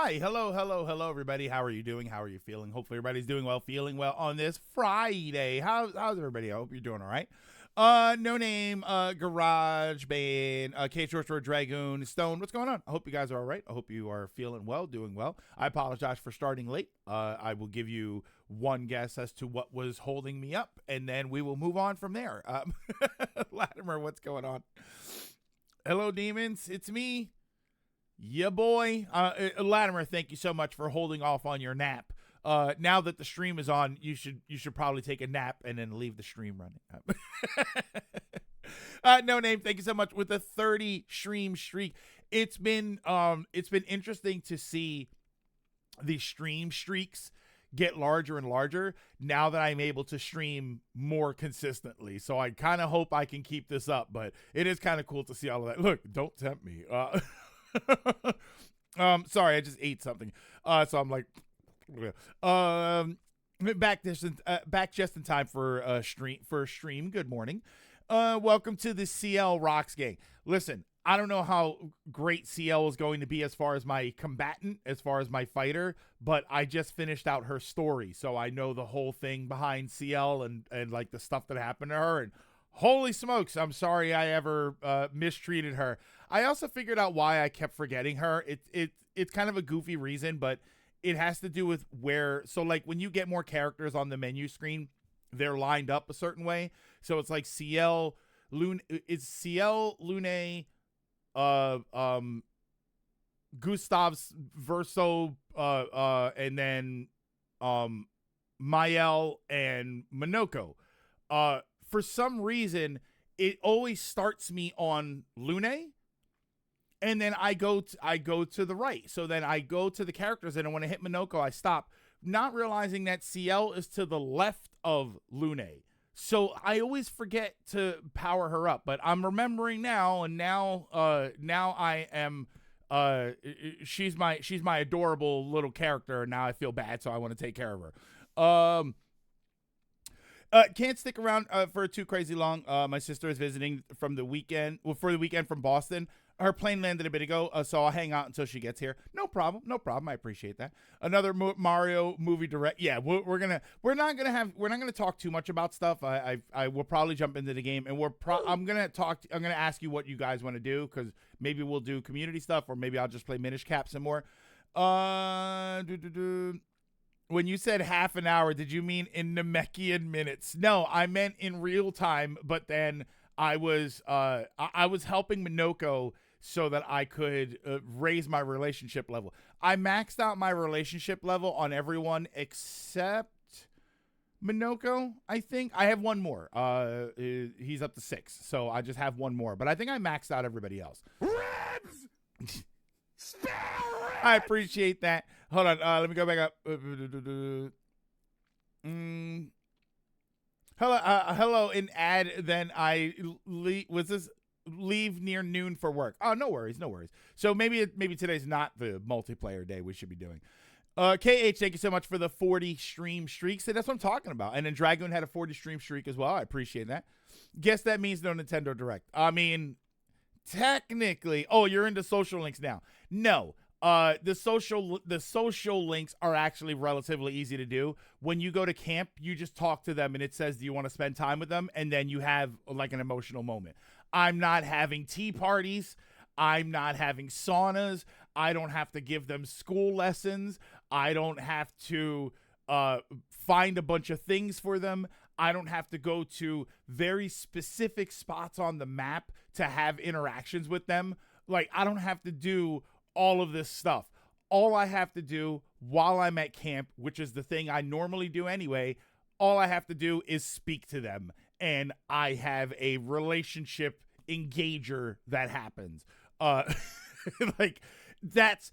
Hi, hello, everybody. How are you doing? How are you feeling? Hopefully, everybody's doing well, feeling well on this Friday. How's everybody? I hope you're doing all right. No name, Garage Band, K Short Short Dragoon, Stone. What's going on? I hope you guys are all right. I hope you are feeling well, doing well. I apologize for starting late. I will give you one guess as to what was holding me up, and then we will move on from there. Latimer, what's going on? Hello, demons. It's me. Yeah, boy. Latimer, thank you so much for holding off on your nap. Now that the stream is on, you should probably take a nap and then leave the stream running. No name, thank you so much with the 30 stream streak. It's been interesting to see the stream streaks get larger and larger now that I'm able to stream more consistently. So I kind of hope I can keep this up, but it is kind of cool to see all of that. Look, don't tempt me. Sorry, I just ate something. So I'm like, back just in time for a stream. Good morning. Welcome to the CL Rocks gang. Listen, I don't know how great CL is going to be as far as my combatant, as far as my fighter, but I just finished out her story, so I know the whole thing behind CL and like the stuff that happened to her. And holy smokes, I'm sorry I ever mistreated her. I also figured out why I kept forgetting her. It's kind of a goofy reason, but it has to do with so like when you get more characters on the menu screen, they're lined up a certain way. So it's like CL Lune, it's CL Lune, Gustav's Verso, and then Mael and Minoko. For some reason, it always starts me on Lune, and then I go to the right. So then I go to the characters, and when I hit Minoko, I stop, not realizing that CL is to the left of Lune. So I always forget to power her up, but I'm remembering now, and now I am. She's my adorable little character, and now I feel bad, so I want to take care of her. Can't stick around for too crazy long. My sister is visiting for the weekend from Boston. Her plane landed a bit ago, so I'll hang out until she gets here. No problem. I appreciate that. Another Mario movie direct. Yeah, we're not gonna talk too much about stuff. I will probably jump into the game, and I'm gonna ask you what you guys want to do, because maybe we'll do community stuff, or maybe I'll just play Minish Cap some more. When you said half an hour, did you mean in Namekian minutes? No, I meant in real time, but then I was helping Minoko so that I could raise my relationship level. I maxed out my relationship level on everyone except Minoko, I think. I have one more. He's up to 6, so I just have one more. But I think I maxed out everybody else. Reds! I appreciate that. Hold on. Let me go back up. Hello, and add. Then I leave near noon for work. Oh, no worries. So maybe today's not the multiplayer day we should be doing. KH, thank you so much for the 40 stream streak. So that's what I'm talking about. And then Dragoon had a 40 stream streak as well. I appreciate that. Guess that means no Nintendo Direct. I mean, technically. Oh, you're into social links now. No. The social links are actually relatively easy to do. When you go to camp, you just talk to them and it says, do you want to spend time with them? And then you have like an emotional moment. I'm not having tea parties. I'm not having saunas. I don't have to give them school lessons. I don't have to find a bunch of things for them. I don't have to go to very specific spots on the map to have interactions with them. Like, I don't have to do all of this stuff. All I have to do while I'm at camp, which is the thing I normally do anyway, all I have to do is speak to them, and I have a relationship engager that happens. Like, that's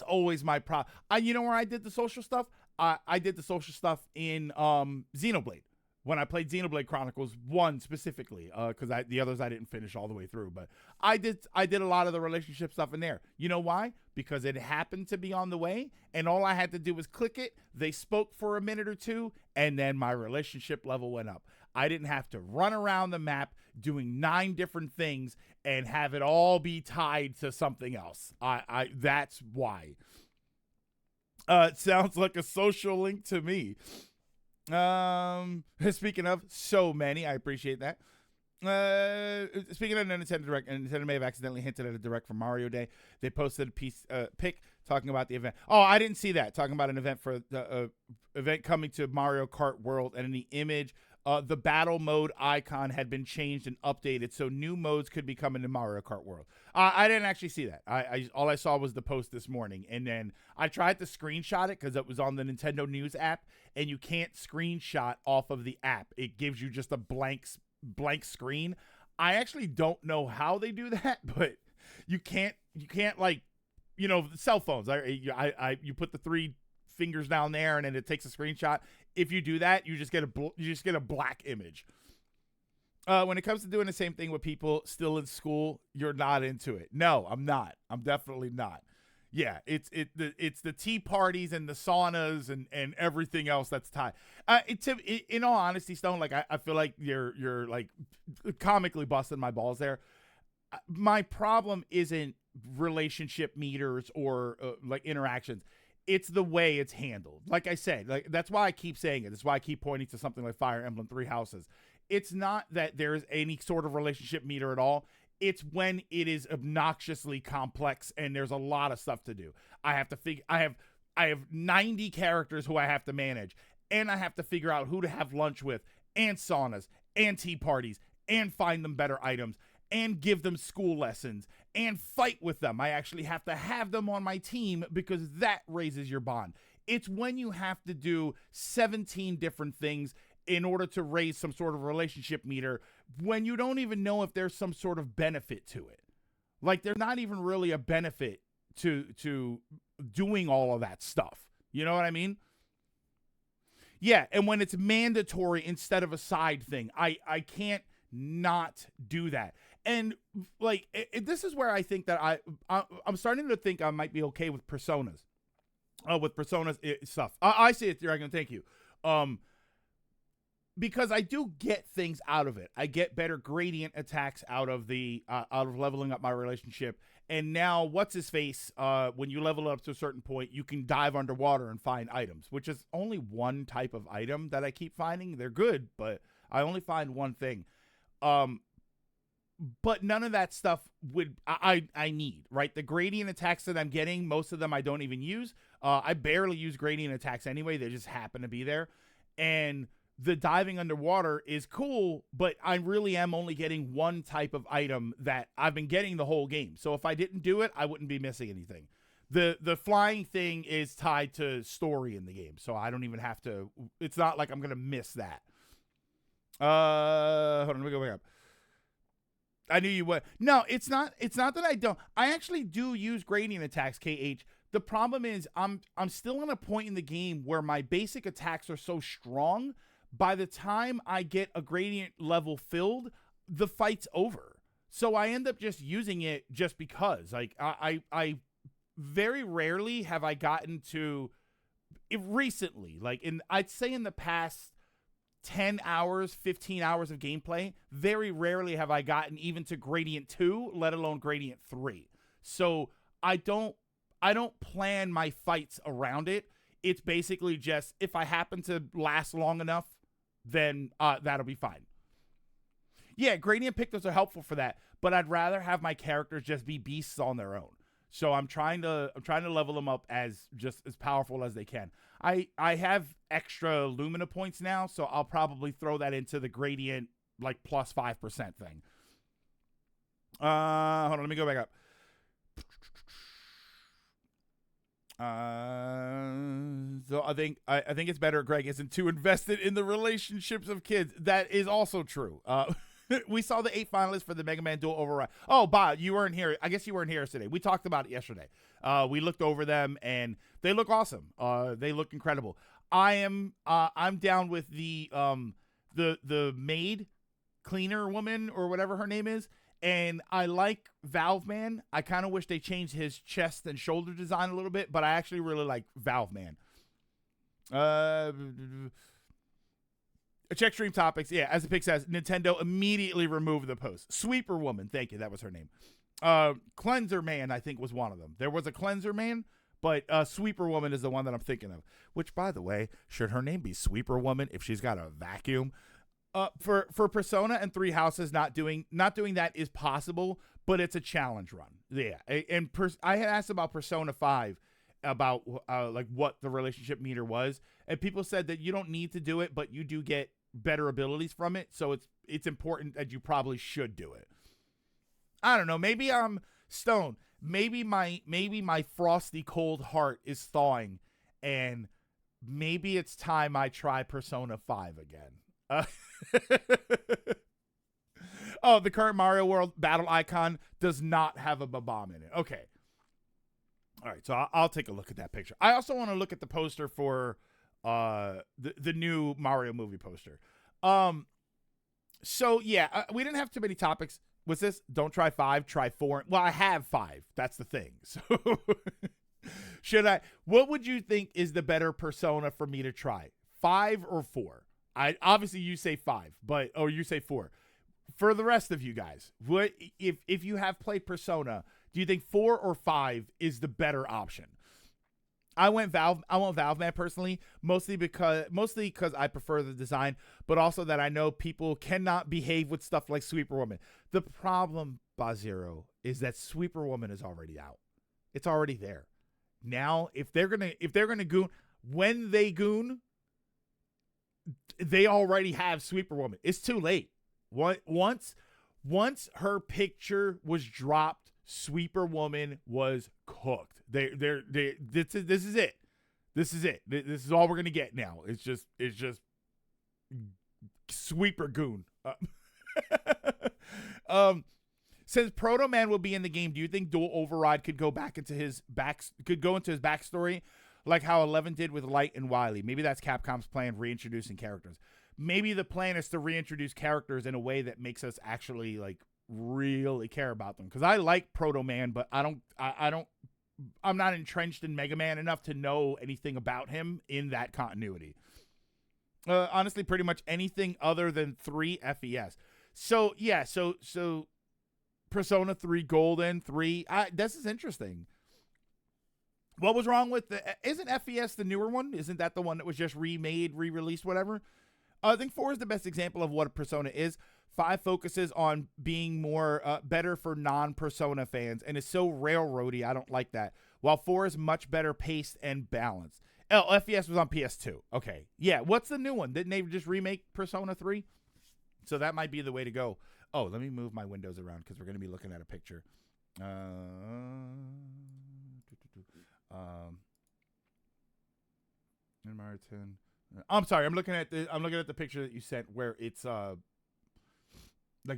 always my problem. You know where I did the social stuff? I did the social stuff in Xenoblade. When I played Xenoblade Chronicles 1 specifically, because the others I didn't finish all the way through, but I did a lot of the relationship stuff in there. You know why? Because it happened to be on the way, and all I had to do was click it. They spoke for a minute or two, and then my relationship level went up. I didn't have to run around the map doing 9 different things and have it all be tied to something else. That's why. It sounds like a social link to me. Speaking of so many, I appreciate that. Speaking of Nintendo Direct, Nintendo may have accidentally hinted at a Direct for Mario Day. They posted a pic talking about the event. Oh, I didn't see that. Talking about an event for the event coming to Mario Kart World, and in the image, the battle mode icon had been changed and updated, so new modes could be coming to Mario Kart World. I didn't actually see that. All I saw was the post this morning, and then I tried to screenshot it because it was on the Nintendo News app, and you can't screenshot off of the app. It gives you just a blank screen. I actually don't know how they do that, but you can't like, cell phones. You put the three fingers down there and then it takes a screenshot. If you do that, you just get a black image. When it comes to doing the same thing with people still in school, you're not into it. No, I'm not. I'm definitely not. Yeah, it's the tea parties and the saunas and everything else that's tied. In all honesty, Stone, like I feel like you're like comically busting my balls there. My problem isn't relationship meters or like interactions. It's the way it's handled. Like I said, like that's why I keep saying it. That's why I keep pointing to something like Fire Emblem Three Houses. It's not that there's any sort of relationship meter at all. It's when it is obnoxiously complex and there's a lot of stuff to do. I have to figure. I have 90 characters who I have to manage, and I have to figure out who to have lunch with, and saunas, and tea parties, and find them better items, and give them school lessons, and fight with them. I actually have to have them on my team because that raises your bond. It's when you have to do 17 different things in order to raise some sort of relationship meter when you don't even know if there's some sort of benefit to it. Like there's not even really a benefit to doing all of that stuff. You know what I mean? Yeah, and when it's mandatory instead of a side thing, I can't not do that. And like this is where I think that I'm starting to think I might be okay with personas. With personas stuff. I see it, Dragon. Thank you. Because I do get things out of it. I get better gradient attacks out of leveling up my relationship. And now, what's his face? When you level up to a certain point, you can dive underwater and find items, which is only one type of item that I keep finding. They're good, but I only find one thing. But none of that stuff I need, right? The gradient attacks that I'm getting, most of them I don't even use. I barely use gradient attacks anyway. They just happen to be there. And the diving underwater is cool, but I really am only getting one type of item that I've been getting the whole game. So if I didn't do it, I wouldn't be missing anything. The flying thing is tied to story in the game, so I don't even have to. It's not like I'm gonna miss that. Hold on, let me go back up. I knew you would. No, it's not that I don't. I actually do use gradient attacks, KH. The problem is I'm still at a point in the game where my basic attacks are so strong. By the time I get a gradient level filled, the fight's over. So I end up just using it just because. Like I very rarely have I gotten to it recently. Like I'd say in the past 10 hours, 15 hours of gameplay, very rarely have I gotten even to gradient 2, let alone gradient 3. So I don't plan my fights around it. It's basically just if I happen to last long enough, then that'll be fine. Yeah, gradient pictors are helpful for that, but I'd rather have my characters just be beasts on their own. So I'm trying to level them up as just as powerful as they can. I have extra Lumina points now, so I'll probably throw that into the gradient like plus 5% thing. Hold on, let me go back up. So I think it's better, Greg, isn't too invested in the relationships of kids. That is also true. We saw the 8 finalists for the Mega Man Duel Override. Oh, Bob, you weren't here. I guess you weren't here today. We talked about it yesterday. We looked over them, and they look awesome. They look incredible. I'm down with the maid, cleaner woman, or whatever her name is. And I like Valve Man. I kind of wish they changed his chest and shoulder design a little bit, but I actually really like Valve Man. Check stream topics. Yeah, as the pic says, Nintendo immediately removed the post. Sweeper Woman. Thank you. That was her name. Cleanser Man, I think, was one of them. There was a Cleanser Man, But Sweeper Woman is the one that I'm thinking of. Which, by the way, should her name be Sweeper Woman if she's got a vacuum? For Persona and Three Houses, not doing that is possible, but it's a challenge run. Yeah, and I had asked about Persona 5 about like what the relationship meter was, and people said that you don't need to do it, but you do get better abilities from it, so it's important that you probably should do it. I don't know. Maybe I'm stoned. Maybe my frosty cold heart is thawing, and maybe it's time I try Persona 5 again. Oh, the current Mario World battle icon does not have a Bob-omb in it. Okay. All right, so I'll take a look at that picture. I also want to look at the poster for the new Mario movie poster. So yeah, we didn't have too many topics. Was this don't try 5, try 4? Well, I have 5. That's the thing. So should I? What would you think is the better Persona for me to try? 5 or 4? I obviously you say 5, or you say 4. For the rest of you guys, what if you have played Persona, do you think 4 or 5 is the better option? I went Valve Man personally, mostly because I prefer the design, but also that I know people cannot behave with stuff like Sweeper Woman. The problem, Bazero, is that Sweeper Woman is already out. It's already there. Now, if they're gonna goon, when they goon, they already have Sweeper Woman. It's too late. Once her picture was dropped, Sweeper Woman was cooked. This is it. This is it. This is all we're gonna get now. It's just Sweeper Goon. Since Proto Man will be in the game, do you think Dual Override could go into his backstory, like how 11 did with Light and Wily? Maybe that's Capcom's plan, reintroducing characters. Maybe the plan is to reintroduce characters in a way that makes us actually like really care about them. Because I like Proto Man, but I'm not entrenched in Mega Man enough to know anything about him in that continuity. Honestly, pretty much anything other than 3 FES. So yeah, so Persona 3 Golden 3. This is interesting. What was wrong with isn't FES the newer one? Isn't that the one that was just remade, re-released, whatever? I think 4 is the best example of what a Persona is. 5 focuses on being more better for non-Persona fans and is so railroady. I don't like that. While 4 is much better paced and balanced. Oh, FES was on PS2. Okay. Yeah, what's the new one? Didn't they just remake Persona 3? So that might be the way to go. Oh, let me move my windows around because we're going to be looking at a picture. Martin. I'm sorry. I'm looking at the picture that you sent where it's like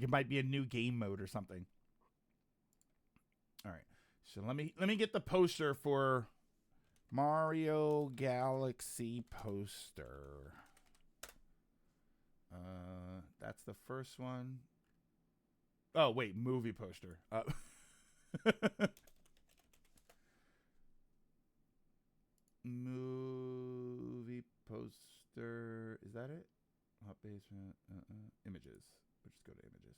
it might be a new game mode or something. All right. So let me get the poster for Mario Galaxy poster. That's the first one. Oh, wait, movie poster. Movie poster. Is that it? Hot basement. Images. We'll just go to images.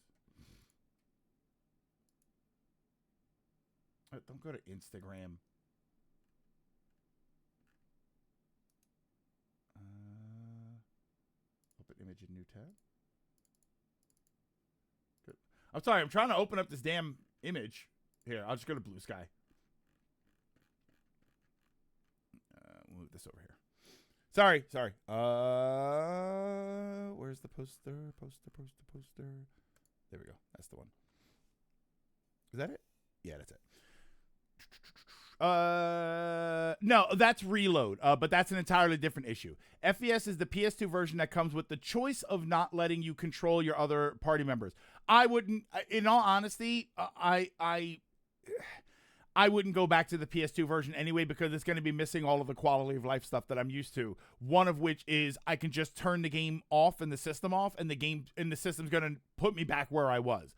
Don't go to Instagram. Open image in new tab. Good. I'm sorry. I'm trying to open up this damn image. Here, I'll just go to Blue Sky. We'll move this over here. Sorry. Where's the poster? Poster. There we go. That's the one. Is that it? Yeah, that's it. No, that's Reload, but that's an entirely different issue. FES is the PS2 version that comes with the choice of not letting you control your other party members. I wouldn't, in all honesty, I wouldn't go back to the PS2 version anyway because it's going to be missing all of the quality of life stuff that I'm used to. One of which is I can just turn the game off and the system off, and the system's going to put me back where I was.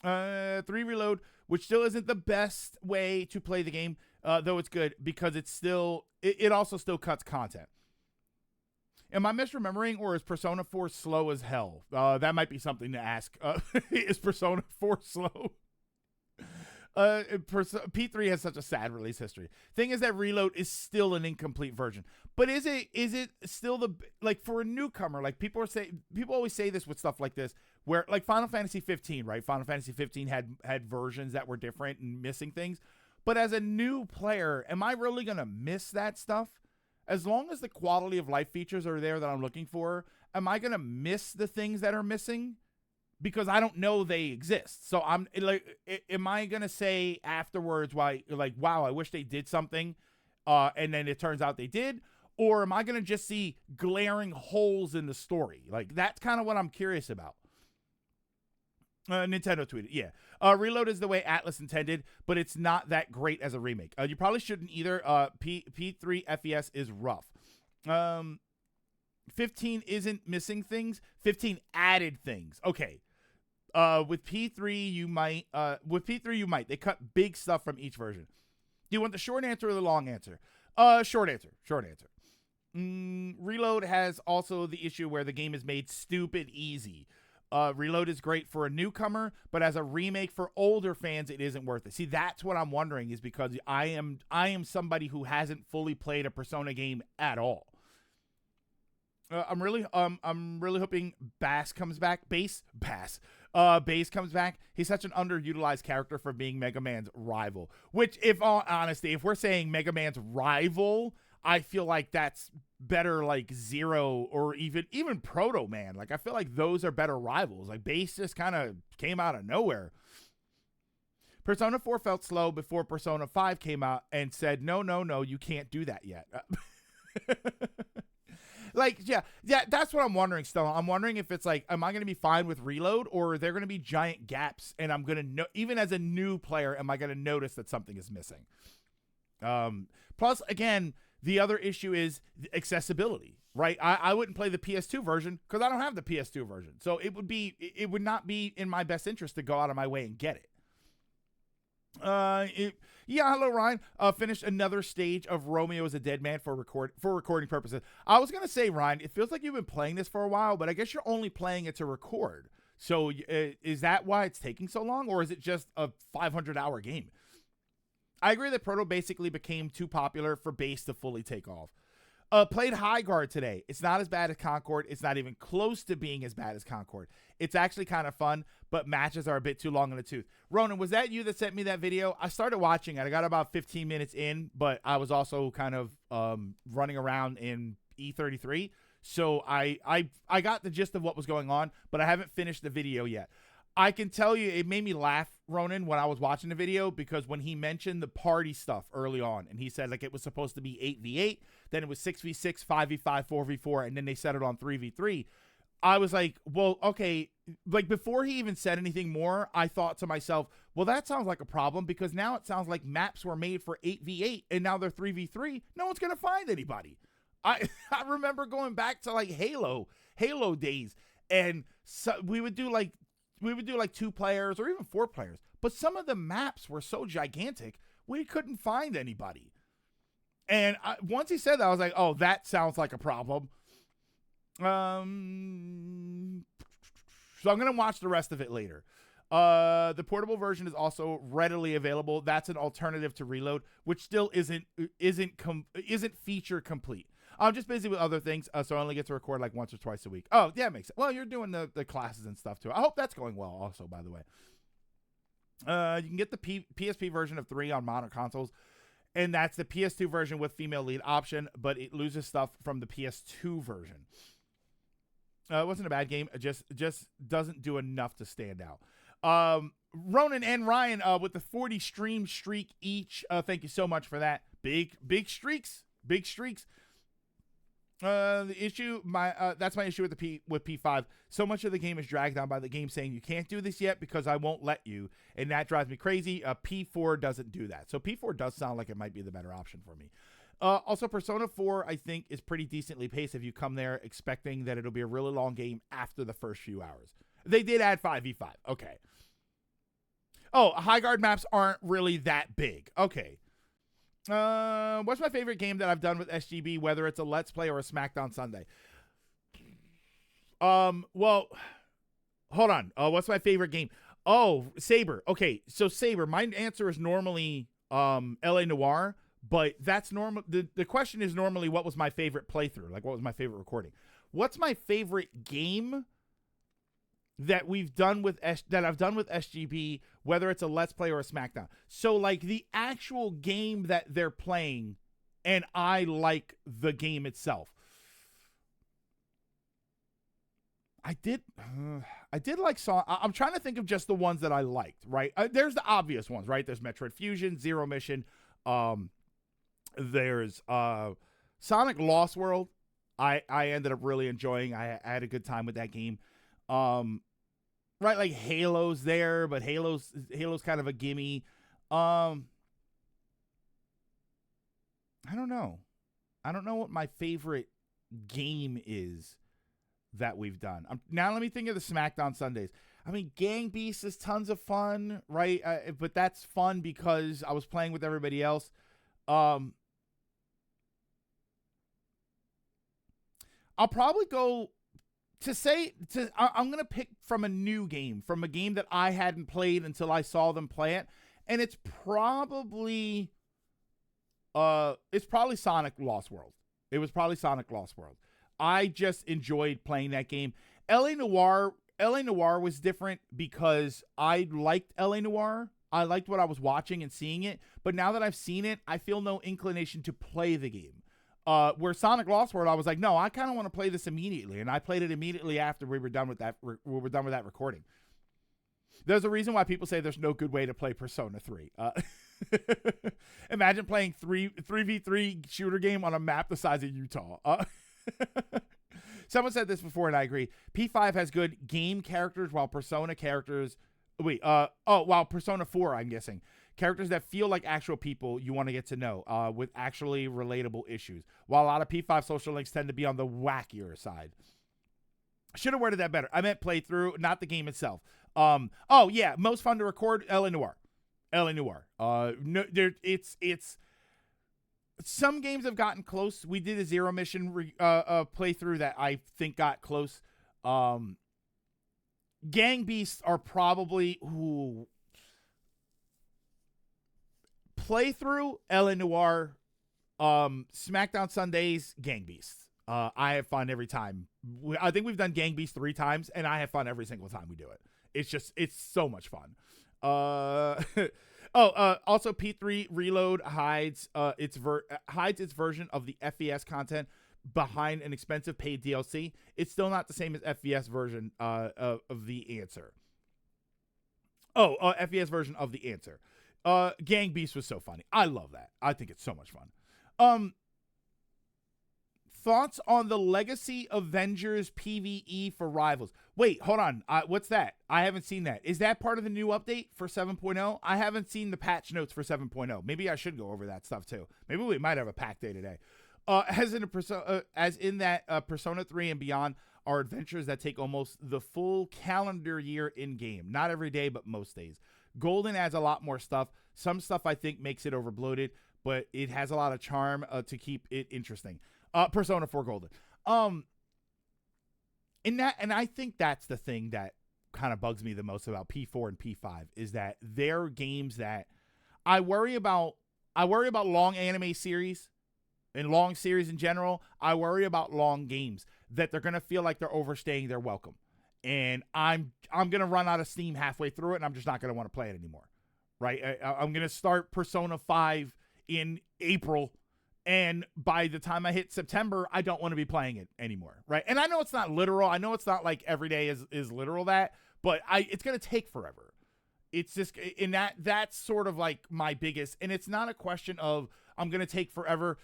3 Reload, which still isn't the best way to play the game, though it's good because it also still cuts content. Am I misremembering, or is Persona 4 slow as hell? That might be something to ask. Is Persona 4 slow? P3 has such a sad release history. Thing is that Reload is still an incomplete version. But is it still the, like, for a newcomer, like people always say this with stuff like this, where like Final Fantasy 15, right? Final Fantasy 15 had versions that were different and missing things. But as a new player, am I really going to miss that stuff? As long as the quality of life features are there that I'm looking for, am I going to miss the things that are missing? Because I don't know they exist. So I'm like, am I going to say afterwards, why, like, wow, I wish they did something, and then it turns out they did? Or am I going to just see glaring holes in the story? Like, that's kind of what I'm curious about. Nintendo tweeted, yeah. Reload is the way Atlas intended, but it's not that great as a remake. You probably shouldn't either. P3 FES is rough. 15 isn't missing things. 15 added things. Okay. With P3, you might. They cut big stuff from each version. Do you want the short answer or the long answer? Short answer. Reload has also the issue where the game is made stupid easy. Reload is great for a newcomer, but as a remake for older fans, it isn't worth it. See, that's what I'm wondering, is because I am somebody who hasn't fully played a Persona game at all. I'm really hoping Bass comes back. Bass comes back. He's such an underutilized character for being Mega Man's rival. Which, if all honesty, if we're saying Mega Man's rival, I feel like that's better, like Zero or even Proto Man. Like, I feel like those are better rivals. Like, Bass just kind of came out of nowhere. Persona 4 felt slow before Persona 5 came out and said, no, you can't do that yet. Like, yeah, that's what I'm wondering still. I'm wondering if it's like, am I going to be fine with Reload, or are there going to be giant gaps, and I'm going to know, even as a new player, am I going to notice that something is missing? Plus, again, the other issue is accessibility, right? I wouldn't play the PS2 version because I don't have the PS2 version. So it would not be in my best interest to go out of my way and get it. Hello, Ryan. Finished another stage of Romeo is a Dead Man for recording purposes. I was gonna say, Ryan, it feels like you've been playing this for a while, but I guess you're only playing it to record. So is that why it's taking so long, or is it just a 500-hour game? I agree that Proto basically became too popular for Bass to fully take off. Played High Guard today. It's not as bad as Concord. It's not even close to being as bad as Concord. It's actually kind of fun, but matches are a bit too long in the tooth. Ronan, was that you that sent me that video? I started watching it. I got about 15 minutes in, but I was also kind of running around in E33. So I got the gist of what was going on, but I haven't finished the video yet. I can tell you it made me laugh, Ronan, when I was watching the video, because when he mentioned the party stuff early on, and he said like it was supposed to be 8v8, then it was 6v6, 5v5, 4v4, and then they set it on 3v3. I was like, well, okay. Like, before he even said anything more, I thought to myself, well, that sounds like a problem, because now it sounds like maps were made for 8v8 and now they're 3v3. No one's going to find anybody. I remember going back to like Halo days, and so we would do like 2 players or even 4 players, but some of the maps were so gigantic we couldn't find anybody. And once he said that, I was like, oh, that sounds like a problem. So I'm gonna watch the rest of it later. The portable version is also readily available. That's an alternative to Reload, which still isn't feature complete. I'm just busy with other things, so I only get to record like once or twice a week. Oh, yeah, makes sense. Well, you're doing the classes and stuff too. I hope that's going well also, by the way. You can get the PSP version of 3 on modern consoles, and that's the PS2 version with female lead option, but it loses stuff from the PS2 version. It wasn't a bad game. It just doesn't do enough to stand out. Ronan and Ryan with the 40 stream streak each. Thank you so much for that. Big streaks. The issue, that's my issue with P5. So much of the game is dragged down by the game saying you can't do this yet because I won't let you, and that drives me crazy. P4 doesn't do that, so P4 does sound like it might be the better option for me. Also, Persona 4 I think is pretty decently paced if you come there expecting that it'll be a really long game after the first few hours. They did add 5v5. Okay. Oh, high guard maps aren't really that big. Okay. What's my favorite game that I've done with SGB, whether it's a Let's Play or a SmackDown Sunday? Well, hold on. What's my favorite game? Oh, Saber. Okay, so Saber. My answer is normally L.A. Noire, but that's normal. The question is normally what was my favorite playthrough? Like what was my favorite recording? What's my favorite game that we've done with that I've done with SGB, whether it's a Let's Play or a SmackDown? So like the actual game that they're playing, and I like the game itself. I did like Sonic. I'm trying to think of just the ones that I liked, right? There's the obvious ones, right? There's Metroid Fusion, Zero Mission. There's Sonic Lost World. I ended up really enjoying. I had a good time with that game. Right, like Halo's there, but Halo's kind of a gimme. I don't know. I don't know what my favorite game is that we've done. Now let me think of the SmackDown Sundays. I mean, Gang Beasts is tons of fun, right? But that's fun because I was playing with everybody else. I'll probably go I'm going to pick from a new game, from a game that I hadn't played until I saw them play it. And it's probably Sonic Lost World. It was probably Sonic Lost World. I just enjoyed playing that game. L.A. Noire was different because I liked L.A. Noire. I liked what I was watching and seeing it. But now that I've seen it, I feel no inclination to play the game. Where Sonic Lost World, I was like, no, I kind of want to play this immediately. And I played it immediately after we were done with that recording. There's a reason why people say there's no good way to play Persona 3. Imagine playing 3v3 shooter game on a map the size of Utah. Someone said this before, and I agree. P5 has good game characters, while Persona characters... while Persona 4, I'm guessing. Characters that feel like actual people you want to get to know, with actually relatable issues. While a lot of P5 social links tend to be on the wackier side. Should have worded that better. I meant playthrough, not the game itself. Most fun to record, L.A. Noire. L.A. Noire. It's... Some games have gotten close. We did a Zero Mission playthrough that I think got close. Gang Beasts are probably playthrough L.A. Noire, SmackDown Sundays, Gang Beasts. I have fun every time. I think we've done Gang Beasts 3 times, and I have fun every single time we do it. It's so much fun. Also P3 Reload hides its version of the FES content behind an expensive paid DLC. It's still not the same as FES version of the answer. FES version of the answer. Gang Beast was so funny. I love that. I think it's so much fun. Thoughts on the Legacy Avengers PvE for Rivals? Wait, hold on. What's that? I haven't seen that. Is that part of the new update for 7.0? I haven't seen the patch notes for 7.0. Maybe I should go over that stuff too. Maybe we might have a pack day today. As in that Persona 3 and beyond are adventures that take almost the full calendar year in game. Not every day, but most days. Golden adds a lot more stuff. Some stuff I think makes it overbloated, but it has a lot of charm to keep it interesting. Persona 4 Golden. And I think that's the thing that kind of bugs me the most about P4 and P5 is that they're games that I worry about long anime series and long series in general. I worry about long games that they're going to feel like they're overstaying their welcome. And I'm going to run out of steam halfway through it, and I'm just not going to want to play it anymore. Right? I'm going to start Persona 5 in April, and by the time I hit September, I don't want to be playing it anymore, right? And I know it's not literal. I know it's not like every day is literal that, but it's going to take forever. It's just, in that's sort of like my biggest, and it's not a question of I'm going to take forever.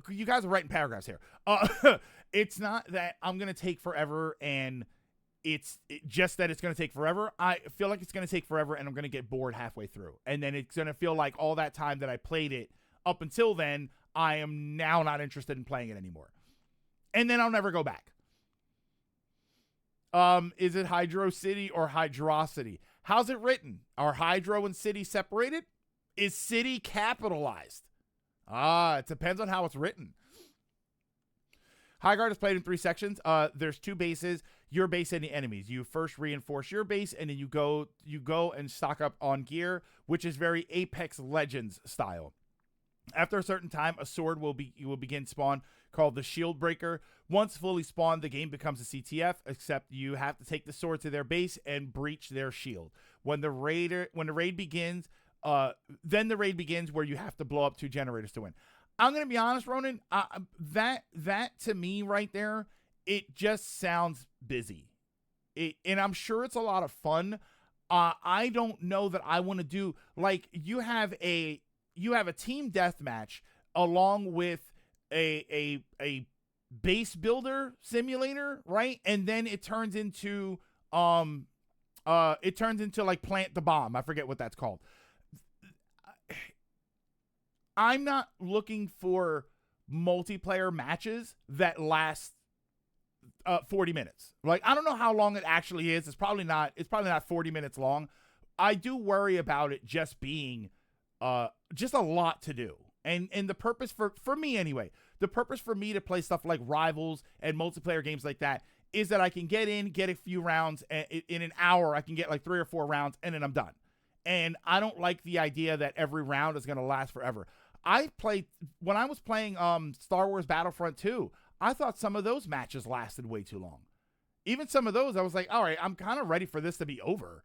You guys are writing paragraphs here. It's not that I'm going to take forever and it's just that it's going to take forever. I feel like it's going to take forever and I'm going to get bored halfway through. And then it's going to feel like all that time that I played it up until then, I am now not interested in playing it anymore. And then I'll never go back. Is it Hydro City or Hydrocity? How's it written? Are Hydro and City separated? Is City capitalized? It depends on how it's written. High Guard is played in 3 sections. There's 2 bases, your base and the enemies. You first reinforce your base, and then you go and stock up on gear, which is very Apex Legends style. After a certain time, a sword will begin spawn called the Shield Breaker. Once fully spawned, the game becomes a CTF, except you have to take the sword to their base and breach their shield. When the raid begins, then the raid begins where you have to blow up 2 generators to win. I'm gonna be honest, Ronan. That to me right there, it just sounds busy. And I'm sure it's a lot of fun. I don't know that I want to do, like, you have a team deathmatch along with a base builder simulator, right? And then it turns into like plant the bomb. I forget what that's called. I'm not looking for multiplayer matches that last 40 minutes. Like, I don't know how long it actually is. It's probably not 40 minutes long. I do worry about it just being just a lot to do. And the purpose for me anyway, the purpose for me to play stuff like Rivals and multiplayer games like that is that I can get a few rounds, and in an hour I can get like 3 or 4 rounds, and then I'm done. And I don't like the idea that every round is going to last forever. When I was playing Star Wars Battlefront 2, I thought some of those matches lasted way too long. Even some of those, I was like, all right, I'm kind of ready for this to be over.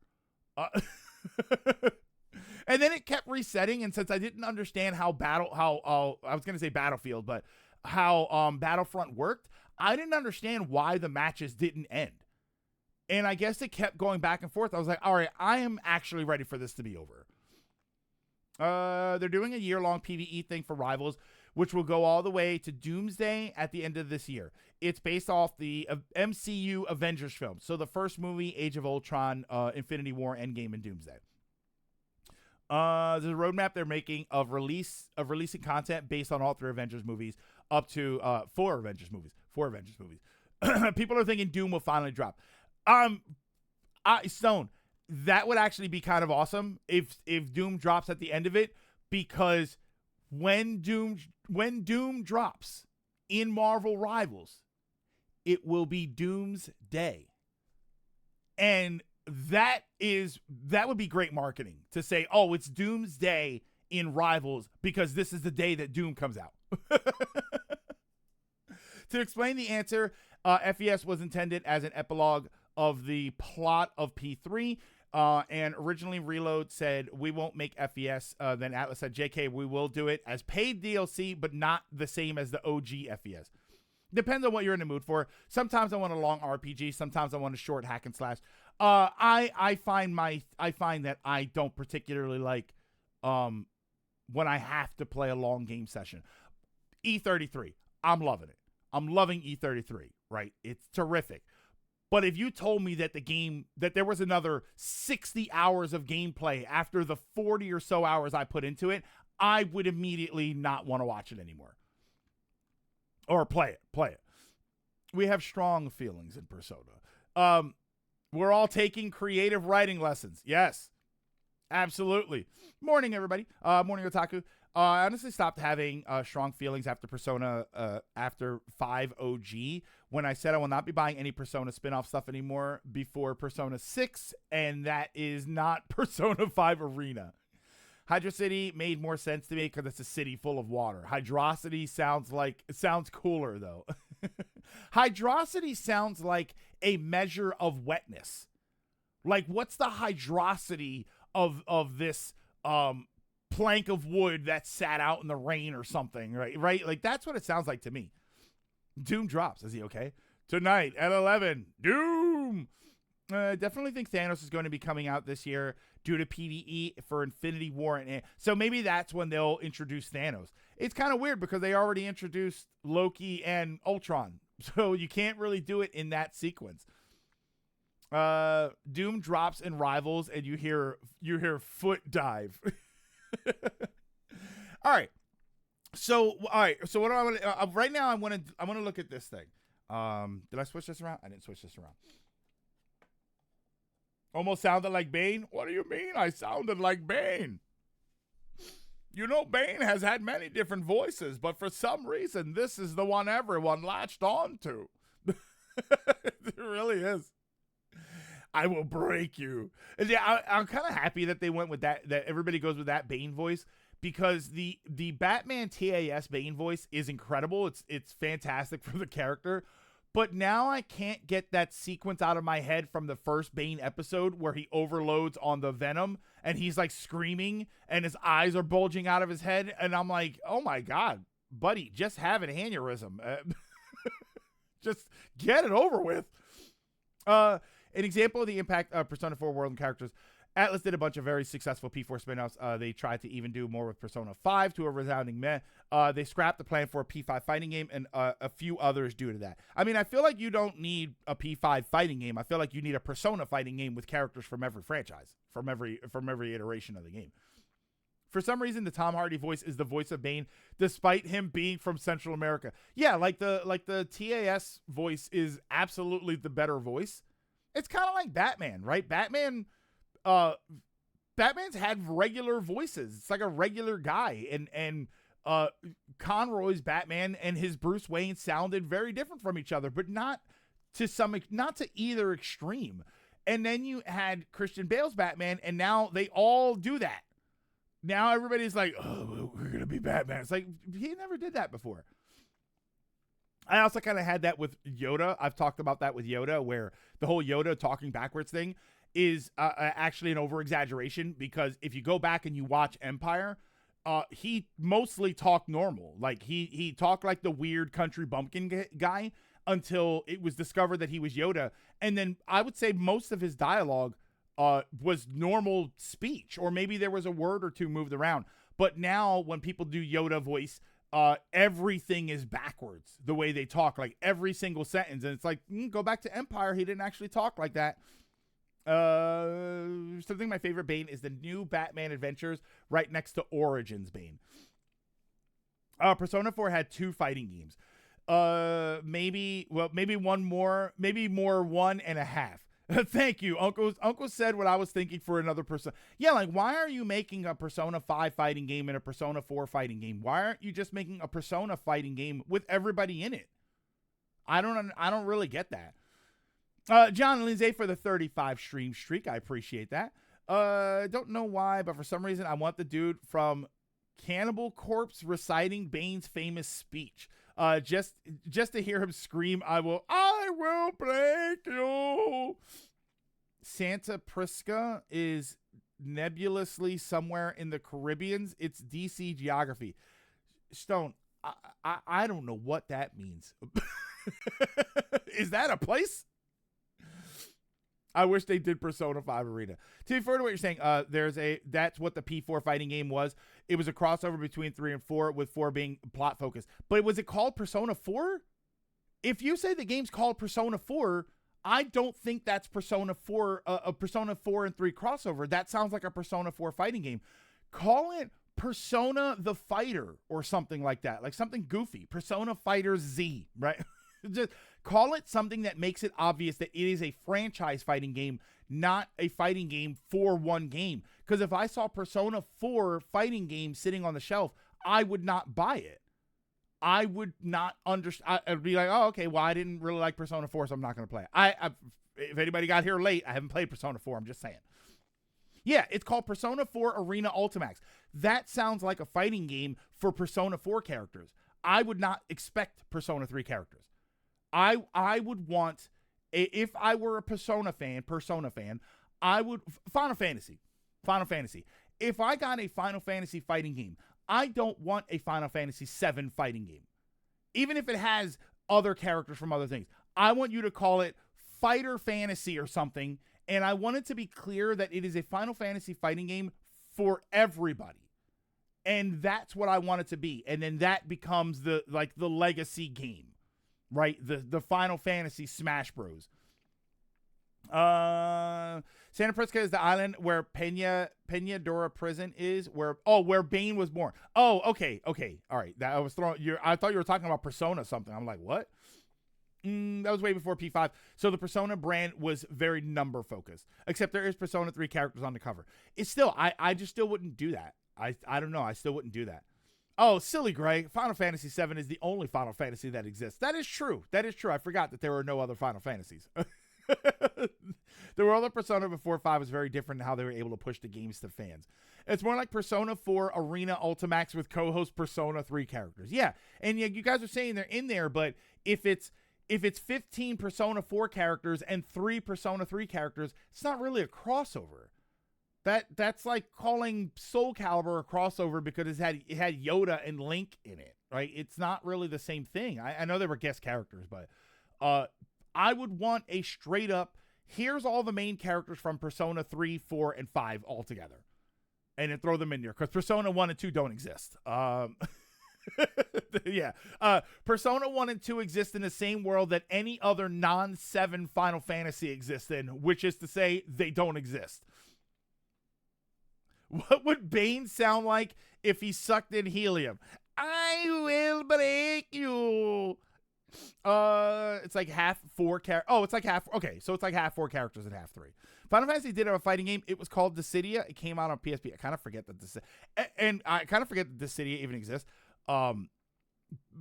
And then it kept resetting, and since I didn't understand how I was going to say Battlefield, but how Battlefront worked, I didn't understand why the matches didn't end. And I guess it kept going back and forth. I was like, all right, I am actually ready for this to be over. They're doing a year-long PvE thing for Rivals, which will go all the way to Doomsday at the end of this year. It's based off the MCU Avengers film. So the first movie, Age of Ultron, Infinity War, Endgame, and Doomsday. There's a roadmap they're making of releasing content based on all 3 Avengers movies, up to 4 Avengers movies. People are thinking Doom will finally drop. Stone, that would actually be kind of awesome if Doom drops at the end of it, because when Doom drops in Marvel Rivals, it will be Doomsday. And that would be great marketing to say, oh, it's Doomsday in Rivals because this is the day that Doom comes out. To explain the answer, FES was intended as an epilogue of the plot of P3. And originally Reload said, we won't make FES. Then Atlas said, JK, we will do it as paid DLC, but not the same as the OG FES. Depends on what you're in the mood for. Sometimes I want a long RPG. Sometimes I want a short hack and slash. I find that I don't particularly like when I have to play a long game session. E33, I'm loving it. I'm loving E33, right? It's terrific. But if you told me that that there was another 60 hours of gameplay after the 40 or so hours I put into it, I would immediately not want to watch it anymore. Or play it. We have strong feelings in Persona. We're all taking creative writing lessons. Yes, absolutely. Morning, everybody. Morning, Otaku. I honestly stopped having strong feelings after Persona, after 5 OG, when I said I will not be buying any Persona spin-off stuff anymore before Persona 6, and that is not Persona 5 Arena. Hydro City made more sense to me because it's a city full of water. Hydrocity sounds cooler, though. Hydrocity sounds like a measure of wetness. Like, what's the hydrocity of this plank of wood that sat out in the rain or something, right? Like, that's what it sounds like to me. Doom drops. Is he okay? Tonight at 11, Doom! Definitely think Thanos is going to be coming out this year due to PvE for Infinity War. And so maybe that's when they'll introduce Thanos. It's kind of weird because they already introduced Loki and Ultron. So you can't really do it in that sequence. Doom drops in Rivals and you hear foot dive. All right. So what do I want to right now I want to look at this thing. Did I switch this around? I didn't switch this around. Almost sounded like Bane. What do you mean I sounded like Bane? You know, Bane has had many different voices, but for some reason, this is the one everyone latched on to. It really is. I will break you. And yeah, I'm kind of happy that they went with that everybody goes with that Bane voice, because the Batman TAS Bane voice is incredible. It's fantastic for the character. But now I can't get that sequence out of my head from the first Bane episode where he overloads on the Venom and he's like screaming and his eyes are bulging out of his head. And I'm like, oh my God, buddy, just have an aneurysm. Just get it over with. An example of the impact of Persona 4 world and characters. Atlas did a bunch of very successful P4 spinoffs. They tried to even do more with Persona 5 to a resounding meh. They scrapped the plan for a P5 fighting game, and a few others due to that. I mean, I feel like you don't need a P5 fighting game. I feel like you need a Persona fighting game with characters from every franchise, from every iteration of the game. For some reason, the Tom Hardy voice is the voice of Bane, despite him being from Central America. Yeah, like the TAS voice is absolutely the better voice. It's kind of like Batman, right? Batman's had regular voices. It's like a regular guy, and Conroy's Batman and his Bruce Wayne sounded very different from each other, but not to either extreme. And then you had Christian Bale's Batman, and now they all do that. Now everybody's like, oh, we're gonna be Batman. It's like, he never did that before. I also kind of had that with Yoda. I've talked about that with Yoda, where the whole Yoda talking backwards thing is actually an over-exaggeration, because if you go back and you watch Empire, he mostly talked normal. Like, he talked like the weird country bumpkin guy until it was discovered that he was Yoda. And then I would say most of his dialogue was normal speech, or maybe there was a word or two moved around. But now when people do Yoda voice, everything is backwards, the way they talk, like every single sentence. And it's like, go back to Empire. He didn't actually talk like that. Something my favorite Bane is the new Batman Adventures right next to Origins Bane. Persona 4 had 2 fighting games. Maybe one more, maybe more 1.5. Thank you. Uncle said what I was thinking for another Persona. Yeah, like, why are you making a Persona 5 fighting game and a Persona 4 fighting game? Why aren't you just making a Persona fighting game with everybody in it? I don't really get that. John Lindsay for the 35 stream streak. I appreciate that. Don't know why, but for some reason I want the dude from Cannibal Corpse reciting Bane's famous speech. Just to hear him scream, I will break you. Santa Prisca is nebulously somewhere in the Caribbean. It's DC geography. Stone, I don't know what that means. Is that a place? I wish they did Persona 5 Arena. To be fair to what you're saying, that's what the P4 fighting game was. It was a crossover between 3 and 4, with 4 being plot focused. But was it called Persona 4? If you say the game's called Persona 4, I don't think that's Persona 4, a Persona 4 and 3 crossover. That sounds like a Persona 4 fighting game. Call it Persona the Fighter or something like that, like something goofy. Persona Fighter Z, right? Just call it something that makes it obvious that it is a franchise fighting game, not a fighting game for one game. Because if I saw Persona 4 fighting game sitting on the shelf, I would not buy it. I would not understand. I'd be like, oh, okay, well, I didn't really like Persona 4, so I'm not going to play it. If anybody got here late, I haven't played Persona 4. I'm just saying. Yeah, it's called Persona 4 Arena Ultimax. That sounds like a fighting game for Persona 4 characters. I would not expect Persona 3 characters. I would want, if I were a Persona fan, I would, Final Fantasy. If I got a Final Fantasy fighting game, I don't want a Final Fantasy 7 fighting game. Even if it has other characters from other things. I want you to call it Fighter Fantasy or something, and I want it to be clear that it is a Final Fantasy fighting game for everybody. And that's what I want it to be. And then that becomes the legacy game. Right? The Final Fantasy Smash Bros. Santa Prisca is the island where Peñadora prison is, where Bane was born. Oh, okay. All right. I thought you were talking about Persona something. I'm like, what? That was way before P5. So the Persona brand was very number focused, except there is Persona 3 characters on the cover. It's still, I just still wouldn't do that. I don't know. I still wouldn't do that. Oh, silly Gray. Final Fantasy VII is the only Final Fantasy that exists. That is true. That is true. I forgot that there were no other Final Fantasies. There were other Persona before 5 was very different in how they were able to push the games to fans. It's more like Persona 4 Arena Ultimax with co-host Persona 3 characters. Yeah, and yeah, you guys are saying they're in there, but if it's 15 Persona 4 characters and 3 Persona 3 characters, it's not really a crossover. That's like calling Soul Calibur a crossover because it had Yoda and Link in it, right? It's not really the same thing. I know they were guest characters, but I would want a straight up, here's all the main characters from Persona 3, 4, and 5 all together. And then throw them in there, because Persona 1 and 2 don't exist. Yeah. Persona 1 and 2 exist in the same world that any other non-7 Final Fantasy exists in, which is to say they don't exist. What would Bane sound like if he sucked in helium? I will break you. It's like half 4 characters. Oh, it's like half. Okay, so it's like half 4 characters and half 3. Final Fantasy did have a fighting game. It was called Dissidia. It came out on PSP. I kind of forget that Dissidia even exists.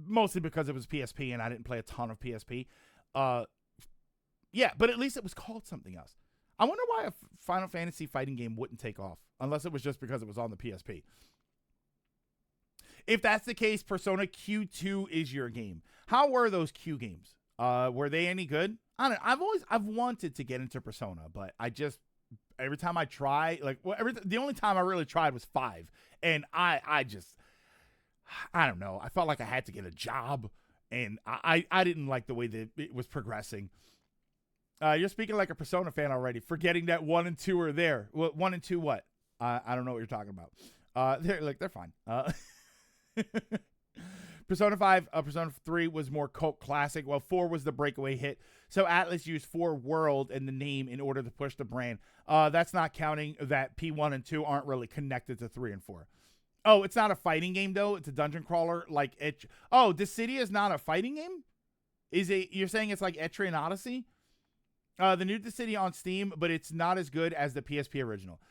Mostly because it was PSP and I didn't play a ton of PSP. Yeah, but at least it was called something else. I wonder why a Final Fantasy fighting game wouldn't take off, unless it was just because it was on the PSP. If that's the case, Persona Q2 is your game. How were those Q games? Were they any good? I don't know. I've wanted to get into Persona, but every time I try, the only time I really tried was 5, and I don't know. I felt like I had to get a job, and I didn't like the way that it was progressing. You're speaking like a Persona fan already, forgetting that 1 and 2 are there. 1 and 2 what? I don't know what you're talking about. They're fine. Persona 5, Persona 3 was more cult classic, while 4 was the breakaway hit. So Atlas used 4 World in the name in order to push the brand. That's not counting that P1 and 2 aren't really connected to 3 and 4. Oh, it's not a fighting game, though? It's a dungeon crawler? Like it. Oh, Dissidia is not a fighting game? You're saying it's like Etrian Odyssey? The new Dissidia on Steam, but it's not as good as the PSP original.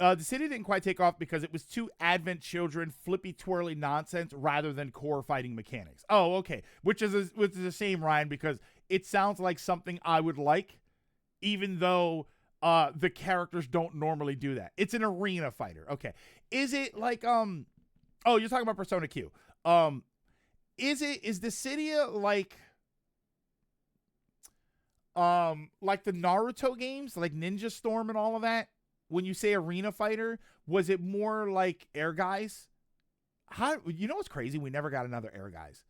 Dissidia didn't quite take off because it was too Advent Children flippy twirly nonsense rather than core fighting mechanics. Oh, okay. Which is a shame, Ryan, because it sounds like something I would like, even though the characters don't normally do that. It's an arena fighter. Okay. Is it like oh, you're talking about Persona Q. Is Dissidia like the Naruto games, like Ninja Storm and all of that? When you say arena fighter, was it more like Air Guys? How, you know what's crazy? We never got another Air Guys.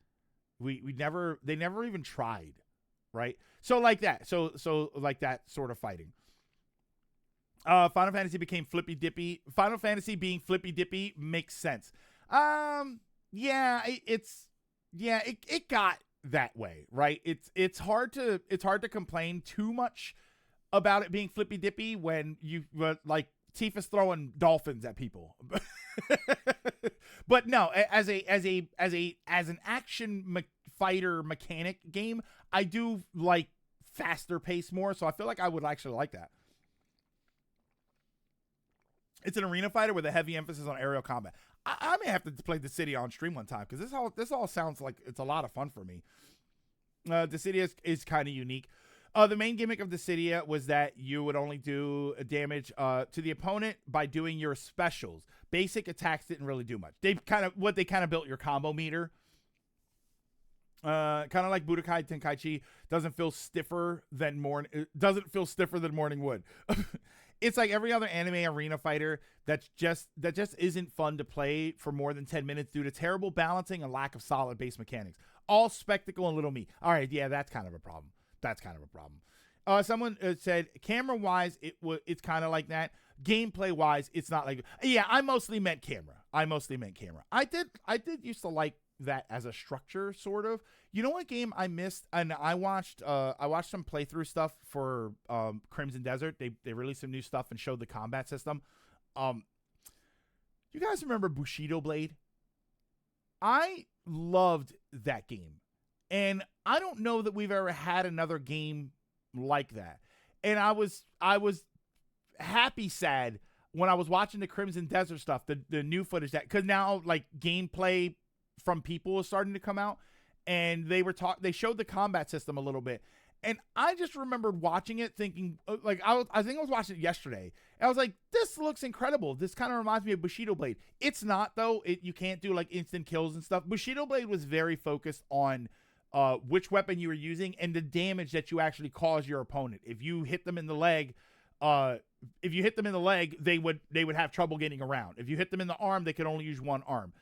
They never even tried, right? So like that. So like that sort of fighting. Final Fantasy became flippy dippy. Final Fantasy being flippy dippy makes sense. Yeah, it got that way, right? It's hard to complain too much about it being flippy dippy when you like Tifa's throwing dolphins at people. But no, as an action fighter mechanic game, I do like faster pace more, so I feel like I would actually like that. It's an arena fighter with a heavy emphasis on aerial combat. I may have to play Dissidia on stream one time, because this all sounds like it's a lot of fun for me. Dissidia is kind of unique. The main gimmick of Dissidia was that you would only do damage to the opponent by doing your specials. Basic attacks didn't really do much. They kind of built your combo meter. Kind of like Budokai Tenkaichi doesn't feel stiffer than Morning Wood. It's like every other anime arena fighter that just isn't fun to play for more than 10 minutes due to terrible balancing and lack of solid base mechanics. All spectacle and little meat. All right, yeah, that's kind of a problem. Someone said camera-wise, it's kind of like that. Gameplay-wise, it's not like. Yeah, I mostly meant camera. I did used to like that as a structure, sort of. You know what game I missed? And I watched some playthrough stuff for Crimson Desert. They released some new stuff and showed the combat system. You guys remember Bushido Blade? I loved that game. And I don't know that we've ever had another game like that. And I was happy, sad when I was watching the Crimson Desert stuff, the new footage because now like gameplay from people is starting to come out, and they showed the combat system a little bit, and I just remembered watching it thinking like I think I was watching it yesterday, and I was like, this looks incredible. This kind of reminds me of Bushido Blade. It's not though. You can't do like instant kills and stuff. Bushido Blade was very focused on which weapon you were using and the damage that you actually cause your opponent. If you hit them in the leg, they would have trouble getting around. If you hit them in the arm, they could only use one arm.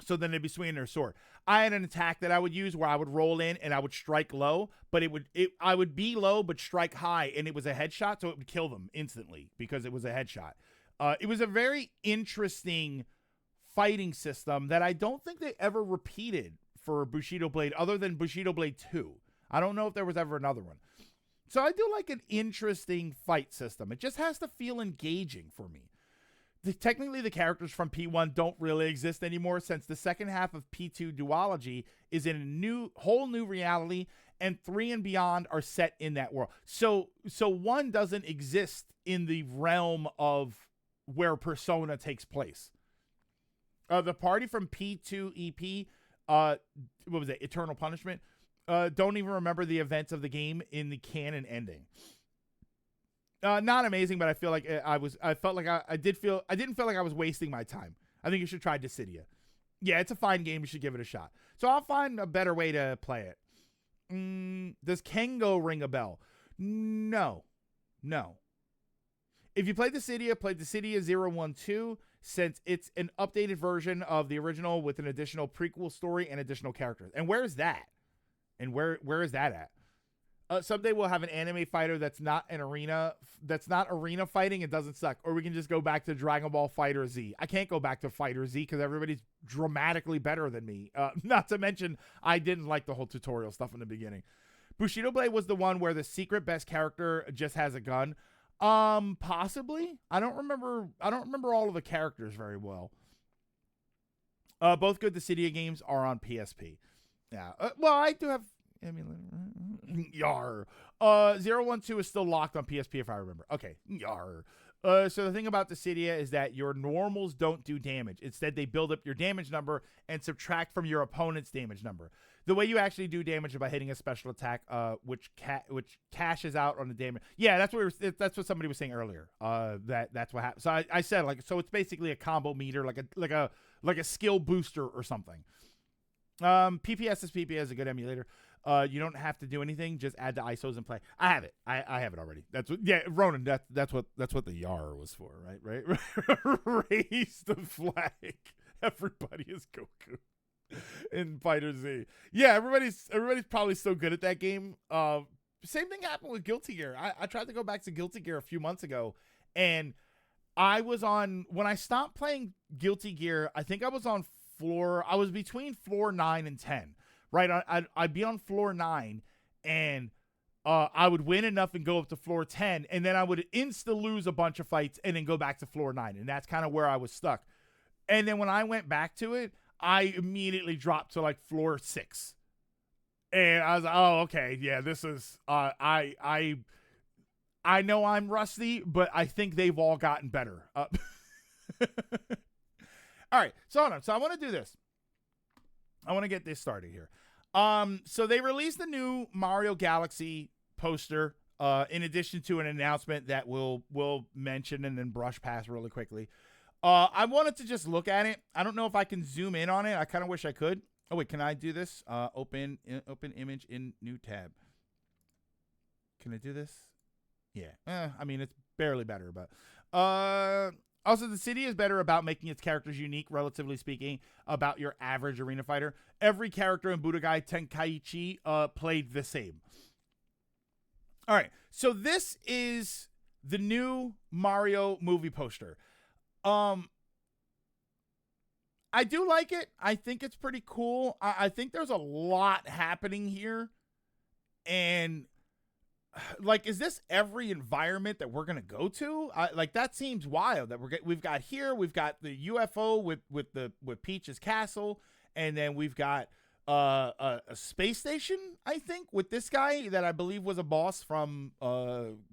So then they'd be swinging their sword. I had an attack that I would use where I would roll in and I would strike low, but I would be low but strike high, and it was a headshot, so it would kill them instantly because it was a headshot. It was a very interesting fighting system that I don't think they ever repeated for Bushido Blade other than Bushido Blade 2. I don't know if there was ever another one. So I do like an interesting fight system. It just has to feel engaging for me. Technically, the characters from P1 don't really exist anymore since the second half of P2 duology is in a whole new reality, and 3 and beyond are set in that world. So 1 doesn't exist in the realm of where Persona takes place. The party from P2 EP, what was it, Eternal Punishment, don't even remember the events of the game in the canon ending. Not amazing, but I feel like I didn't feel like I was wasting my time. I think you should try Dissidia. Yeah, it's a fine game. You should give it a shot. So I'll find a better way to play it. Does Kengo ring a bell? No. If you played Dissidia, play Dissidia 012, since it's an updated version of the original with an additional prequel story and additional characters. And where is that? And where is that at? Someday we'll have an anime fighter that's not arena fighting and doesn't suck. Or we can just go back to Dragon Ball Fighter Z. I can't go back to Fighter Z because everybody's dramatically better than me. Not to mention, I didn't like the whole tutorial stuff in the beginning. Bushido Blade was the one where the secret best character just has a gun. Possibly. I don't remember all of the characters very well. Both good Dissidia games are on PSP. Yeah. Well, I do have Yar. 012 is still locked on PSP if I remember. Okay. Yar. So the thing about Dissidia is that your normals don't do damage. Instead, they build up your damage number and subtract from your opponent's damage number. The way you actually do damage is by hitting a special attack, which cashes out on the damage. Yeah, that's what somebody was saying earlier. That's what happens. So I said so it's basically a combo meter, like a skill booster or something. PPS is a good emulator. You don't have to do anything; just add the ISOs and play. I have it. I have it already. That's what. Yeah, Ronan. That's what the Yar was for, right? Raise the flag. Everybody is Goku in Fighter Z. Yeah, everybody's probably so good at that game. Same thing happened with Guilty Gear. I tried to go back to Guilty Gear a few months ago, and when I stopped playing Guilty Gear, I think I was between floor 9 and 10, right? I'd be on floor 9, and I would win enough and go up to floor 10, and then I would lose a bunch of fights and then go back to floor 9, and that's kind of where I was stuck. And then when I went back to it, I immediately dropped to like floor 6, and I was like, oh, okay, yeah, this is I know I'm rusty, but I think they've all gotten better. All right, so hold on. So I want to do this. I want to get this started here. So they released the new Mario Galaxy poster, in addition to an announcement that we'll mention and then brush past really quickly. I wanted to just look at it. I don't know if I can zoom in on it. I kind of wish I could. Oh wait, can I do this? Open image in new tab. Can I do this? Yeah. I mean, it's barely better, but also, the city is better about making its characters unique, relatively speaking, about your average arena fighter. Every character in Budokai Tenkaichi played the same. All right, so this is the new Mario movie poster. I do like it. I think it's pretty cool. I think there's a lot happening here. And is this every environment that we're gonna go to? That seems wild. That we've got the UFO with Peach's castle, and then we've got a space station. I think with this guy that I believe was a boss from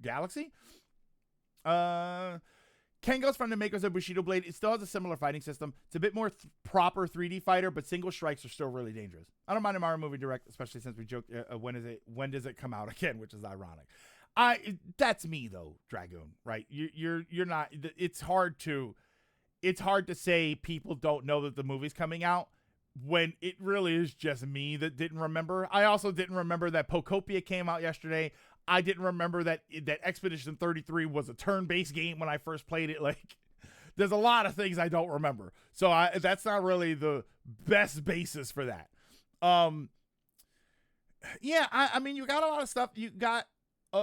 Galaxy. Kengo's from the makers of Bushido Blade. It still has a similar fighting system. It's a bit more proper 3D fighter, but single strikes are still really dangerous. I don't mind a Mario movie direct, especially since we joked when does it come out again, which is ironic. That's me though, Dragoon. Right? You're not. It's hard to say people don't know that the movie's coming out when it really is just me that didn't remember. I also didn't remember that Pocopia came out yesterday. I didn't remember that Expedition 33 was a turn-based game when I first played it. Like, there's a lot of things I don't remember. So that's not really the best basis for that. Yeah, I mean, you got a lot of stuff. You got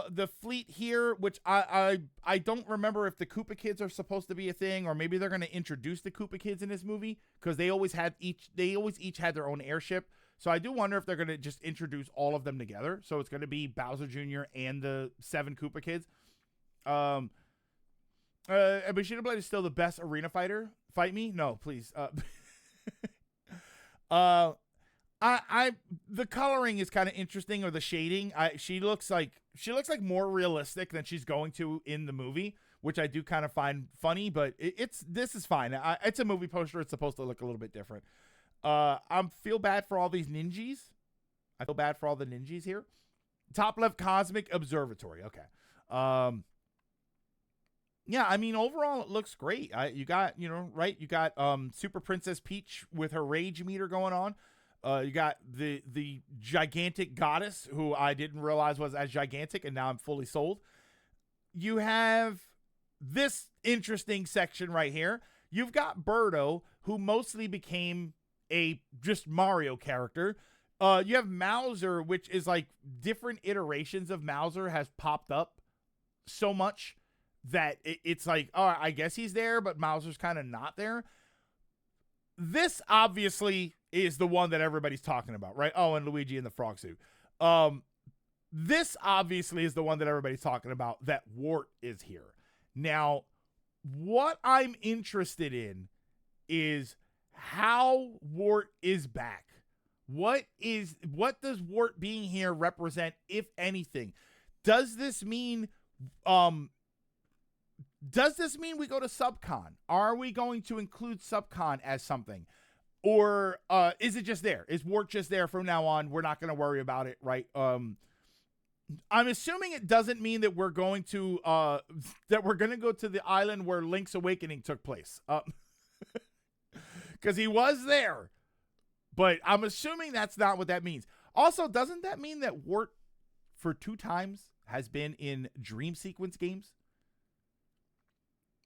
the fleet here, which I don't remember if the Koopa Kids are supposed to be a thing, or maybe they're going to introduce the Koopa Kids in this movie, because they always each had their own airship. So I do wonder if they're going to just introduce all of them together. So it's going to be Bowser Jr. and the 7 Koopa Kids. Bushido Blade is still the best arena fighter. Fight me? No, please. The coloring is kind of interesting, or the shading. She looks like more realistic than she's going to in the movie, which I do kind of find funny. But this is fine. It's a movie poster. It's supposed to look a little bit different. I feel bad for all these ninjas. I feel bad for all the ninjas here. Top left, Cosmic Observatory. Okay. Yeah, I mean, overall it looks great. You got Super Princess Peach with her rage meter going on. You got the gigantic goddess, who I didn't realize was as gigantic, and now I'm fully sold. You have this interesting section right here. You've got Birdo, who mostly became a just Mario character. You have Mauser, which is like different iterations of Mauser has popped up so much that it's like, oh, I guess he's there, but Mauser's kind of not there. This obviously is the one that everybody's talking about, right? Oh, and Luigi in the frog suit. This obviously is the one that everybody's talking about, that Wart is here. Now, what I'm interested in is how Wart is back. What does Wart being here represent, if anything? Does this mean we go to Subcon? Are we going to include Subcon as something? Or is it just there? Is Wart just there from now on? We're not going to worry about it, right? I'm assuming it doesn't mean that we're going to go to the island where Link's Awakening took place. Because he was there. But I'm assuming that's not what that means. Also, doesn't that mean that Wart, for 2 times, has been in Dream Sequence games?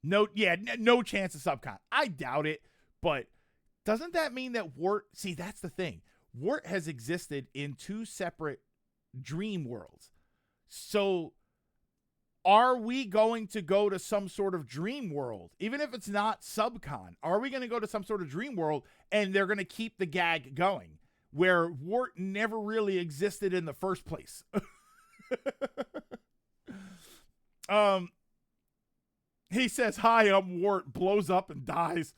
No chance of Subcon. I doubt it, but doesn't that mean that Wart... See, that's the thing. Wart has existed in 2 separate dream worlds. So, are we going to go to some sort of dream world? Even if it's not Subcon, are we going to go to some sort of dream world and they're going to keep the gag going where Wart never really existed in the first place? He says, "Hi, I'm Wart," blows up and dies.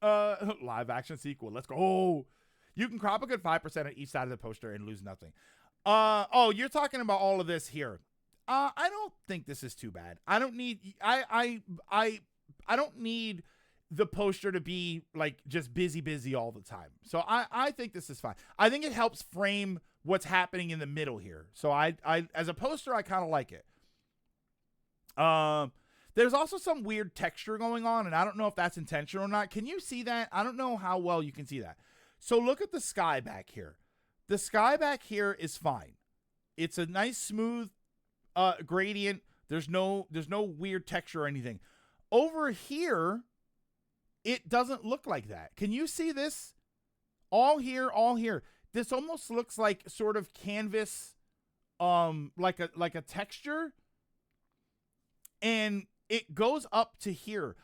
Live action sequel. Let's go. Oh, you can crop a good 5% on each side of the poster and lose nothing. You're talking about all of this here. I don't think this is too bad. I don't need I don't need the poster to be like just busy all the time. So I think this is fine. I think it helps frame what's happening in the middle here. So I as a poster, I kind of like it. There's also some weird texture going on, and I don't know if that's intentional or not. Can you see that? I don't know how well you can see that. So look at the sky back here. The sky back here is fine. It's a nice smooth gradient. There's no weird texture or anything. Over here, it doesn't look like that. Can you see this? All here. This almost looks like sort of canvas, like a texture. And it goes up to here.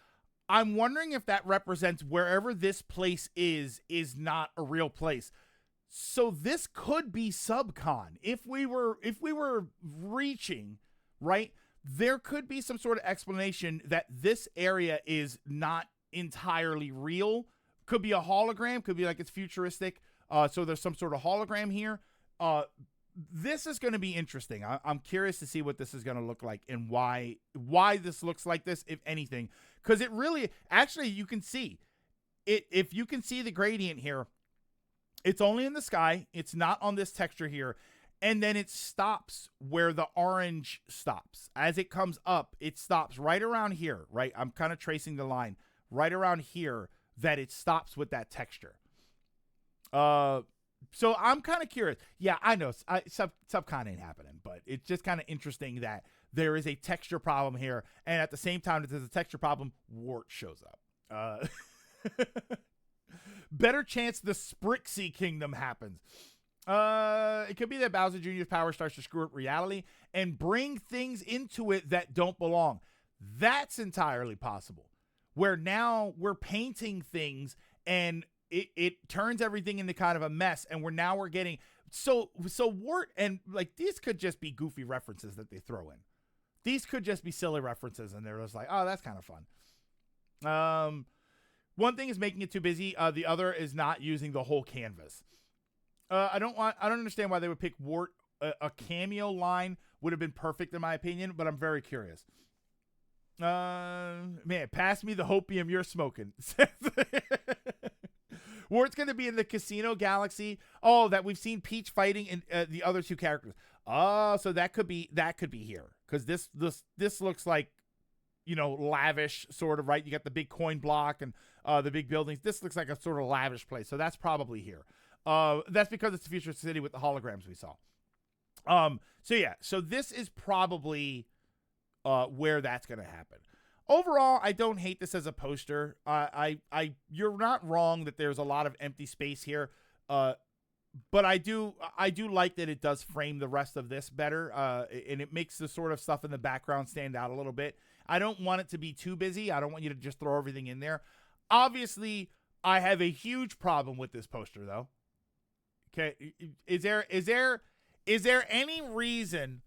I'm wondering if that represents wherever this place is not a real place. So this could be Subcon. If we were reaching, right, there could be some sort of explanation that this area is not entirely real. Could be a hologram. Could be like it's futuristic. So there's some sort of hologram here. this is going to be interesting. I'm curious to see what this is going to look like and why this looks like this, if anything, because it really, actually, you can see it. If you can see the gradient here, it's only in the sky. It's not on this texture here. And then it stops where the orange stops. As it comes up, it stops right around here, right? I'm kind of tracing the line right around here that it stops with that texture. So I'm kind of curious. Yeah, I know subcon ain't happening, but it's just kind of interesting that there is a texture problem here. And at the same time that there's a texture problem, Wart shows up. Better chance the Sprixie Kingdom happens. It could be that Bowser Jr.'s power starts to screw up reality and bring things into it that don't belong. That's entirely possible. Where now we're painting things and it turns everything into kind of a mess, and we're getting so Wart, and like these could just be goofy references that they throw in. These could just be silly references, and they're just like, oh, that's kind of fun. One thing is making it too busy. The other is not using the whole canvas. I don't understand why they would pick Wart. A cameo line would have been perfect in my opinion, but I'm very curious. Man, pass me the hopium you're smoking. Wart's going to be in the Casino Galaxy. Oh, that we've seen Peach fighting in the other two characters. Oh, so that could be here, because this looks like, lavish sort of, right? You got the big coin block and the big buildings. This looks like a sort of lavish place, so that's probably here. That's because it's the Futuristic City with the holograms we saw. So this is probably where that's going to happen. Overall, I don't hate this as a poster. You're not wrong that there's a lot of empty space here. But I do like that it does frame the rest of this better. And it makes the sort of stuff in the background stand out a little bit. I don't want it to be too busy. I don't want you to just throw everything in there. Obviously, I have a huge problem with this poster, though. Okay, is there any reason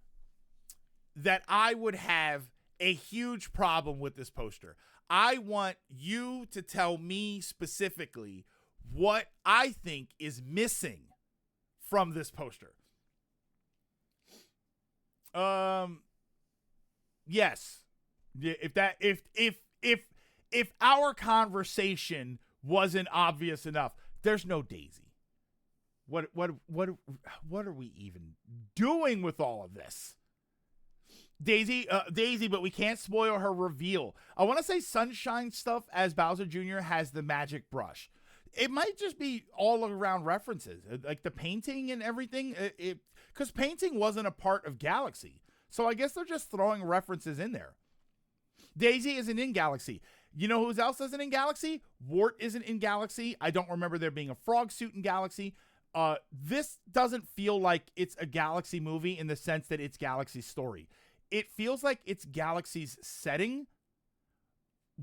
that I would have a huge problem with this poster? I want you to tell me specifically what I think is missing from this poster. Yes. If our conversation wasn't obvious enough, there's no Daisy. What are we even doing with all of this? Daisy, but we can't spoil her reveal. I want to say Sunshine stuff as Bowser Jr. has the magic brush. It might just be all around references, like the painting and everything. Because painting wasn't a part of Galaxy, so I guess they're just throwing references in there. Daisy isn't in Galaxy. You know who else isn't in Galaxy? Wart isn't in Galaxy. I don't remember there being a frog suit in Galaxy. This doesn't feel like it's a Galaxy movie in the sense that it's Galaxy's story. It feels like it's Galaxy's setting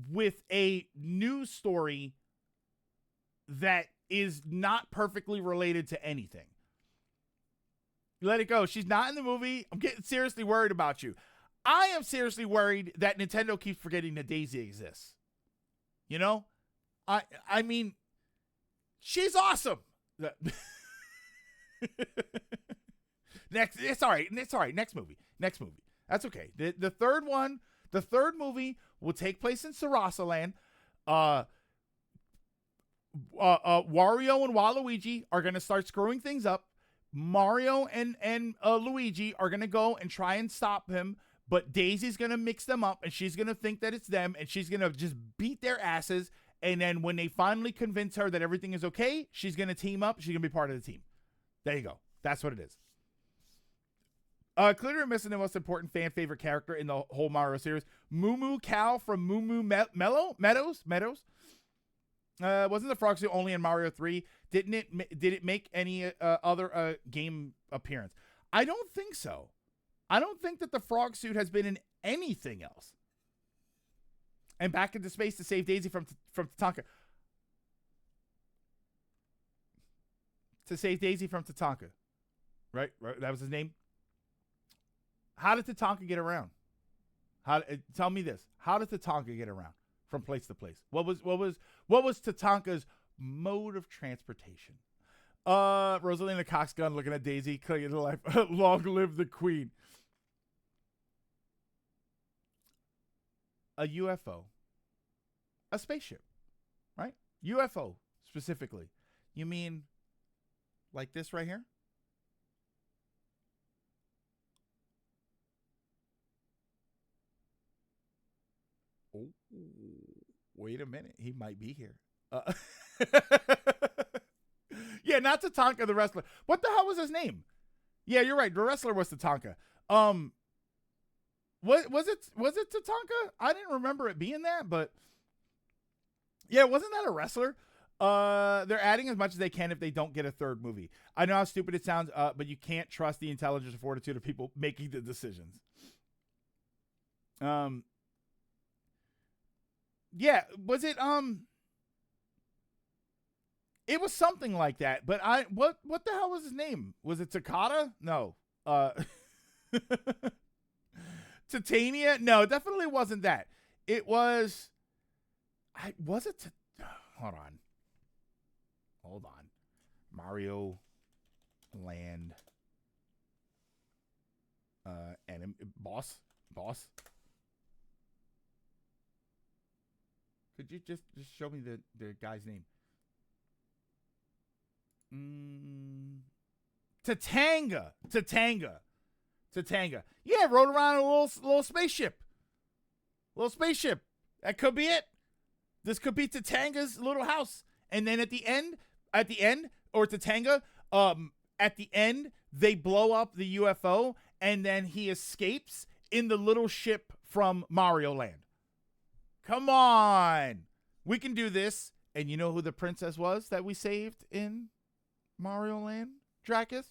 with a new story that is not perfectly related to anything. Let it go. She's not in the movie. I'm getting seriously worried about you. I am seriously worried that Nintendo keeps forgetting that Daisy exists. I mean, she's awesome. It's all right. Next movie. That's okay. The third movie will take place in Sarasaland. Wario and Waluigi are going to start screwing things up. Mario and Luigi are going to go and try and stop him, but Daisy's going to mix them up, and she's going to think that it's them, and she's going to just beat their asses, and then when they finally convince her that everything is okay, she's going to team up. She's going to be part of the team. There you go. That's what it is. Clearly missing the most important fan favorite character in the whole Mario series. Moo Moo Cow from Moo Moo Meadows. Wasn't the frog suit only in Mario 3? Did it make any other game appearance? I don't think so. I don't think that the frog suit has been in anything else. And back into space to save Daisy from Tatanka. To save Daisy from Tatanka. Right? That was his name. How did Tatanka get around? Tell me this. How did Tatanka get around from place to place? What was Tatanka's mode of transportation? Rosalina Coxgun looking at Daisy, clinging to life. Long live the queen. A UFO. A spaceship, right? UFO, specifically. You mean like this right here? Oh, wait a minute. He might be here. Yeah, not Tatanka the wrestler. What the hell was his name? Yeah, you're right. The wrestler was Tatanka. What was it Tatanka? I didn't remember it being that, but yeah, wasn't that a wrestler? They're adding as much as they can if they don't get a third movie. I know how stupid it sounds, but you can't trust the intelligence or fortitude of people making the decisions. Yeah, was it it was something like that, but what the hell was his name? Was it Takata? No. Titania? No, it definitely wasn't that. It was Hold on. Mario Land and boss. Could you just show me the guy's name? Tatanga. Yeah, rode around in a little spaceship. That could be it. This could be Tatanga's little house. And then at the end, or Tatanga, at the end, they blow up the UFO, and then he escapes in the little ship from Mario Land. Come on. We can do this. And you know who the princess was that we saved in Mario Land? Dracus?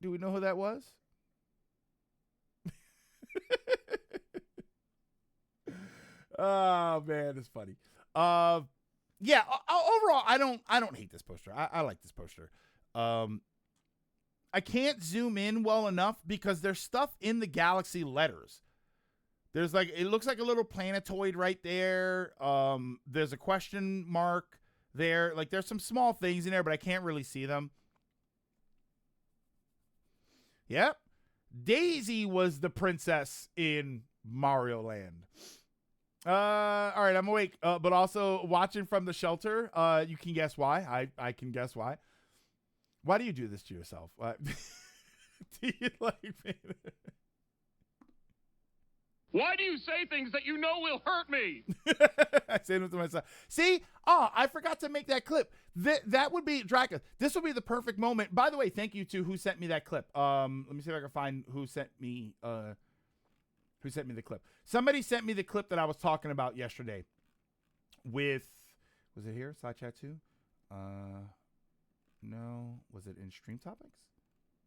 Do we know who that was? Oh man, it's funny. Yeah. Overall, I don't hate this poster. I like this poster. I can't zoom in well enough because there's stuff in the galaxy letters. There's it looks like a little planetoid right there. There's a question mark there. There's some small things in there, but I can't really see them. Yep. Daisy was the princess in Mario Land. All right, I'm awake, but also watching from the shelter. You can guess why. I can guess why. Why do you do this to yourself? Do you like me? Why do you say things that you know will hurt me? I say them to myself. See? Oh, I forgot to make that clip. That would be Dracula. This would be the perfect moment. By the way, thank you to who sent me that clip. Let me see if I can find who sent me the clip. Somebody sent me the clip that I was talking about yesterday with, was it here? Side chat too? No. Was it in Stream Topics?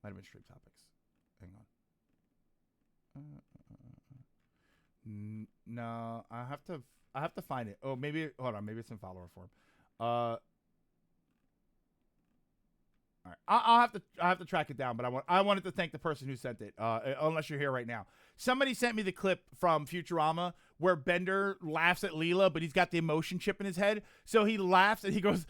Might have been Stream Topics. Hang on. No, I have to find it. Oh, maybe, hold on. Maybe it's in follower form. All right. I'll have to track it down, but I wanted to thank the person who sent it. Unless you're here right now. Somebody sent me the clip from Futurama where Bender laughs at Leela, but he's got the emotion chip in his head. So he laughs and he goes,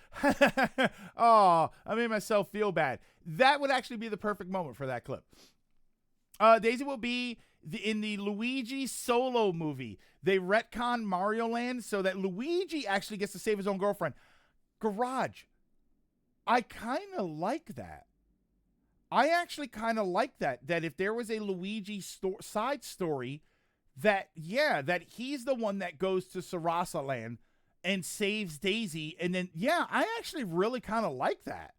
"Oh, I made myself feel bad." That would actually be the perfect moment for that clip. Daisy will be in the Luigi Solo movie. They retcon Mario Land so that Luigi actually gets to save his own girlfriend. Garage. I kind of like that. I actually kind of like that. That if there was a Luigi side story, that he's the one that goes to Sarasa Land and saves Daisy, and then I actually really kind of like that.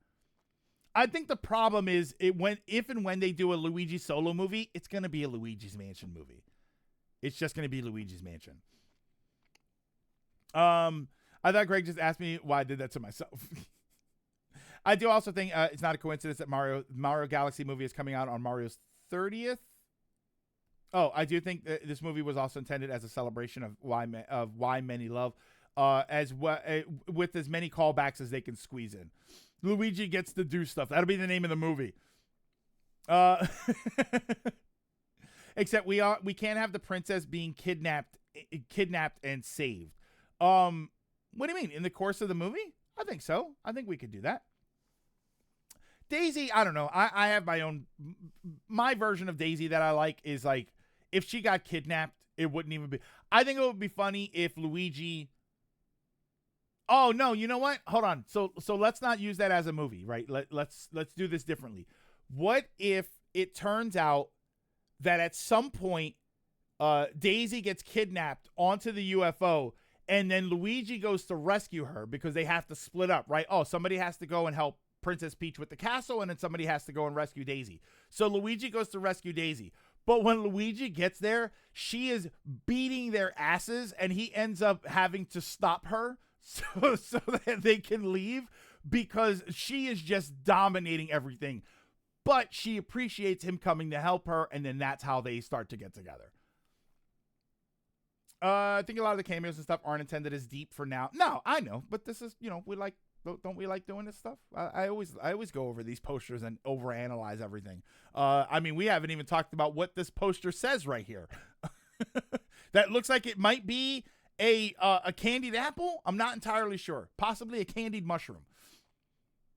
I think the problem is if and when they do a Luigi Solo movie, it's going to be a Luigi's Mansion movie. It's just going to be Luigi's Mansion. I thought Greg just asked me why I did that to myself. I do also think it's not a coincidence that Mario Galaxy movie is coming out on Mario's 30th. Oh, I do think that this movie was also intended as a celebration of why many love, with as many callbacks as they can squeeze in. Luigi gets to do stuff. That'll be the name of the movie. Except we can't have the princess being kidnapped and saved. What do you mean? In the course of the movie? I think so. I think we could do that. Daisy, I don't know. I have my version of Daisy that I like is like, if she got kidnapped, it wouldn't even be. I think it would be funny if Luigi. Oh no, you know what? Hold on. So let's not use that as a movie, right? Let's do this differently. What if it turns out that at some point Daisy gets kidnapped onto the UFO, and then Luigi goes to rescue her because they have to split up, right? Oh, somebody has to go and help Princess Peach with the castle, and then somebody has to go and rescue Daisy. So Luigi goes to rescue Daisy. But when Luigi gets there, she is beating their asses, and he ends up having to stop her so that they can leave because she is just dominating everything. But she appreciates him coming to help her, and then that's how they start to get together. I think a lot of the cameos and stuff aren't intended as deep for now. No, I know, but this is, don't we like doing this stuff? I always go over these posters and overanalyze everything. I mean, we haven't even talked about what this poster says right here. That looks like it might be a candied apple. I'm not entirely sure. Possibly a candied mushroom.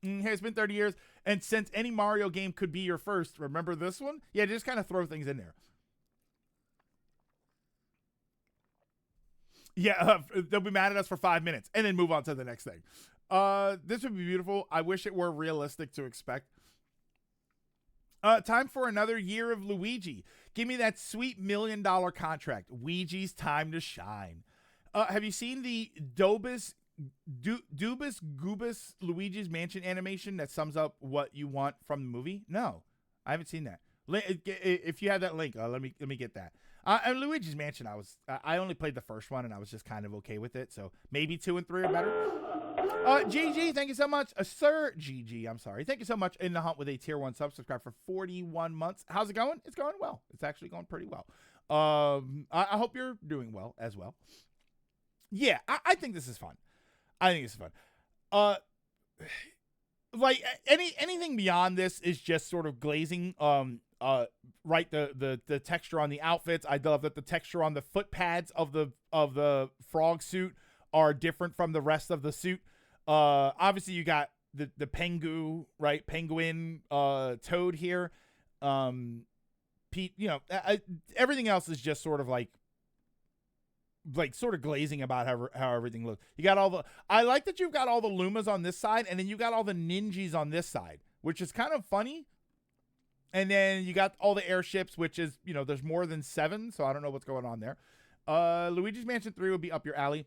Hey, it's been 30 years, and since any Mario game could be your first, remember this one? Yeah, just kind of throw things in there. Yeah, they'll be mad at us for 5 minutes and then move on to the next thing. This would be beautiful. I wish it were realistic to expect. Time for another year of Luigi. Give me that sweet $1 million contract. Ouija's time to shine. Have you seen the Dubus Goobus Luigi's Mansion animation that sums up what you want from the movie? No, I haven't seen that. If you have that link, let me get that. And Luigi's Mansion, I only played the first one, and I was just kind of okay with it. So maybe 2 and 3 are better. GG, thank you so much. Sir GG, I'm sorry. Thank you so much. In the Hunt with a tier 1 subscribe for 41 months. How's it going? It's going well. It's actually going pretty well. I hope you're doing well as well. Yeah, I think this is fun. Like anything beyond this is just sort of glazing. Right, the texture on the outfits. I love that the texture on the foot pads of the frog suit are different from the rest of the suit. Obviously you got the Pengu, right? Penguin, Toad here. Pete, everything else is just sort of like sort of glazing about how everything looks. You got I like that you've got all the Lumas on this side, and then you got all the Ninjas on this side, which is kind of funny. And then you got all the airships, which is, there's more than 7, so I don't know what's going on there. Luigi's Mansion 3 would be up your alley.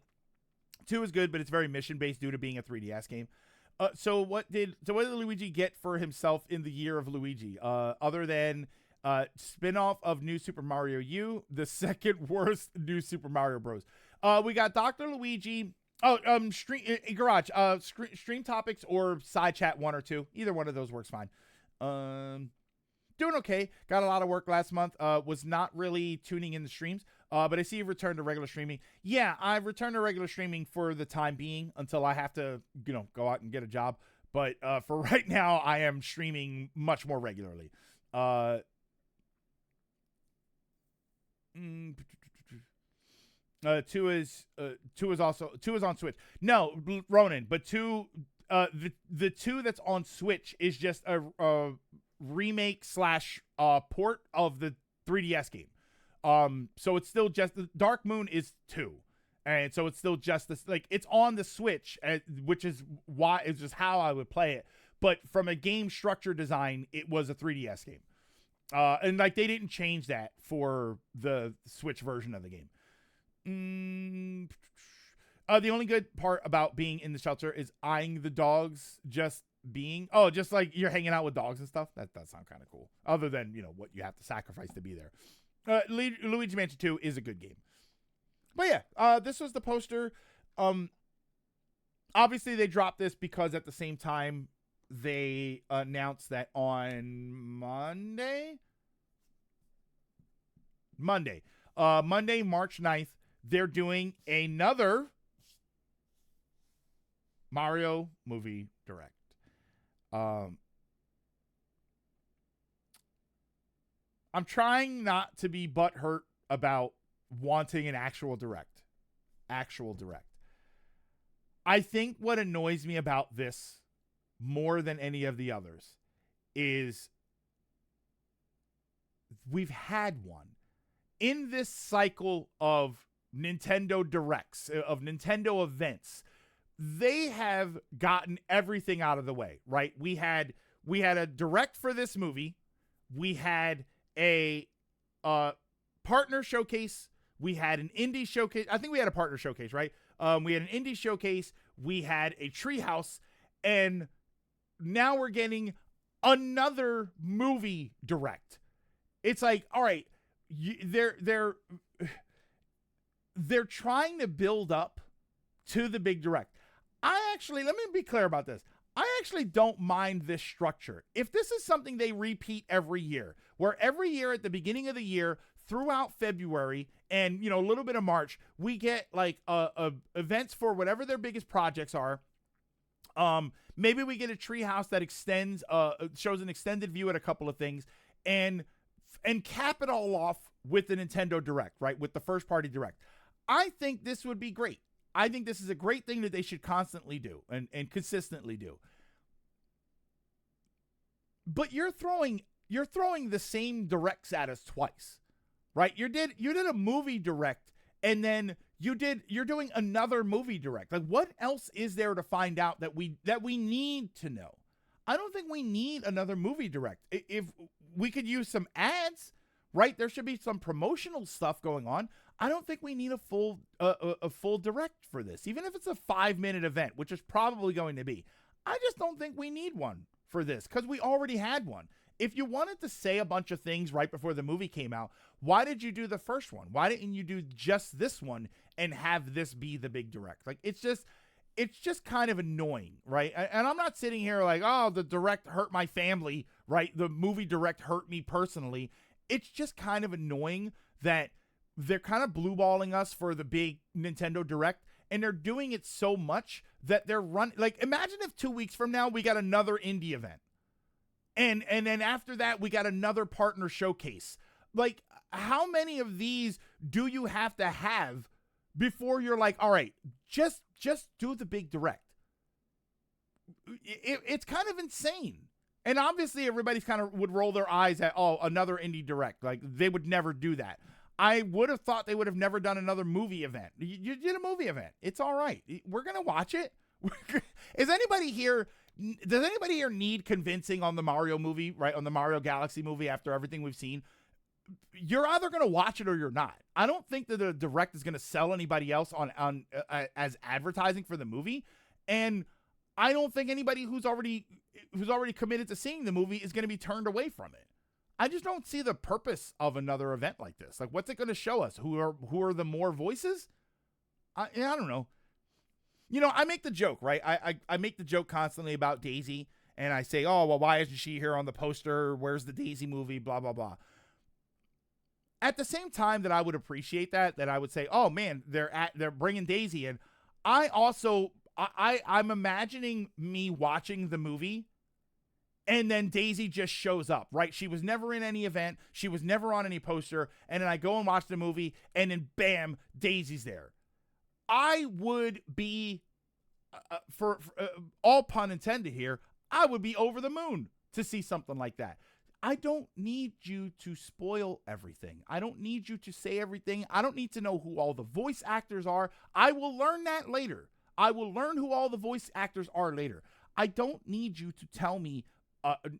2 is good, but it's very mission-based due to being a 3DS game. So what did Luigi get for himself in the year of Luigi? Other than spin-off of New Super Mario U, the second worst New Super Mario Bros. We got Dr. Luigi. Stream topics or side chat 1 or 2. Either one of those works fine. Doing okay. Got a lot of work last month. Was not really tuning in the streams. But I see you've returned to regular streaming. Yeah, I've returned to regular streaming for the time being until I have to, go out and get a job. But for right now, I am streaming much more regularly. 2 is on Switch. No, Ronan, but 2 the 2 that's on Switch is just a remake / port of the 3DS game. So it's still just Dark Moon is 2, and so it's still just this, like, it's on the Switch, which is why it's just how I would play it. But from a game structure design, it was a 3DS game, and like they didn't change that for the Switch version of the game. The only good part about being in the shelter is eyeing the dogs just like you're hanging out with dogs and stuff. That does sound kind of cool. Other than, what you have to sacrifice to be there. Luigi Mansion 2 is a good game. But yeah, this was the poster. Obviously they dropped this because at the same time they announced that on Monday, March 9th, they're doing another Mario movie direct. I'm trying not to be butthurt about wanting an actual direct. I think what annoys me about this more than any of the others is we've had one in this cycle of Nintendo Directs, of Nintendo events. They have gotten everything out of the way, right? We had a Direct for this movie. We had a partner showcase. We had an indie showcase. I think we had a partner showcase, right? We had an indie showcase. We had a treehouse, and now we're getting another movie Direct. It's like, all right, they're trying to build up to the big Direct. Let me be clear about this. I actually don't mind this structure. If this is something they repeat every year, where every year at the beginning of the year throughout February and, a little bit of March, we get like events for whatever their biggest projects are. Maybe we get a treehouse that extends, shows an extended view at a couple of things, and cap it all off with the Nintendo Direct, right? With the first party Direct. I think this would be great. I think this is a great thing that they should constantly do and consistently do. But you're throwing the same Directs at us twice, right? You did a movie Direct, and then you're doing another movie Direct. Like, what else is there to find out that we need to know? I don't think we need another movie Direct. If we could use some ads, right? There should be some promotional stuff going on. I don't think we need a full Direct for this, even if it's a 5-minute event, which is probably going to be. I just don't think we need one for this because we already had one. If you wanted to say a bunch of things right before the movie came out, why did you do the first one? Why didn't you do just this one and have this be the big Direct? Like, it's just kind of annoying, right? And I'm not sitting here like, oh, the Direct hurt my family, right? The movie Direct hurt me personally. It's just kind of annoying that they're kind of blue-balling us for the big Nintendo Direct, and they're doing it so much that they're running. Like, imagine if 2 weeks from now we got another indie event. And then after that, we got another partner showcase. Like, how many of these do you have to have before you're like, all right, just do the big Direct? It's kind of insane. And obviously everybody's kind of would roll their eyes at, oh, another indie Direct. Like, they would never do that. I would have thought they would have never done another movie event. You did a movie event. It's all right. We're going to watch it. Does anybody here need convincing on the Mario movie, right? On the Mario Galaxy movie after everything we've seen? You're either going to watch it or you're not. I don't think that the Direct is going to sell anybody else on as advertising for the movie. And I don't think anybody who's already committed to seeing the movie is going to be turned away from it. I just don't see the purpose of another event like this. Like, what's it going to show us? Who are the more voices? I don't know. I make the joke, right? I make the joke constantly about Daisy, and I say, oh, well, why isn't she here on the poster? Where's the Daisy movie? Blah, blah, blah. At the same time that I would appreciate that I would say, oh man, they're bringing Daisy in. I'm imagining me watching the movie, and then Daisy just shows up, right? She was never in any event. She was never on any poster. And then I go and watch the movie, and then bam, Daisy's there. I would be, for all pun intended here, I would be over the moon to see something like that. I don't need you to spoil everything. I don't need you to say everything. I don't need to know who all the voice actors are. I will learn that later. I will learn who all the voice actors are later. I don't need you to tell me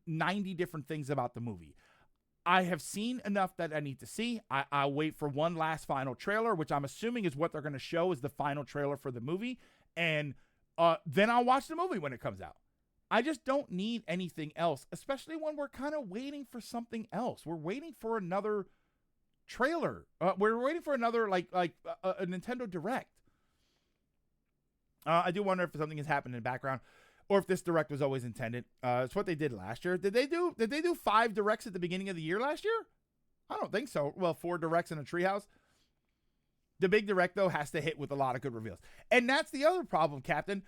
90 different things about the movie. I have seen enough that I need to see. I'll wait for one last final trailer, which I'm assuming is what they're going to show as the final trailer for the movie. And then I'll watch the movie when it comes out. I just don't need anything else, especially when we're kind of waiting for something else. We're waiting for another trailer. We're waiting for another like a Nintendo Direct. I do wonder if something has happened in the background, or if this Direct was always intended. It's what they did last year. Did they do 5 Directs at the beginning of the year last year? I don't think so. Well, 4 Directs in a treehouse. The big Direct, though, has to hit with a lot of good reveals. And that's the other problem, Captain.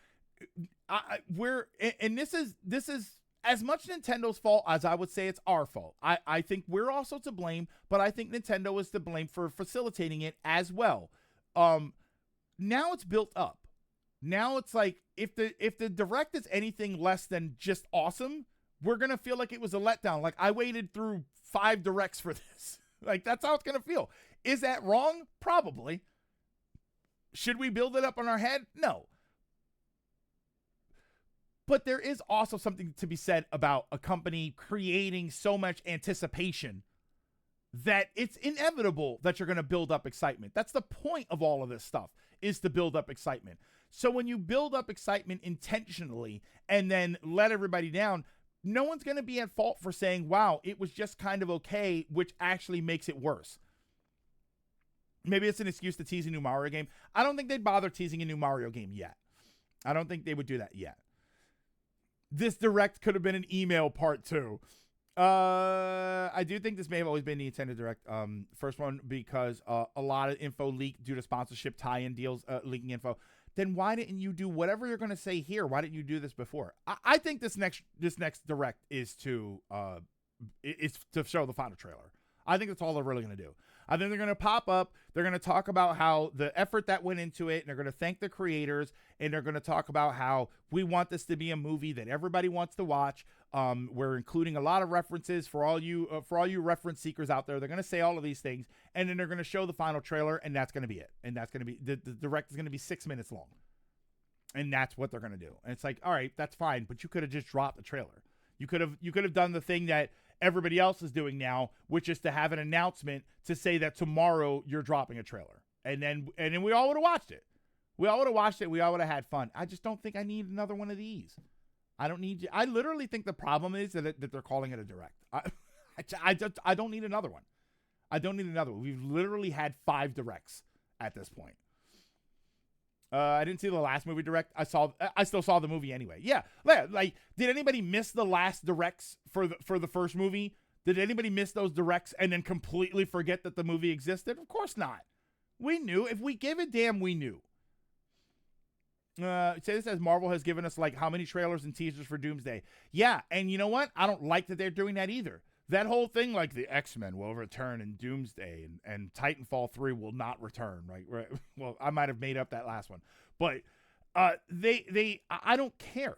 This is as much Nintendo's fault as I would say it's our fault. I think we're also to blame, but I think Nintendo is to blame for facilitating it as well. Now it's built up. Now it's like if the Direct is anything less than just awesome, we're going to feel like it was a letdown. Like, I waited through 5 directs for this. Like, that's how it's going to feel. Is that wrong? Probably. Should we build it up on our head? No. But there is also something to be said about a company creating so much anticipation that it's inevitable that you're going to build up excitement. That's the point of all of this stuff, is to build up excitement. So when you build up excitement intentionally and then let everybody down, no one's going to be at fault for saying, wow, it was just kind of okay, which actually makes it worse. Maybe it's an excuse to tease a new Mario game. I don't think they'd bother teasing a new Mario game yet. I don't think they would do that yet. This direct could have been an email part 2. I do think this may have always been the Nintendo Direct. First one, because a lot of info leaked due to sponsorship tie-in deals, leaking info. Then why didn't you do whatever you're going to say here? Why didn't you do this before? I think this next Direct is to show the final trailer. I think that's all they're really going to do. I think they're going to pop up. They're going to talk about how the effort that went into it, and they're going to thank the creators, and they're going to talk about how we want this to be a movie that everybody wants to watch. We're including a lot of references for all you reference seekers out there. They're going to say all of these things, and then they're going to show the final trailer, and that's going to be it. And that's going to be the direct is going to be 6 minutes long, and that's what they're going to do. And it's like, all right, that's fine, but you could have just dropped the trailer. You could have done the thing that everybody else is doing now, which is to have an announcement to say that tomorrow you're dropping a trailer, and then we all would have watched it. We all would have watched it. We all would have had fun. I just don't think I need another one of these. I don't need you. I literally think the problem is that they're calling it a direct. I don't need another one. I don't need another one. We've literally had 5 directs at this point. I didn't see the last movie direct. I still saw the movie anyway. Yeah. Like, did anybody miss the last directs for the first movie? Did anybody miss those directs and then completely forget that the movie existed? Of course not. We knew. If we give a damn, we knew. Say this as Marvel has given us like how many trailers and teasers for Doomsday. Yeah, and you know what? I don't like that they're doing that either. That whole thing, like the X-Men will return in Doomsday and Titanfall 3 will not return, right? Well, I might have made up that last one. But I don't care.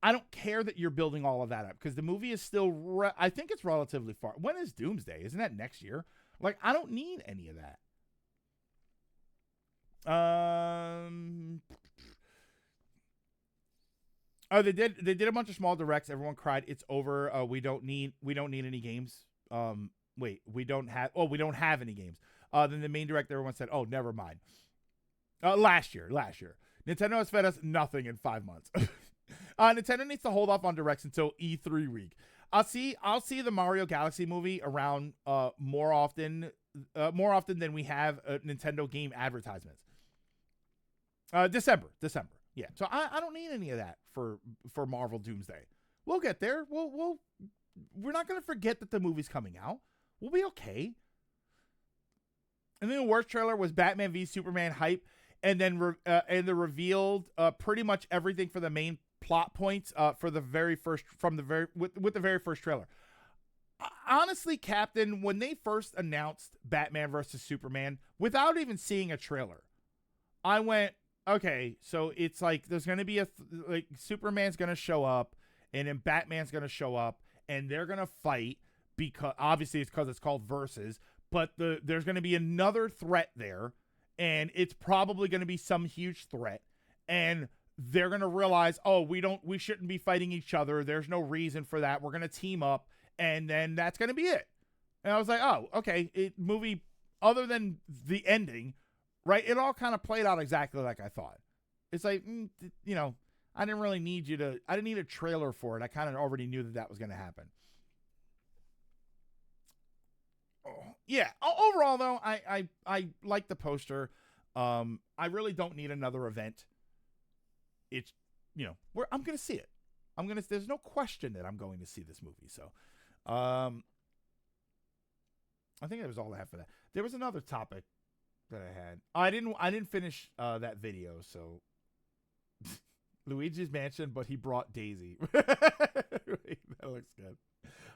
I don't care that you're building all of that up because the movie is still, I think it's relatively far. When is Doomsday? Isn't that next year? Like, I don't need any of that. Oh, they did a bunch of small directs. Everyone cried. It's over. We don't need any games. We don't have any games. Then the main direct, everyone said, oh, never mind. Last year. Nintendo has fed us nothing in 5 months. Nintendo needs to hold off on directs until E3 week. I'll see the Mario Galaxy movie around more often than we have Nintendo game advertisements. December. Yeah. So I don't need any of that for Marvel Doomsday. We'll get there. We're not going to forget that the movie's coming out. We'll be okay. And then the worst trailer was Batman v Superman hype, and then they revealed pretty much everything for the main plot points with the very first trailer. Honestly, Captain, when they first announced Batman versus Superman without even seeing a trailer, I went, okay, so it's like there's going to be Superman's going to show up and then Batman's going to show up and they're going to fight because obviously it's because it's called Versus, but there's going to be another threat there and it's probably going to be some huge threat and they're going to realize, oh, we shouldn't be fighting each other. There's no reason for that. We're going to team up and then that's going to be it. And I was like, oh, okay, movie other than the ending, right? It all kind of played out exactly like I thought. It's like, I didn't really need I didn't need a trailer for it. I kind of already knew that was going to happen. Oh, yeah. Overall, though, I like the poster. I really don't need another event. It's, I'm going to see it. There's no question that I'm going to see this movie. So, I think that was all I have for that. There was another topic that I had. I didn't finish that video, so Luigi's Mansion, but he brought Daisy. Wait, that looks good.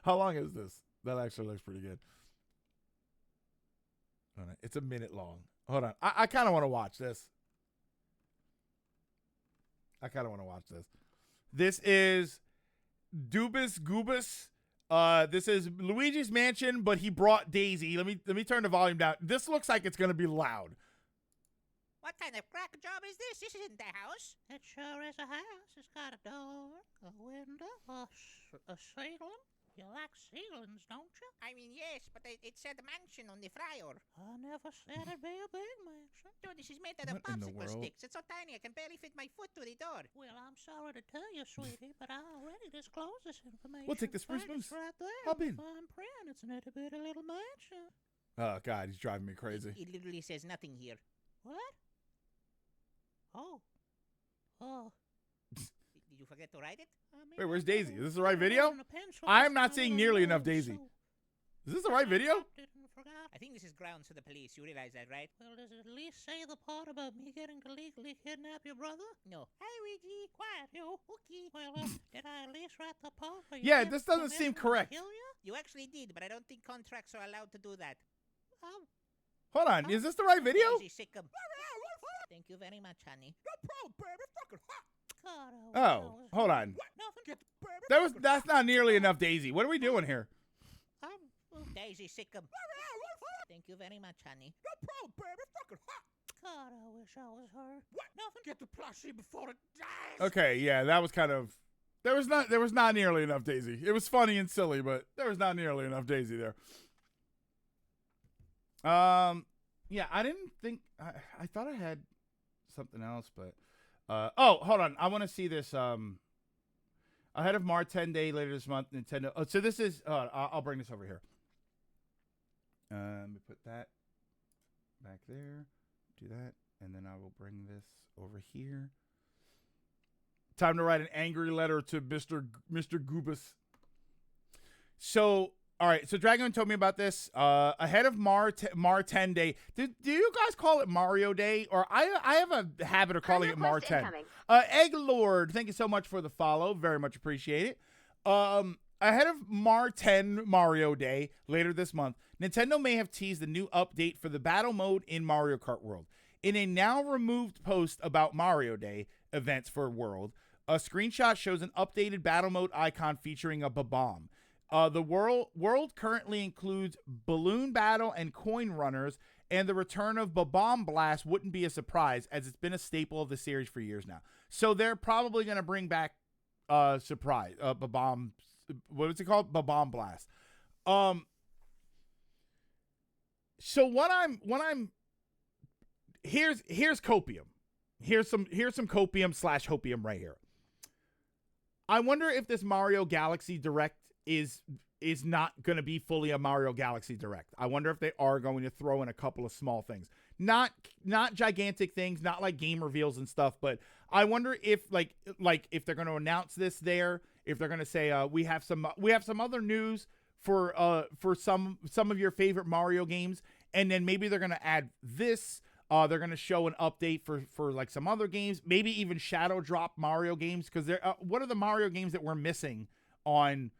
How long is this? That actually looks pretty good. Hold on. It's a minute long. Hold on. I kind of want to watch this. Dubus Goobus. This is Luigi's Mansion, but he brought Daisy. Let me turn the volume down. This looks like it's gonna be loud. What kind of crack job is this? This isn't the house. It sure is a house. It's got a door, a window, a ceiling. You like ceilings, don't you? I mean, yes, but it said mansion on the flyer. I never said it'd be a big mansion. Dude, this is made out of What in the popsicle world? sticks. It's so tiny I can barely fit my foot through the door. Well, I'm sorry to tell you, sweetie, but I already disclosed this information. We'll take the spruce Right, moose. it's right there. Hop in. Fine print. It's an itty bitty little mansion. Oh God, he's driving me crazy. It literally says nothing here. What? Oh. Oh. Did you forget to write it? I mean, Wait, where's I Daisy? never Is this the right wrote video? on a pencil. I'm not I seeing wrote nearly on enough notes, Daisy. so Is this the right video? I didn't forget. I think this is grounds for the police. You realize that, right? Well, does it at least say the part about me getting to legally kidnap your brother? No. Hey, Luigi, quiet, you. Okay. Well, did I at least write the part where you Yeah, give this doesn't seem permission to correct. kill you? You actually did, but I don't think contracts are allowed to do that. Oh, Hold on, is this the right video? Daisy, sick 'em. Thank you very much, honey. God, Oh, hold on. Nothing. That's not nearly enough Daisy. What are we doing here? Daisy, sick 'em. Thank you very much, honey. God, I wish I was her. Nothing. Get the plushie before it dies. Okay, yeah, that was kind of there was not nearly enough Daisy. It was funny and silly, but there was not nearly enough Daisy there. Yeah, I didn't think I thought I had something else, but oh, hold on. I want to see this ahead of Marten Day later this month, Nintendo. Oh, so this is I'll bring this over here. Let me put that back there. Do that, and then I will bring this over here. Time to write an angry letter to Mr. Goobus. So, all right. So Dragon told me about this ahead of Marten Day. Do you guys call it Mario Day, or I have a habit of calling it Marten? Egg Lord, thank you so much for the follow. Very much appreciate it. Ahead of Marten Mario Day later this month, Nintendo may have teased a new update for the battle mode in Mario Kart World. In a now removed post about Mario Day events for World, a screenshot shows an updated battle mode icon featuring a Bob-omb. The world currently includes balloon battle and coin runners, and the return of Bob-omb Blast wouldn't be a surprise, as it's been a staple of the series for years now. So they're probably going to bring back Bob-omb. What was it called? Bob-omb Blast. So what I'm here's copium. Here's some copium / hopium right here. I wonder if this Mario Galaxy Direct is not going to be fully a Mario Galaxy Direct. I wonder if they are going to throw in a couple of small things. Not gigantic things, not like game reveals and stuff, but I wonder if like if they're going to announce this there, if they're going to say we have some other news for some of your favorite Mario games, and then maybe they're going to add this. They're going to show an update for like some other games, maybe even shadow drop Mario games, because they're what are the Mario games that we're missing on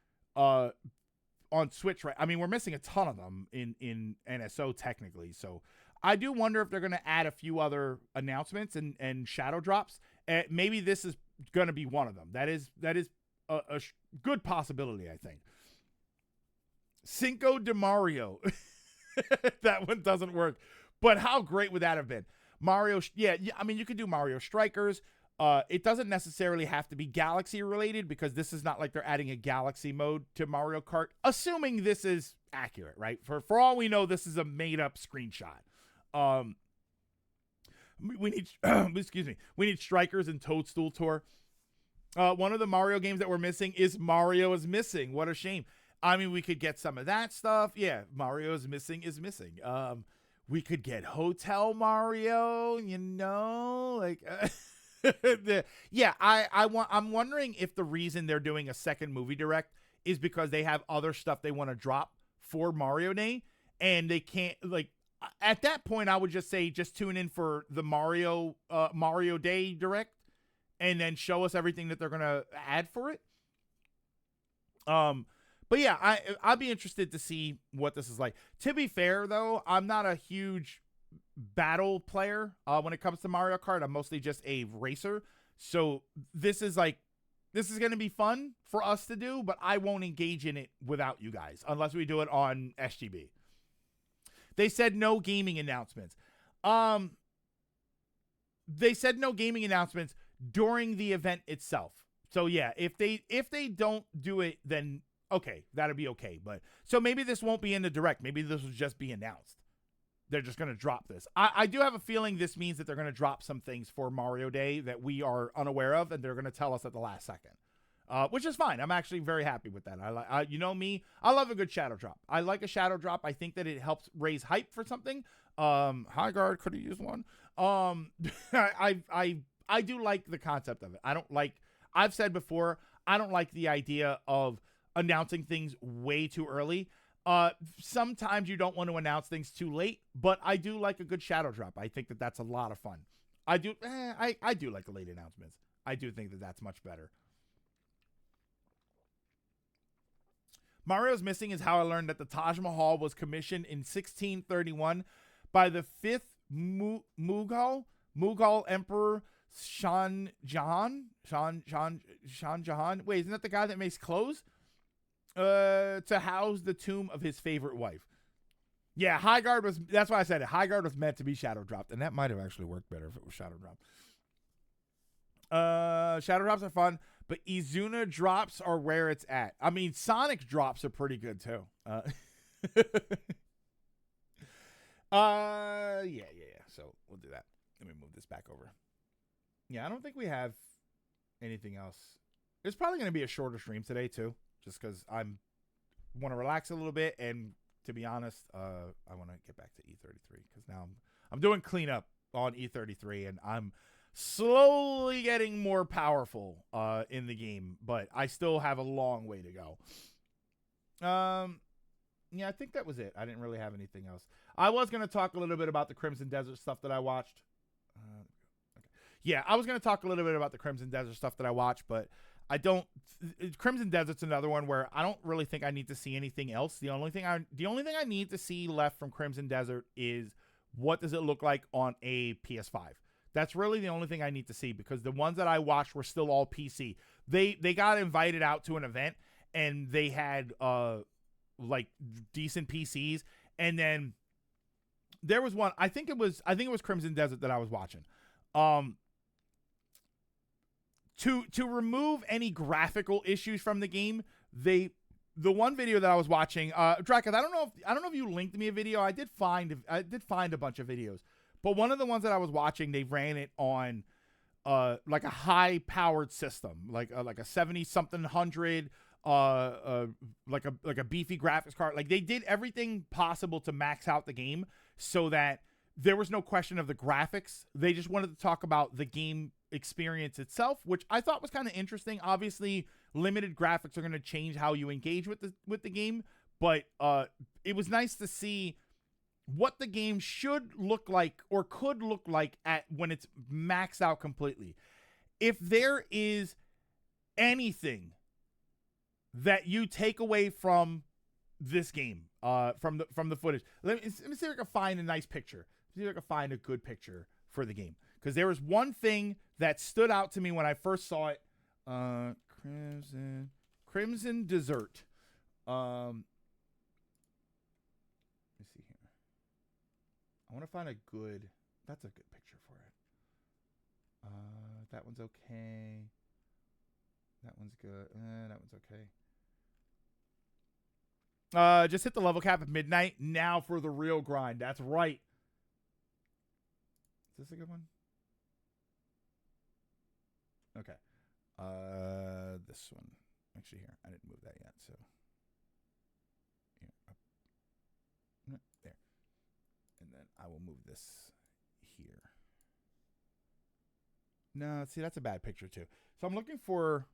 Switch, right? I mean, we're missing a ton of them in NSO technically. So I do wonder if they're going to add a few other announcements and shadow drops. Maybe this is going to be one of them. That is a good possibility, I think. Cinco de Mario. That one doesn't work. But how great would that have been? Mario, yeah, I mean, you could do Mario Strikers. It doesn't necessarily have to be Galaxy related, because this is not like they're adding a Galaxy mode to Mario Kart, assuming this is accurate, right? For all we know, this is a made-up screenshot. We need, excuse me, we need Strikers and Toadstool Tour. One of the Mario games that we're missing is Mario is Missing. What a shame. I mean, we could get some of that stuff. Yeah, Mario is Missing is missing. We could get Hotel Mario, you know, like, yeah, I'm wondering if the reason they're doing a second movie direct is because they have other stuff they want to drop for Mario Day, and they can't, like, at that point, I would just say, just tune in for the Mario Day direct, and then show us everything that they're going to add for it. But yeah, I'd be interested to see what this is like. To be fair, though, I'm not a huge battle player when it comes to Mario Kart. I'm mostly just a racer. So this is this is going to be fun for us to do, but I won't engage in it without you guys unless we do it on SGB. They said no gaming announcements. They said no gaming announcements during the event itself. So yeah, if they don't do it, then okay, that'll be okay. But so maybe this won't be in the direct. Maybe this will just be announced. They're just going to drop this. I do have a feeling this means that they're going to drop some things for Mario Day that we are unaware of, and they're going to tell us at the last second, which is fine. I'm actually very happy with that. You know me, I love a good shadow drop. I like a shadow drop. I think that it helps raise hype for something. High Guard could have used one. I do like the concept of it. I've said before, I don't like the idea of announcing things way too early. Sometimes you don't want to announce things too late, but I do like a good shadow drop. I think that that's a lot of fun. I do like the late announcements. I do think that that's much better. Mario's Missing is how I learned that the Taj Mahal was commissioned in 1631 by the 5th Mughal Emperor Shah Jahan. Wait, isn't that the guy that makes clothes? To house the tomb of his favorite wife. Yeah, High Guard was, that's why I said it. High Guard was meant to be shadow dropped, and that might have actually worked better if it was shadow dropped. Shadow drops are fun, but Izuna drops are where it's at. I mean, Sonic drops are pretty good too. Yeah. So we'll do that. Let me move this back over. Yeah, I don't think we have anything else. It's probably going to be a shorter stream today too, just because I want to relax a little bit, and to be honest, I want to get back to E33 because now I'm doing cleanup on E33, and I'm slowly getting more powerful in the game, but I still have a long way to go. Yeah, I think that was it. I didn't really have anything else. I was going to talk a little bit about the Crimson Desert stuff that I watched. Okay. Yeah, I was going to talk a little bit about the Crimson Desert stuff that I watched, but I don't. Crimson Desert's another one where I don't really think I need to see anything else. The only thing I need to see left from Crimson Desert is what does it look like on a PS5. That's really the only thing I need to see, because the ones that I watched were still all PC. They got invited out to an event and they had like decent PCs, and then there was one. I think it was Crimson Desert that I was watching. To remove any graphical issues from the game, the one video that I was watching, Drakus, I don't know if you linked me a video. I did find a bunch of videos, but one of the ones that I was watching, they ran it on like a high powered system, like a 70-something like a beefy graphics card. Like, they did everything possible to max out the game so that there was no question of the graphics. They just wanted to talk about the game experience itself, which I thought was kind of interesting. Obviously, limited graphics are going to change how you engage with the game, but it was nice to see what the game should look like or could look like at when it's maxed out completely. If there is anything that you take away from this game, from the footage, let me see if I can find a nice picture. See if I can find a good picture for the game, because there was one thing that stood out to me when I first saw it. Crimson Desert. Let me see here. I want to find a good. That's a good picture for it. That one's okay. That one's good. That one's okay. Just hit the level cap at midnight. Now for the real grind. That's right. Is this a good one? Okay. This one. Actually, here. I didn't move that yet, so. Here. Up. There. And then I will move this here. No, see, that's a bad picture too. So I'm looking for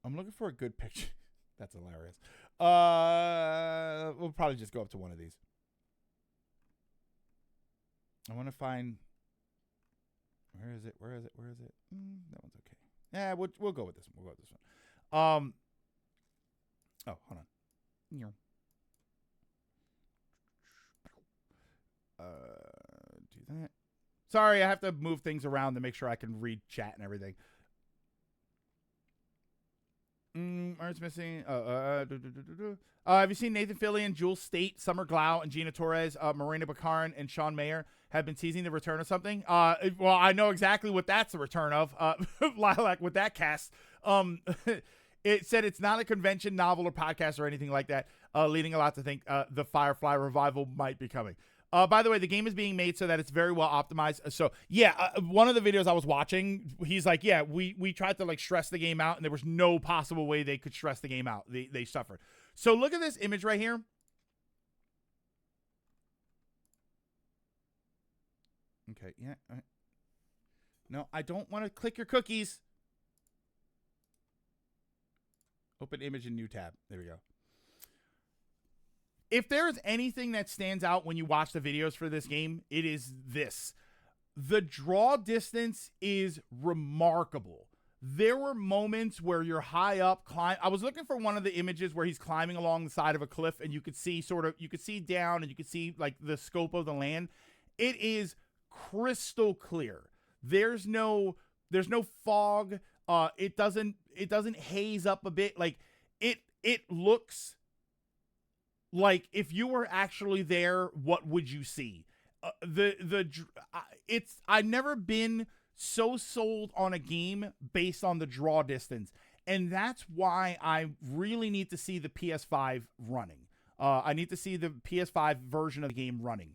a good picture. That's hilarious. We'll probably just go up to one of these. I want to find. Where is it? That one's okay. Yeah, we'll go with this one. Oh, hold on. Do that. Sorry, I have to move things around to make sure I can read chat and everything. Art's missing. Have you seen Nathan Fillion, Jules State, Summer Glau, and Gina Torres, Marina Baccarin, and Sean Mayer have been teasing the return of something? Well, I know exactly what that's the return of. Lilac with that cast. It said it's not a convention, novel, or podcast or anything like that, leading a lot to think the Firefly revival might be coming. By the way, the game is being made so that it's very well optimized. So, yeah, one of the videos I was watching, he's like, yeah, we tried to, like, stress the game out, and there was no possible way they could stress the game out. They suffered. So, look at this image right here. Okay, yeah. No, I don't want to click your cookies. Open image in new tab. There we go. If there's anything that stands out when you watch the videos for this game, it is this. The draw distance is remarkable. There were moments where you're high up, I was looking for one of the images where he's climbing along the side of a cliff, and you could see down, and you could see like the scope of the land. It is crystal clear. There's no fog. It doesn't haze up a bit. Like it looks like if you were actually there, what would you see? I've never been so sold on a game based on the draw distance, and that's why I really need to see the PS5 running. I need to see the PS5 version of the game running,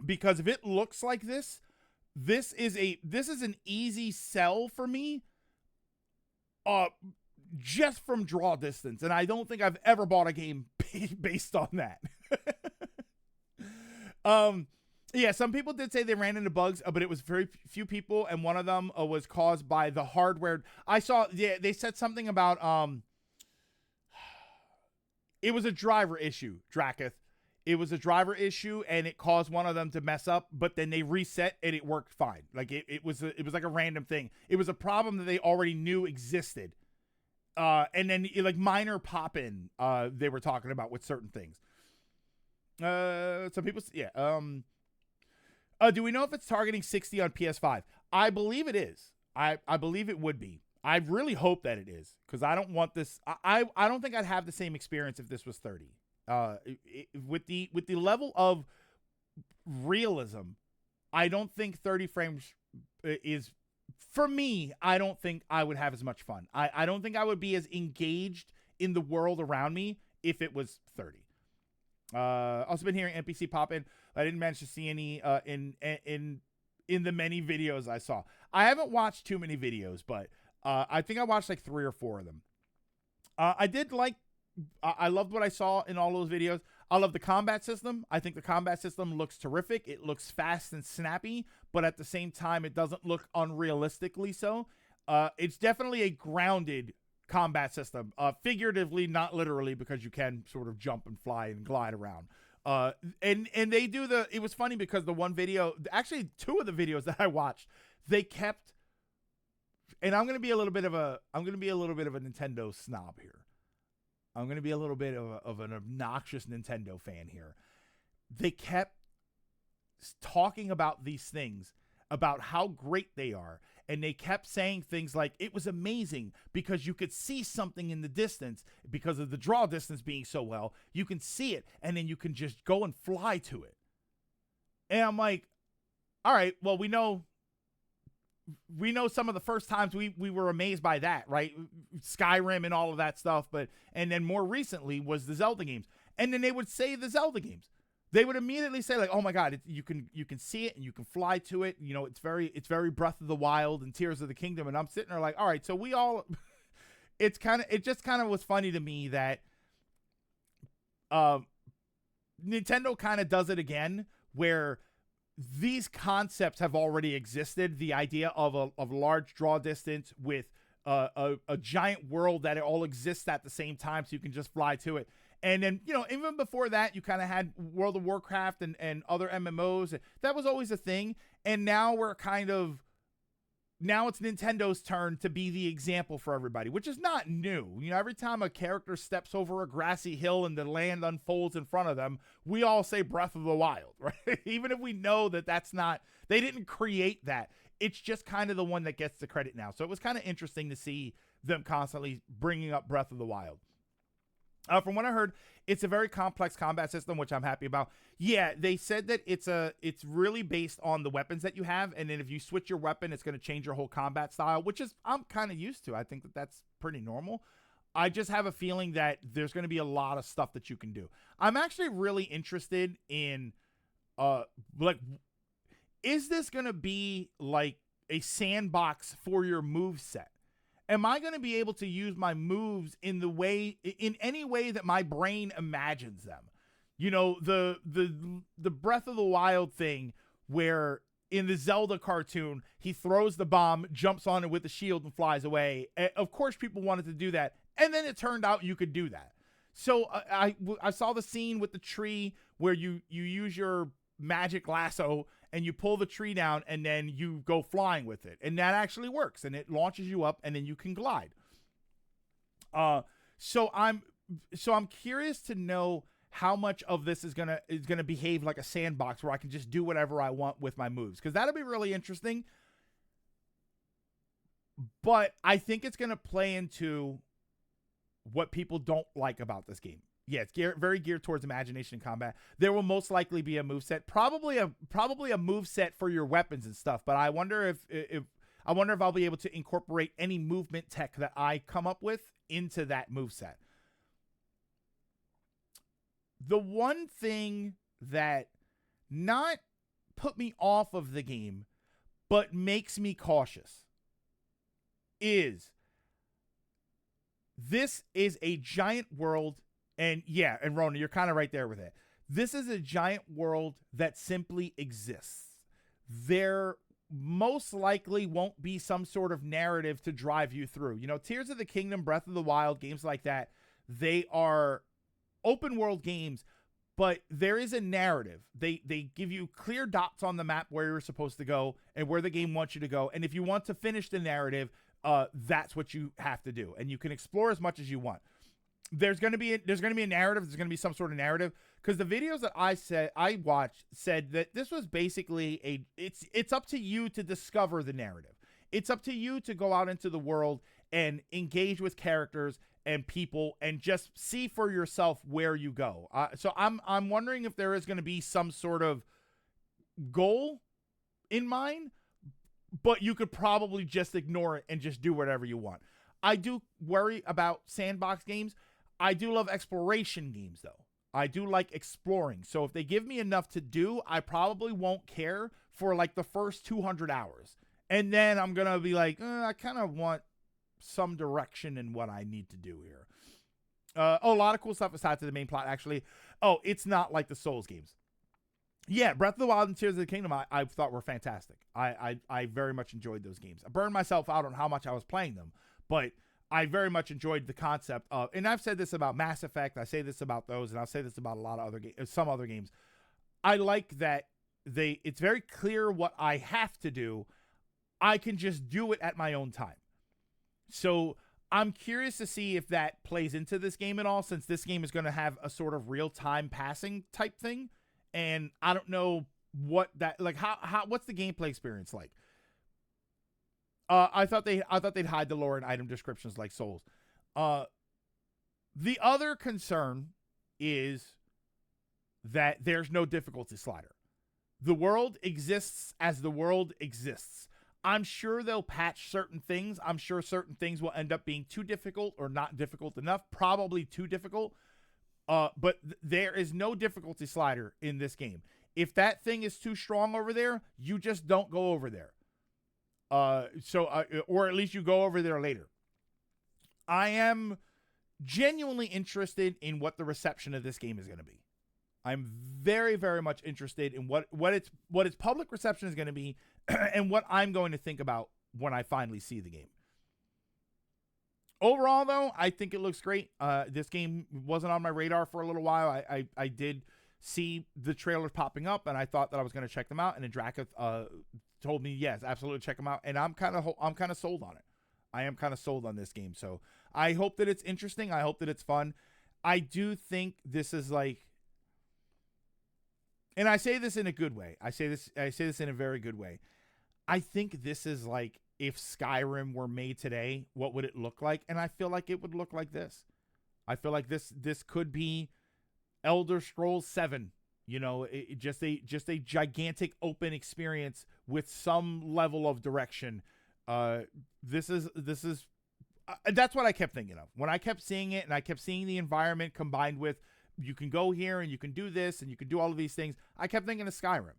because if it looks like this is an easy sell for me. Just from draw distance, and I don't think I've ever bought a game based on that. Yeah, some people did say they ran into bugs, but it was very few people, and one of them was caused by the hardware. I saw, yeah, they said something about it was a driver issue, Draketh. It was a driver issue, and it caused one of them to mess up, but then they reset and it worked fine. Like it was like a random thing. It was a problem that they already knew existed. And then like minor pop-in, they were talking about with certain things. Some people, yeah. Do we know if it's targeting 60 on PS5? I believe it is. I believe it would be. I really hope that it is, because I don't want this. I don't think I'd have the same experience if this was 30. With the level of realism, I don't think 30 frames is, for me, I don't think I would have as much fun. I don't think I would be as engaged in the world around me if it was 30. Also been hearing NPC pop in. I didn't manage to see any in the many videos I saw. I haven't watched too many videos, but I think I watched like 3 or 4 of them. I loved what I saw in all those videos. I love the combat system. I think the combat system looks terrific. It looks fast and snappy, but at the same time, it doesn't look unrealistically so. It's definitely a grounded combat system, figuratively, not literally, because you can sort of jump and fly and glide around. And they do it was funny because the one video, actually 2 of the videos that I watched, they kept, and I'm going to be a little bit of a Nintendo snob here. I'm going to be a little bit of an obnoxious Nintendo fan here. They kept talking about these things, about how great they are. And they kept saying things like, it was amazing because you could see something in the distance because of the draw distance being so well. You can see it, and then you can just go and fly to it. And I'm like, all right, well, we know some of the first times we were amazed by that, right? Skyrim and all of that stuff, and then more recently was the Zelda games. And then they would say the Zelda games. They would immediately say like, "Oh my God, you can see it and you can fly to it. You know, it's very Breath of the Wild and Tears of the Kingdom." And I'm sitting there like, "All right, so we all." It just kind of was funny to me that Nintendo kind of does it again, where these concepts have already existed. The idea of a large draw distance with a giant world that it all exists at the same time, so you can just fly to it. And then, you know, even before that, you kind of had World of Warcraft and other MMOs. That was always a thing. And now now it's Nintendo's turn to be the example for everybody, which is not new. You know, every time a character steps over a grassy hill and the land unfolds in front of them, we all say Breath of the Wild, right? Even if we know that that's not, they didn't create that. it's just kind of the one that gets the credit now. So it was kind of interesting to see them constantly bringing up Breath of the Wild. From what I heard, it's a very complex combat system, which I'm happy about. Yeah, they said that it's really based on the weapons that you have, and then if you switch your weapon, it's going to change your whole combat style, which is I'm kind of used to. I think that that's pretty normal. I just have a feeling that there's going to be a lot of stuff that you can do. I'm actually really interested in, like, is this going to be like a sandbox for your move set? Am I going to be able to use my moves in any way that my brain imagines them? You know, the Breath of the Wild thing where in the Zelda cartoon, he throws the bomb, jumps on it with the shield and flies away. Of course, people wanted to do that. And then it turned out you could do that. So I saw the scene with the tree where you use your magic lasso and you pull the tree down and then you go flying with it. And that actually works. And it launches you up and then you can glide. So I'm curious to know how much of this is gonna behave like a sandbox where I can just do whatever I want with my moves. Because that'll be really interesting. But I think it's gonna play into what people don't like about this game. Yeah, it's very geared towards imagination and combat. There will most likely be a moveset, probably a moveset for your weapons and stuff. But I wonder if I'll be able to incorporate any movement tech that I come up with into that moveset. The one thing that not put me off of the game, but makes me cautious is this is a giant world. And yeah, and Rona, you're kind of right there with it. This is a giant world that simply exists. There most likely won't be some sort of narrative to drive you through. You know, Tears of the Kingdom, Breath of the Wild, games like that, they are open world games, but there is a narrative. They give you clear dots on the map where you're supposed to go and where the game wants you to go. And if you want to finish the narrative, that's what you have to do. And you can explore as much as you want. There's going to be a narrative. There's going to be some sort of narrative, because the videos that I watched said that this was basically it's up to you to discover the narrative. It's up to you to go out into the world and engage with characters and people and just see for yourself where you go. So I'm wondering if there is going to be some sort of goal in mind, but you could probably just ignore it and just do whatever you want. I do worry about sandbox games. I do love exploration games, though. I do like exploring. So if they give me enough to do, I probably won't care for like the first 200 hours. And then I'm going to be like, I kind of want some direction in what I need to do here. A lot of cool stuff aside to the main plot, actually. Oh, it's not like the Souls games. Yeah, Breath of the Wild and Tears of the Kingdom I thought were fantastic. I very much enjoyed those games. I burned myself out on how much I was playing them, but I very much enjoyed the concept of, and I've said this about Mass Effect, I say this about those, and I'll say this about a lot of other games, some other games. I like that it's very clear what I have to do. I can just do it at my own time. So I'm curious to see if that plays into this game at all, since this game is going to have a sort of real-time passing type thing. And I don't know what that, like, what's the gameplay experience like? I thought they'd hide the lore and item descriptions like Souls. The other concern is that there's no difficulty slider. The world exists as the world exists. I'm sure they'll patch certain things. I'm sure certain things will end up being too difficult or not difficult enough, probably too difficult. But there is no difficulty slider in this game. If that thing is too strong over there, you just don't go over there. Or at least you go over there later. I am genuinely interested in what the reception of this game is going to be. I'm very, very much interested in what its public reception is going to be and what I'm going to think about when I finally see the game. Overall, though, I think it looks great. This game wasn't on my radar for a little while. I did see the trailers popping up, and I thought that I was going to check them out. And then Draka told me, yes, absolutely check them out. And I'm kind of sold on it. I am kind of sold on this game. So I hope that it's interesting. I hope that it's fun. I do think this is like, and I say this in a good way. I say this in a very good way. I think this is like if Skyrim were made today, what would it look like? And I feel like it would look like this. I feel like this could be Elder Scrolls 7. You know, just a gigantic open experience with some level of direction. This is that's what I kept thinking of when I kept seeing it, and I kept seeing the environment combined with you can go here and you can do this and you can do all of these things. I kept thinking of Skyrim.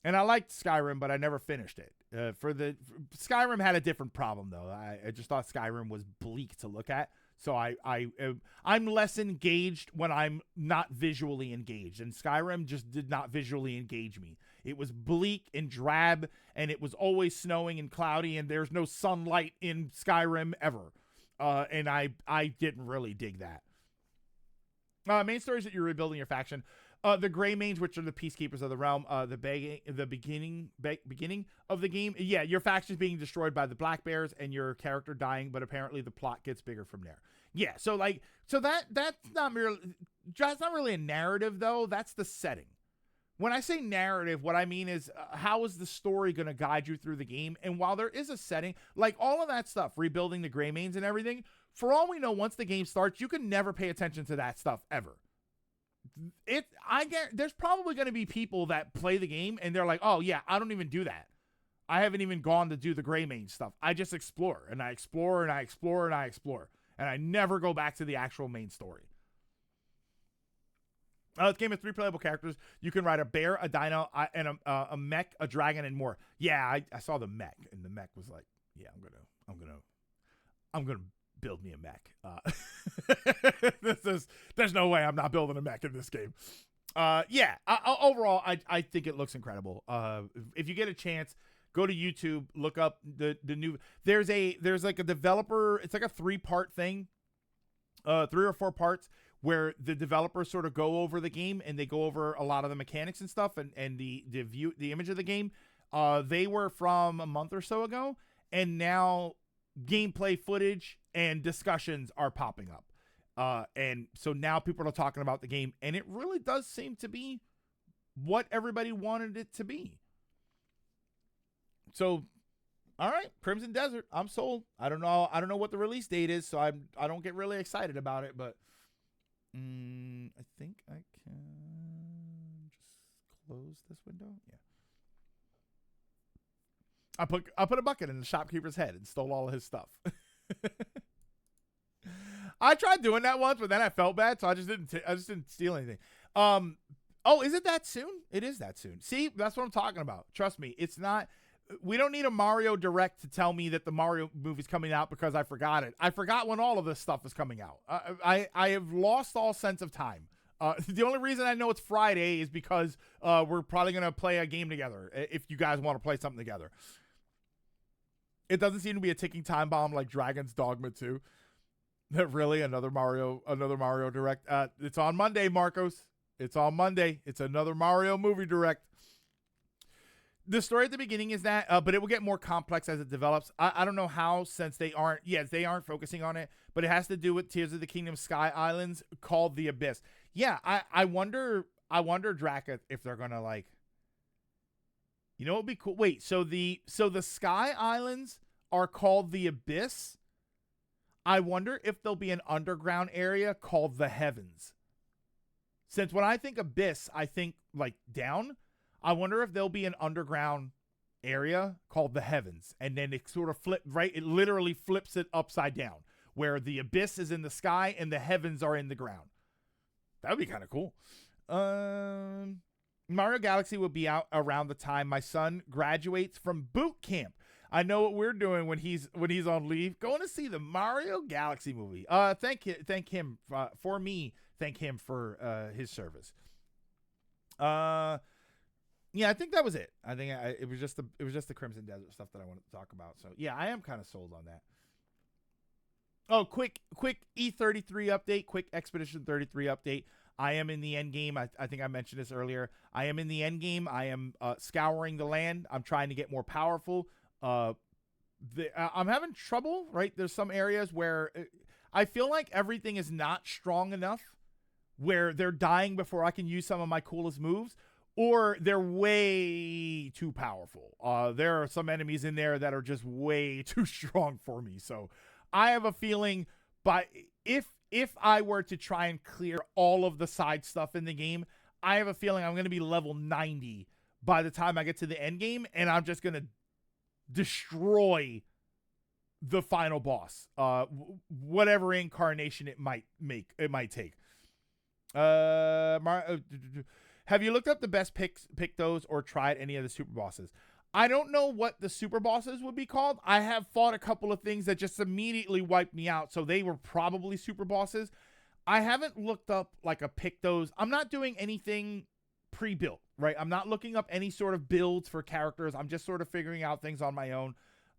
And I liked Skyrim, but I never finished it. Skyrim had a different problem, though. I just thought Skyrim was bleak to look at. So I'm less engaged when I'm not visually engaged. And Skyrim just did not visually engage me. It was bleak and drab, and it was always snowing and cloudy, and there's no sunlight in Skyrim ever. And I didn't really dig that. Main story is that you're rebuilding your faction. The Greymanes, which are the peacekeepers of the realm, the beginning of the game. Yeah, your faction's being destroyed by the Black Bears and your character dying, but apparently the plot gets bigger from there. Yeah, so that's not really a narrative though. That's the setting. When I say narrative, what I mean is how is the story going to guide you through the game? And while there is a setting, like all of that stuff, rebuilding the Greymanes and everything, for all we know, once the game starts, you can never pay attention to that stuff ever. There's probably going to be people that play the game and they're like, oh yeah, I don't even do that. I haven't even gone to do the Greymane stuff. I just explore and I explore and I explore and I explore. And I never go back to the actual main story. This game has 3 playable characters. You can ride a bear, a dino, and a mech, a dragon, and more. Yeah, I saw the mech, and the mech was like, yeah, I'm gonna build me a mech. There's no way I'm not building a mech in this game. Overall, I think it looks incredible. If you get a chance, go to YouTube, look up the new. There's like a developer. It's like a 3-part thing, 3 or 4 parts where the developers sort of go over the game and they go over a lot of the mechanics and stuff and the image of the game. They were from a month or so ago, and now gameplay footage and discussions are popping up. And so now people are talking about the game, and it really does seem to be what everybody wanted it to be. So, all right, Crimson Desert, I'm sold. I don't know what the release date is, so I don't get really excited about it, but I think I can just close this window. Yeah. I put a bucket in the shopkeeper's head and stole all of his stuff. I tried doing that once, but then I felt bad, so I just didn't steal anything. Oh, is it that soon? It is that soon. See, that's what I'm talking about. Trust me, it's not. We don't need a Mario Direct to tell me that the Mario movie's coming out because I forgot it. I forgot when all of this stuff is coming out. I have lost all sense of time. The only reason I know it's Friday is because we're probably going to play a game together if you guys want to play something together. It doesn't seem to be a ticking time bomb like Dragon's Dogma 2. Really? Another Mario Direct? It's on Monday, Marcos. It's on Monday. It's another Mario movie Direct. The story at the beginning is that, but it will get more complex as it develops. I don't know how, since they aren't focusing on it, but it has to do with Tears of the Kingdom Sky Islands called the Abyss. Yeah, I wonder, Drac, if they're gonna like, you know, it'd be cool. Wait, so the Sky Islands are called the Abyss. I wonder if there'll be an underground area called the Heavens. Since when I think Abyss, I think like down. I wonder if there'll be an underground area called the Heavens, and then it sort of it literally flips it upside down, where the Abyss is in the sky and the heavens are in the ground. That would be kind of cool. Mario Galaxy will be out around the time my son graduates from boot camp. I know what we're doing when he's on leave, going to see the Mario Galaxy movie. Thank him for his service. Yeah, I think that was it. I think it was just the Crimson Desert stuff that I wanted to talk about. So yeah, I am kind of sold on that. Oh, quick E33 update, quick Expedition 33 update. I am in the end game. I think I mentioned this earlier. I am in the end game. I am scouring the land. I'm trying to get more powerful. I'm having trouble, right? There's some areas where I feel like everything is not strong enough, where they're dying before I can use some of my coolest moves. or they're way too powerful. There are some enemies in there that are just way too strong for me. So I have a feeling, but if I were to try and clear all of the side stuff in the game, I have a feeling I'm going to be level 90 by the time I get to the end game, and I'm just going to destroy the final boss, whatever incarnation it might take. Have you looked up the best pick those or tried any of the super bosses? I don't know what the super bosses would be called. I have fought a couple of things that just immediately wiped me out, so they were probably super bosses. I haven't looked up like a pick those. I'm not doing anything pre-built, right? I'm not looking up any sort of builds for characters. I'm just sort of figuring out things on my own.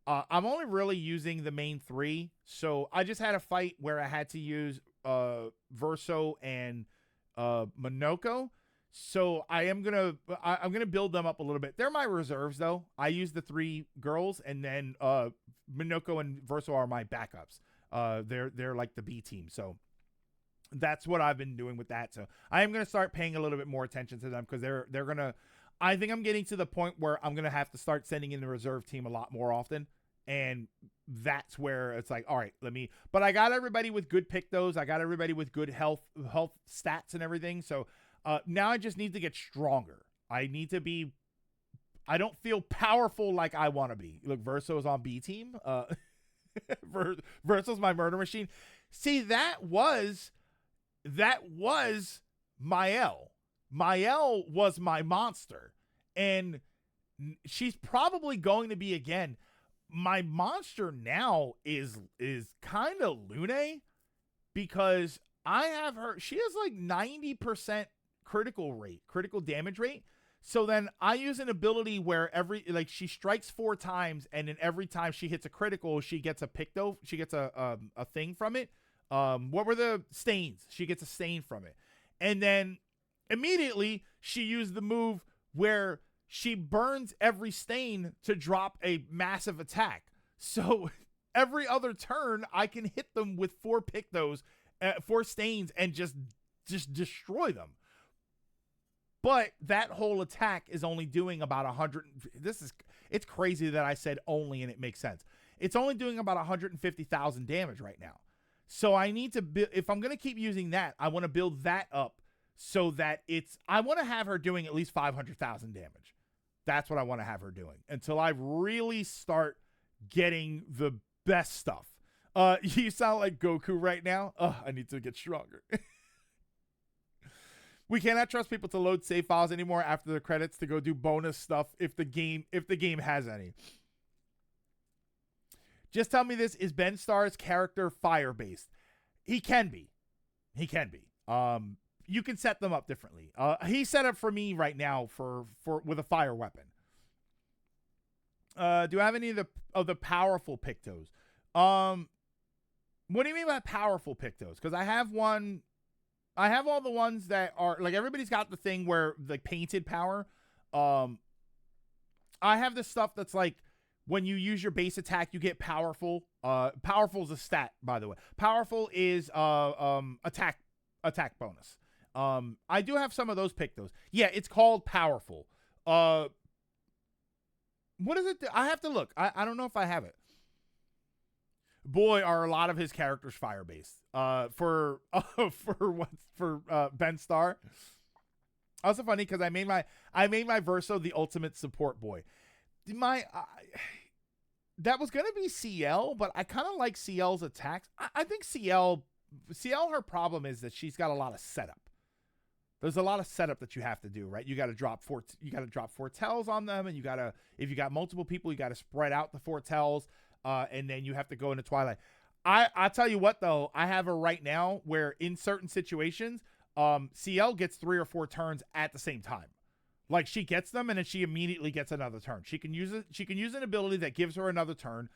I'm only really using the main three. So I just had a fight where I had to use Verso and Monoko. So I'm gonna build them up a little bit. They're my reserves though. I use the 3 girls, and then Monoko and Verso are my backups. They're like the B team. So that's what I've been doing with that. So I am gonna start paying a little bit more attention to them, because they're gonna. I think I'm getting to the point where I'm gonna have to start sending in the reserve team a lot more often. And that's where it's like, all right, but I got everybody with good pick those. I got everybody with good health stats and everything. So now I just need to get stronger. I don't feel powerful like I want to be. Look, Verso's on B team. Verso's my murder machine. See, that was Mael. Mael was my monster. And she's probably going to be again. My monster now is kind of Lune, because I have her. She has like 90% critical damage rate. So then I use an ability where she strikes 4 times, and then every time she hits a critical, she gets a picto. She gets a thing from it. What were the stains? She gets a stain from it, and then immediately she used the move where she burns every stain to drop a massive attack. So every other turn, I can hit them with 4 pictos, 4 stains, and just destroy them. But that whole attack is only doing about 100. It's crazy that I said only, and it makes sense. It's only doing about 150,000 damage right now. So I need to if I'm going to keep using that, I want to build that up so that I want to have her doing at least 500,000 damage. That's what I want to have her doing until I really start getting the best stuff. You sound like Goku right now. I need to get stronger. We cannot trust people to load save files anymore after the credits to go do bonus stuff if the game has any. Just tell me this, is Ben Starr's character fire-based? He can be. You can set them up differently. He's set up for me right now for with a fire weapon. Do I have any of the powerful pictos? What do you mean by powerful pictos? Because I have all the ones that are like, everybody's got the thing where the painted power. I have the stuff that's like, when you use your base attack, you get powerful. Powerful is a stat, by the way. Powerful is attack bonus. I do have some of those pictos. Yeah, it's called powerful. What is it? I have to look. I don't know if I have it. Boy, are a lot of his characters fire based. For Ben Starr. Also funny because I made my Verso the ultimate support boy. That was gonna be CL, but I kind of like CL's attacks. I think CL, her problem is that she's got a lot of setup. There's a lot of setup that you have to do, right? You got to drop foretells on them, and if you got multiple people, you got to spread out the foretells, and then you have to go into Twilight. I tell you what though, I have her right now where in certain situations, CL gets 3 or 4 turns at the same time. Like, she gets them and then she immediately gets another turn. She can use an ability that gives her another turn.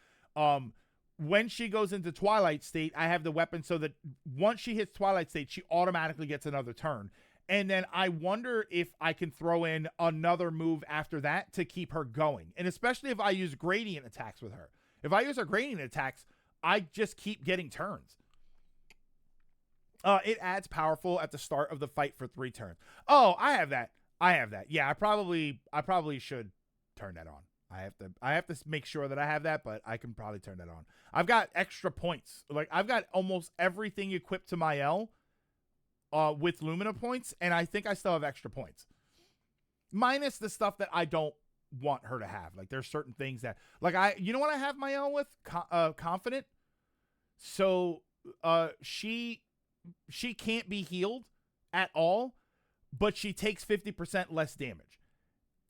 When she goes into Twilight State, I have the weapon so that once she hits Twilight State, she automatically gets another turn. And then I wonder if I can throw in another move after that to keep her going. And especially if I use gradient attacks with her. If I use her gradient attacks, I just keep getting turns. It adds powerful at the start of the fight for 3 turns. Oh, I have that. I have that. Yeah, I probably should turn that on. I have to make sure that I have that, but I can probably turn that on. I've got extra points. Like I've got almost everything equipped to my L with Lumina points, and I think I still have extra points. Minus the stuff that I don't want her to have. Like there's certain things that you know what I have my L with? Confident. So she can't be healed at all, but she takes 50% less damage.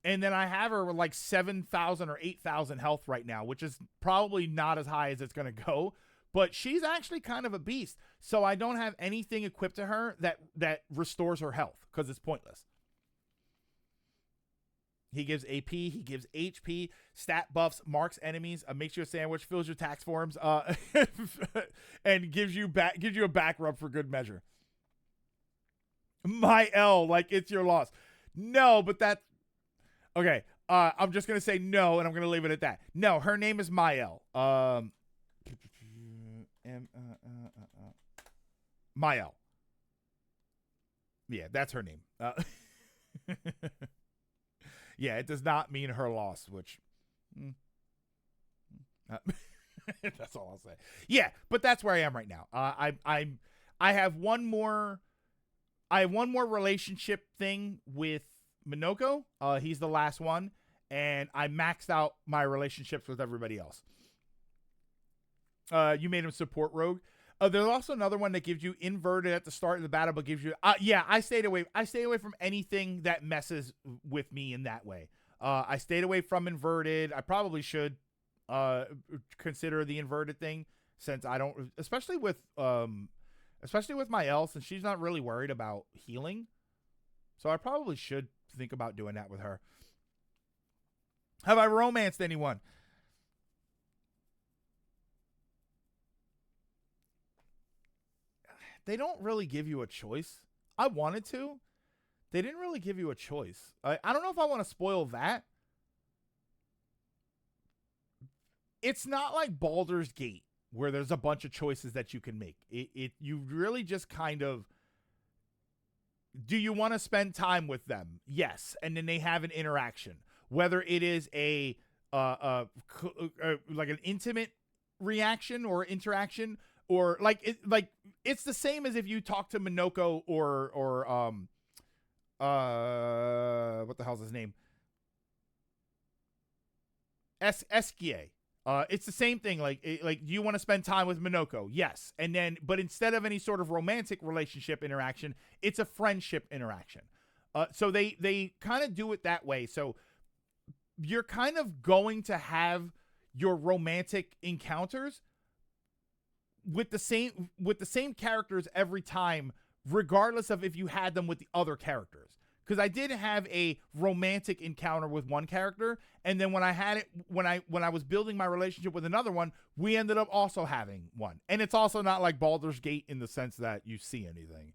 And then I have her with like 7,000 or 8,000 health right now, which is probably not as high as it's going to go. But she's actually kind of a beast. So I don't have anything equipped to her that restores her health because it's pointless. He gives AP, he gives HP, stat buffs, marks enemies, makes you a sandwich, fills your tax forms, and gives you a back rub for good measure. My L, like it's your loss. No, but that. Okay, I'm just gonna say no, and I'm gonna leave it at that. No, her name is Mael. Mael. Yeah, that's her name. Yeah, it does not mean her loss, which. That's all I'll say. Yeah, but that's where I am right now. I have one more. I have one more relationship thing with Minoko. He's the last one, and I maxed out my relationships with everybody else. You made him support rogue. There's also another one that gives you inverted at the start of the battle, but gives you. Yeah, I stayed away. I stay away from anything that messes with me in that way. I stayed away from inverted. I probably should consider the inverted thing since I don't, especially with my L, since she's not really worried about healing. So I probably should think about doing that with her. Have I romanced anyone? They don't really give you a choice. I wanted to. They didn't really give you a choice. I don't know if I want to spoil that. It's not like Baldur's Gate where there's a bunch of choices that you can make. You really just kind of. Do you want to spend time with them? Yes, and then they have an interaction. Whether it is a like an intimate reaction or interaction, or it's the same as if you talk to Minoko or what the hell's his name? Eskie. It's the same thing. Like, do you want to spend time with Minoko? Yes. And then, but instead of any sort of romantic relationship interaction, it's a friendship interaction. So they kind of do it that way. So you're kind of going to have your romantic encounters with the same characters every time, regardless of if you had them with the other characters. Because I did have a romantic encounter with one character, and then when I had it, when I was building my relationship with another one, we ended up also having one. And it's also not like Baldur's Gate in the sense that you see anything.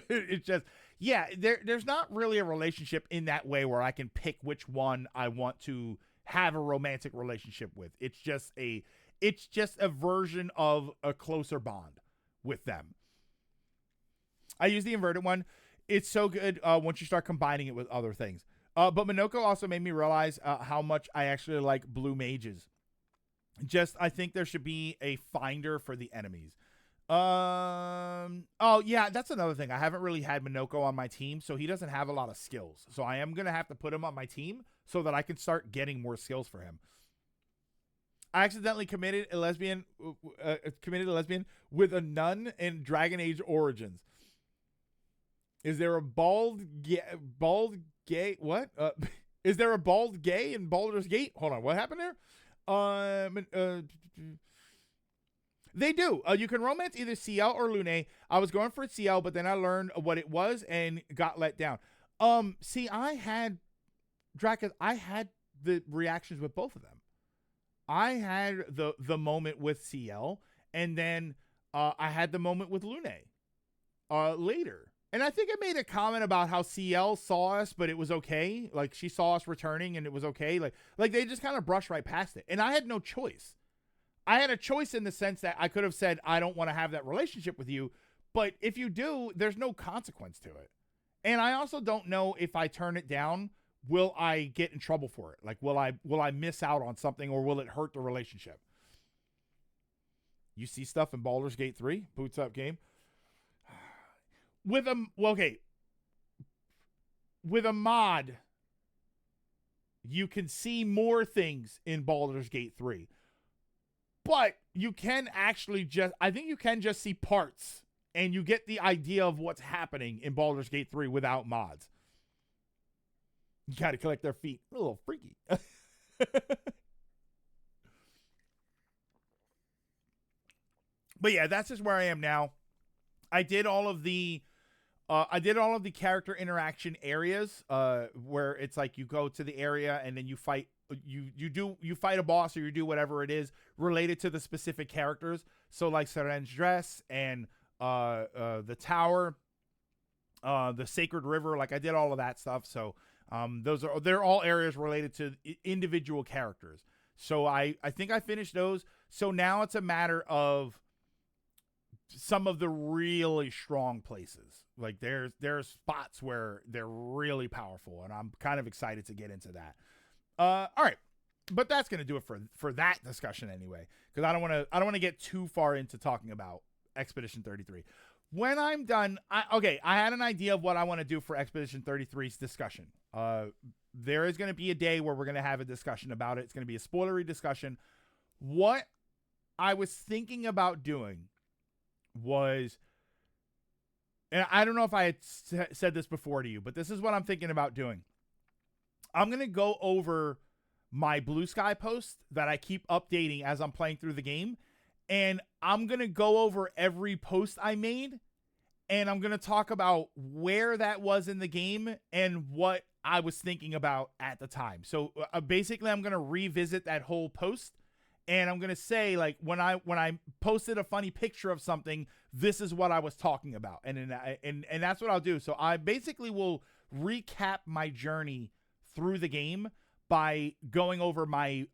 It's just, yeah, there's not really a relationship in that way where I can pick which one I want to have a romantic relationship with. It's just a version of a closer bond with them. I use the inverted one. It's so good once you start combining it with other things. But Minoko also made me realize how much I actually like blue mages. I think there should be a finder for the enemies. Oh, yeah, that's another thing. I haven't really had Minoko on my team, so he doesn't have a lot of skills. So I am going to have to put him on my team so that I can start getting more skills for him. I accidentally committed a lesbian with a nun in Dragon Age Origins. Is there a bald gay? What? Is there a bald gay in Baldur's Gate? Hold on, what happened there? They do. You can romance either CL or Lune. I was going for CL, but then I learned what it was and got let down. See, I had the reactions with both of them. I had the moment with CL, and then I had the moment with Lune later. And I think I made a comment about how CL saw us, but it was okay. Like, she saw us returning, and it was okay. Like they just kind of brushed right past it. And I had no choice. I had a choice in the sense that I could have said, I don't want to have that relationship with you. But if you do, there's no consequence to it. And I also don't know if I turn it down, will I get in trouble for it? Like, will I miss out on something, or will it hurt the relationship? You see stuff in Baldur's Gate 3, boots up game. With a mod, you can see more things in Baldur's Gate 3. But you can actually I think you can just see parts, and you get the idea of what's happening in Baldur's Gate 3 without mods. You got to collect their feet. A little freaky. But yeah, that's just where I am now. I did all of the character interaction areas, where it's like you go to the area and then you fight you fight a boss, or you do whatever it is related to the specific characters. So like Seren's Dress and the tower, the Sacred River, like I did all of that stuff. So they're all areas related to individual characters. So I think I finished those. So now it's a matter of some of the really strong places. Like there's spots where they're really powerful, and I'm kind of excited to get into that. All right, but that's gonna do it for that discussion anyway, because I don't want to get too far into talking about Expedition 33. When I'm done, I had an idea of what I want to do for Expedition 33's discussion. There is going to be a day where we're going to have a discussion about it. It's going to be a spoilery discussion. What I was thinking about doing was, and I don't know if I had said this before to you, but this is what I'm thinking about doing. I'm going to go over my Blue Sky post that I keep updating as I'm playing through the game, and I'm going to go over every post I made, and I'm going to talk about where that was in the game and what I was thinking about at the time. So basically, I'm going to revisit that whole post, and I'm going to say, like, when I posted a funny picture of something, this is what I was talking about. And that's what I'll do. So I basically will recap my journey through the game by going over my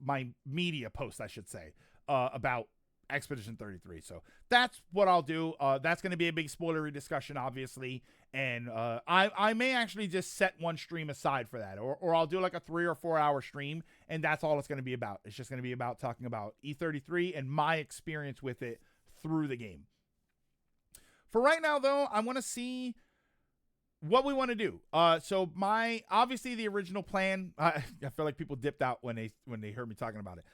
my media post, I should say, about Expedition 33. So that's what I'll do. That's going to be a big spoilery discussion, obviously. And I may actually just set one stream aside for that, or I'll do like a 3 or 4 hour stream, and that's all it's going to be about. It's just going to be about talking about E33 and my experience with it through the game. For right now, though, I want to see what we want to do. So obviously the original plan, I feel like people dipped out when they heard me talking about it.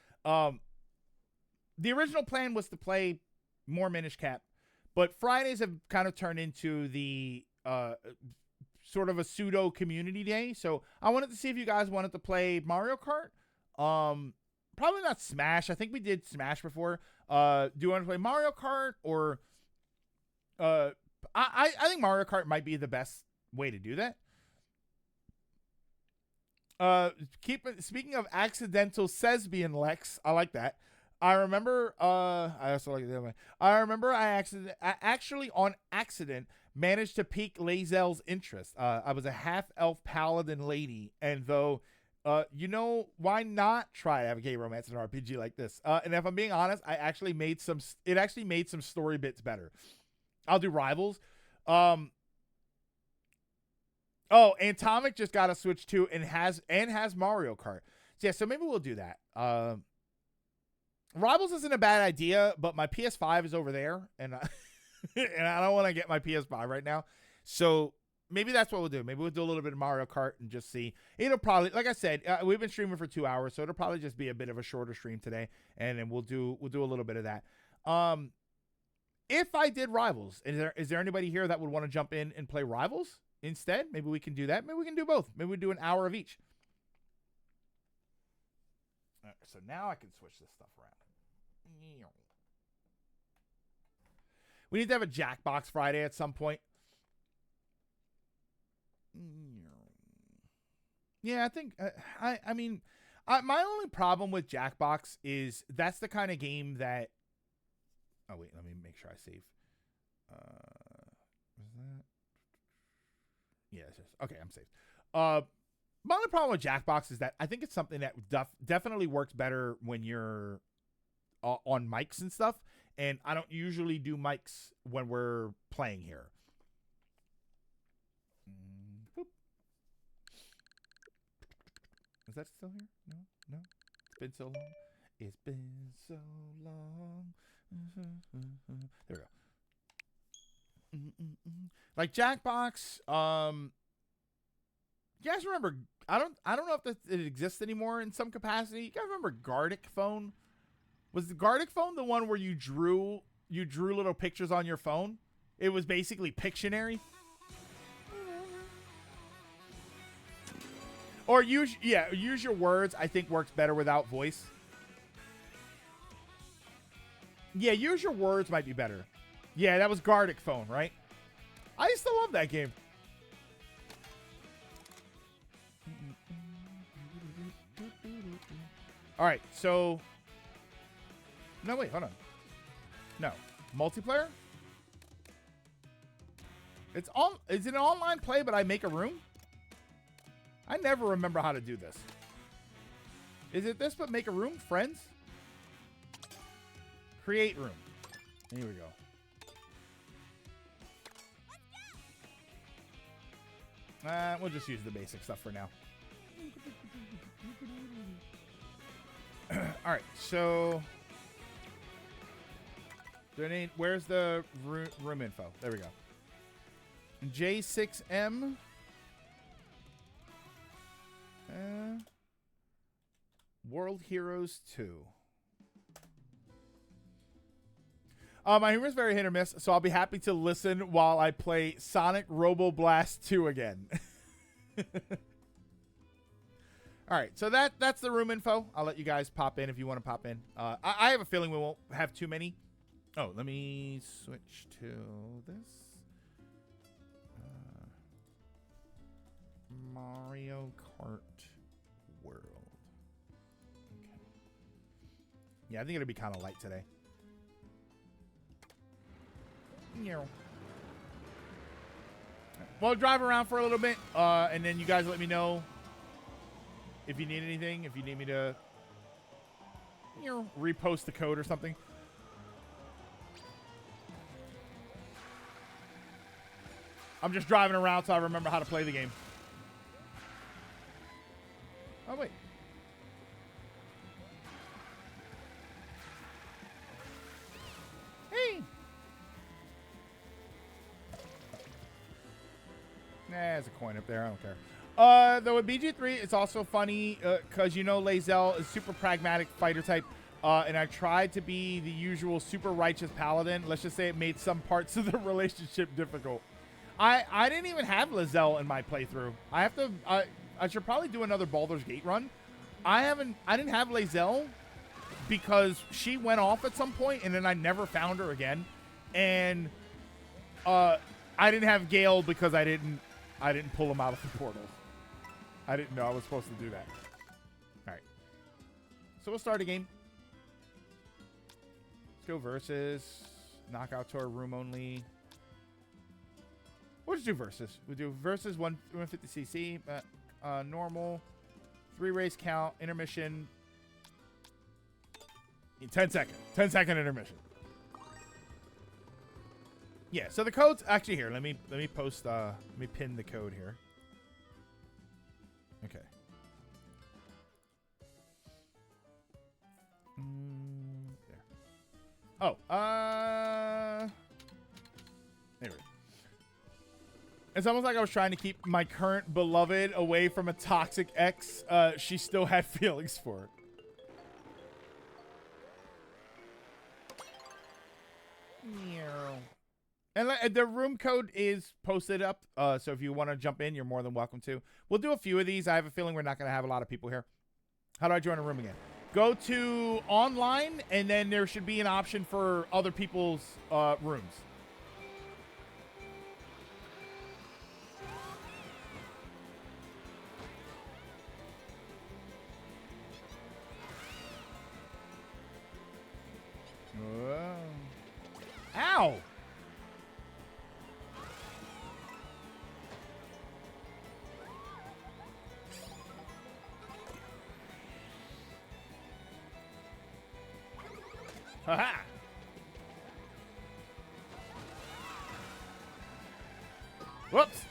The original plan was to play more Minish Cap, but Fridays have kind of turned into the sort of a pseudo community day. So I wanted to see if you guys wanted to play Mario Kart. Probably not Smash. I think we did Smash before. Do you want to play Mario Kart, or I think Mario Kart might be the best way to do that. Speaking of accidental Sesbian Lex, I like that. I remember, I also like it the other way. I remember I actually on accident managed to pique Lae'zel's interest. I was a half-elf paladin lady, and though, why not try to have a gay romance in an RPG like this? And if I'm being honest, it actually made some story bits better. I'll do Rivals. Oh, and Atomic just got a Switch 2 and has Mario Kart. So yeah, so maybe we'll do that. Rivals isn't a bad idea, but my PS5 is over there, and and I don't want to get my PS5 right now. So maybe that's what we'll do. Maybe we'll do a little bit of Mario Kart and just see. It'll probably, like I said, we've been streaming for 2 hours, so it'll probably just be a bit of a shorter stream today, and then we'll do a little bit of that. If I did Rivals, is there anybody here that would want to jump in and play Rivals instead? Maybe we can do that. Maybe we can do both. Maybe we do an hour of each. All right, so now I can switch this stuff around. We need to have a Jackbox Friday at some point. Yeah, I think I mean, my only problem with Jackbox is that's the kind of game that. Oh wait, let me make sure I save. Was that? Yeah, it's just okay. I'm saved. My only problem with Jackbox is that I think it's something that definitely works better when you're on mics and stuff, and I don't usually do mics when we're playing here. Is that still here? No, no. It's been so long. It's been so long. There we go. Like Jackbox. You guys remember? I don't know if it exists anymore in some capacity. You guys remember Gardic Phone? Was the Gardic Phone the one where you drew little pictures on your phone? It was basically Pictionary. Or use your words. I think works better without voice. Yeah, use your words might be better. Yeah, that was Gardic Phone, right? I used to love that game. All right, so no, wait, hold on. No, multiplayer. Is it an online play? But I make a room. I never remember how to do this. Is it this? But make a room, friends. Create room. Here we go. We'll just use the basic stuff for now. All right, so where's the room info? There we go. J6M. World Heroes 2. My humor is very hit or miss, so I'll be happy to listen while I play Sonic Robo Blast 2 again. All right, so that's the room info. I'll let you guys pop in if you want to pop in. I have a feeling we won't have too many. Oh, let me switch to this. Mario Kart World. Okay. Yeah, I think it'll be kind of light today. Well, drive around for a little bit, and then you guys let me know if you need anything. If you need me to, repost the code or something. I'm just driving around so I remember how to play the game. Oh, wait. Hey. Nah, there's a coin up there. I don't care. Though with BG3, it's also funny because, Lae'zel is super pragmatic fighter type. And I tried to be the usual super righteous paladin. Let's just say it made some parts of the relationship difficult. I didn't even have Lae'zel in my playthrough. I should probably do another Baldur's Gate run. I didn't have Lae'zel because she went off at some point and then I never found her again. And I didn't have Gale because I didn't pull him out of the portal. I didn't know I was supposed to do that. All right. So we'll start a game. Let's go versus. Knockout tour, room only. We'll just do versus. We'll do versus 150cc, normal, 3 race count, intermission. 10 second intermission. Yeah, so the code's actually here. Let me post let me pin the code here. Okay. There. Oh, anyway. It's almost like I was trying to keep my current beloved away from a toxic ex. She still had feelings for it. And the room code is posted up, so if you want to jump in, you're more than welcome to. We'll do a few of these. I have a feeling we're not going to have a lot of people here. How do I join a room again? Go to online, and then there should be an option for other people's rooms. Ow! Haha! Whoops!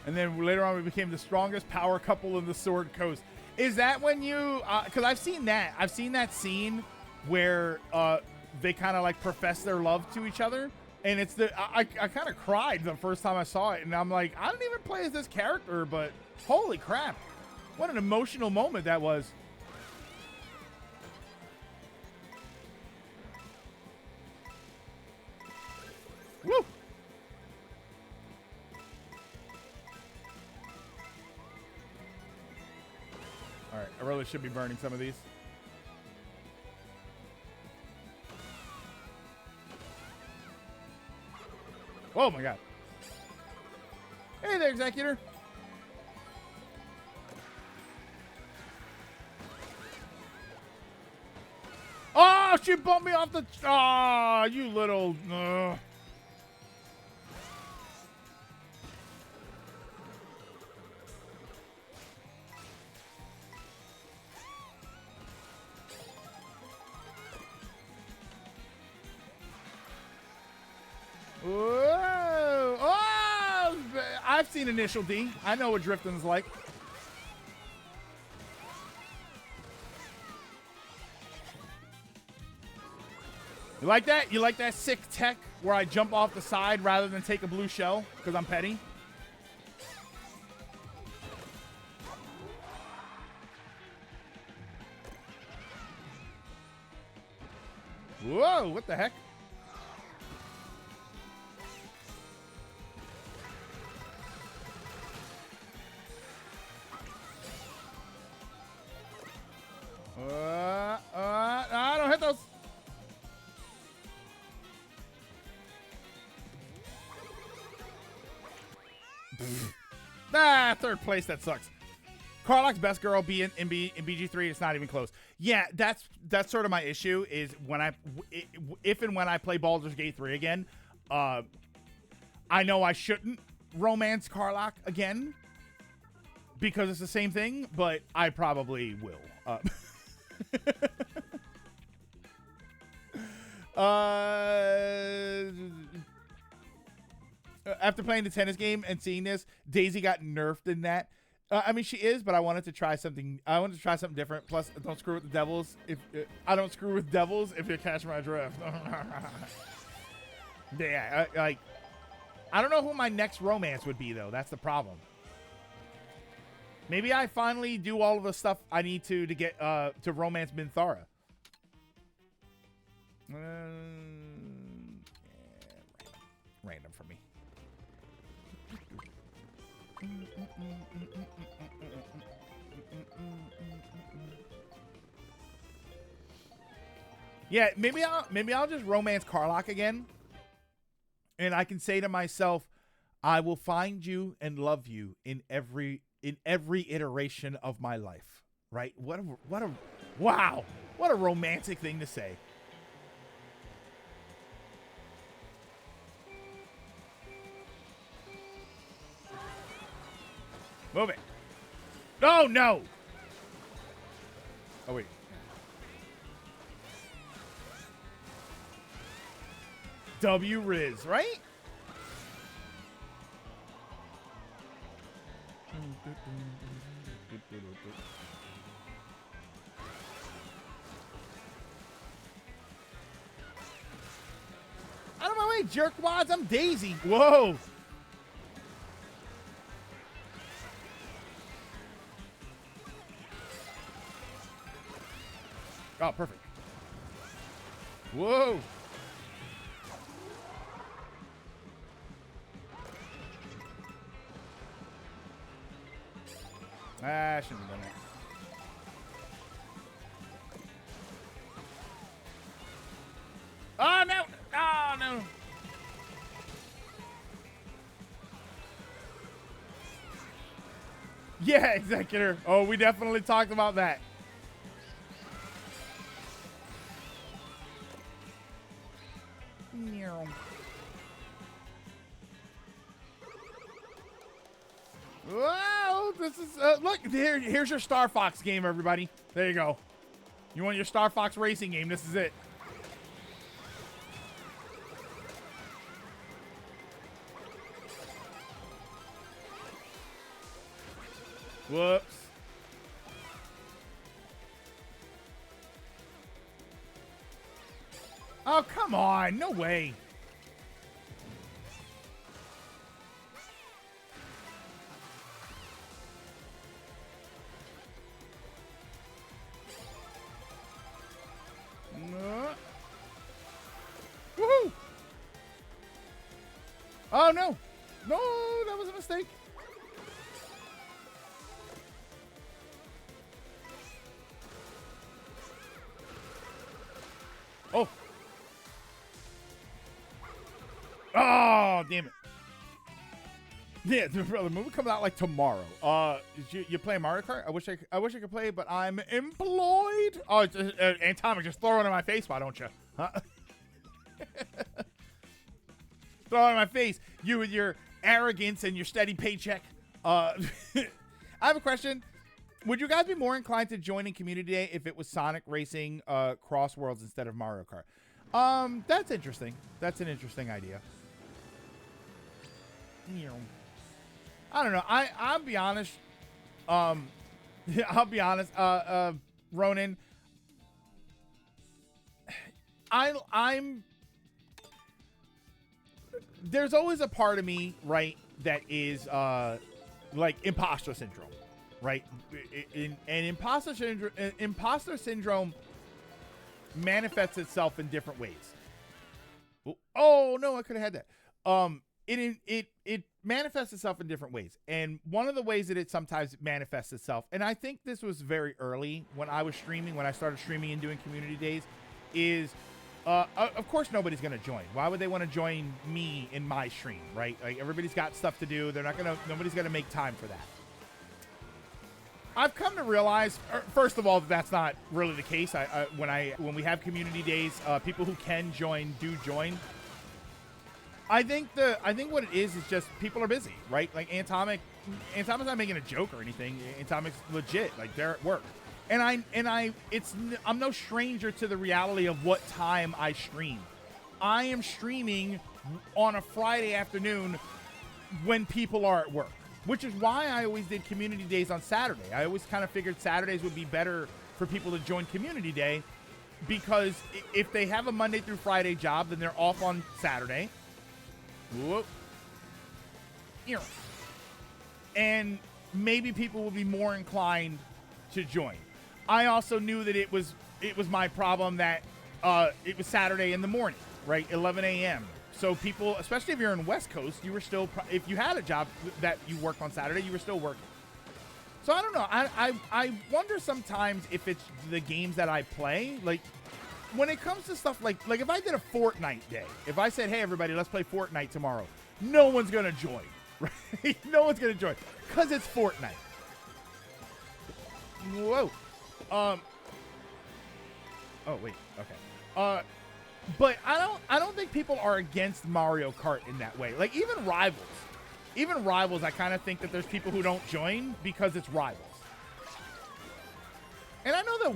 And then later on, we became the strongest power couple in the Sword Coast. Is that when you? Because I've seen that. I've seen that scene where they kind of like profess their love to each other, and it's the. I kind of cried the first time I saw it, and I'm like, I don't even play as this character, but holy crap, what an emotional moment that was. Woo! All right, I really should be burning some of these. Oh my god. Hey there, Executor. Oh, she bumped me off the... Ah, you little... Whoa! Oh! I've seen Initial D. I know what drifting's like. You like that? You like that sick tech where I jump off the side rather than take a blue shell because I'm petty? Whoa! What the heck? Don't hit those. Third place. That sucks. Karlach's best girl be in BG3. It's not even close. Yeah, that's sort of my issue. Is when if and when I play Baldur's Gate 3 again, I know I shouldn't romance Karlach again because it's the same thing, but I probably will. After playing the tennis game and seeing this, Daisy got nerfed in that. I mean, she is, but I wanted to try something. I wanted to try something different. Plus, don't screw with the devils. If I don't screw with devils, if you catch my drift. Yeah, I don't know who my next romance would be though. That's the problem. Maybe I finally do all of the stuff I need to get to romance Minthara. Random for me. Yeah, maybe I'll just romance Karlach again, and I can say to myself, I will find you and love you in every iteration of my life. Right? What a wow! What a romantic thing to say. Move it. Oh, no. Oh, wait. W Riz, right? Out of my way, jerkwads. I'm Daisy. Whoa. Oh, perfect. Whoa. I shouldn't have done that. Oh, no. Oh, no. Yeah, Executor. Oh, we definitely talked about that. Whoa, this is look here's your Star Fox game, everybody. There you go. You want your Star Fox racing game? This is it. Whoops. Oh, come on. No way. Woohoo! Oh, no. No, that was a mistake. Oh. Oh, damn it. Yeah, the movie comes out like tomorrow. You play Mario Kart? I wish I could play, but I'm employed. Oh, it's, Atomic, just throw it in my face, why don't you? Huh? Throw it in my face. You with your arrogance and your steady paycheck. I have a question. Would you guys be more inclined to join in Community Day if it was Sonic Racing Cross Worlds instead of Mario Kart? That's interesting. That's an interesting idea. I don't know. I'll be honest. I'll be honest. Ronan. I'm. There's always a part of me, right, that is like imposter syndrome, right? And imposter syndrome manifests itself in different ways. Oh no, I could have had that. It manifests itself in different ways, and one of the ways that it sometimes manifests itself, and I think this was very early when I was streaming, when I started streaming and doing community days, is of course nobody's gonna join. Why would they want to join me in my stream, right? Like everybody's got stuff to do. Nobody's gonna make time for that. I've come to realize, first of all, that that's not really the case. When we have community days, people who can join do join. I think what it is just people are busy, right? Like Atomic's not making a joke or anything. Atomic's legit, like they're at work, and I'm no stranger to the reality of what time I stream. I am streaming on a Friday afternoon when people are at work, which is why I always did community days on Saturday. I always kind of figured Saturdays would be better for people to join community day, because if they have a Monday through Friday job, then they're off on Saturday. Whoop. And maybe people will be more inclined to join. I also knew that it was my problem that it was Saturday in the morning, right? 11 a.m. So people, especially if you're in West Coast, you were still, if you had a job that you worked on Saturday, you were still working. So I don't know. I wonder sometimes if it's the games that I play. Like, when it comes to stuff like if I did a Fortnite day, if I said, hey, everybody, let's play Fortnite tomorrow, no one's going to join, right? No one's going to join because it's Fortnite. Whoa. Oh, wait. Okay. But I don't think people are against Mario Kart in that way. Like, even Rivals, I kind of think that there's people who don't join because it's Rivals. And I know the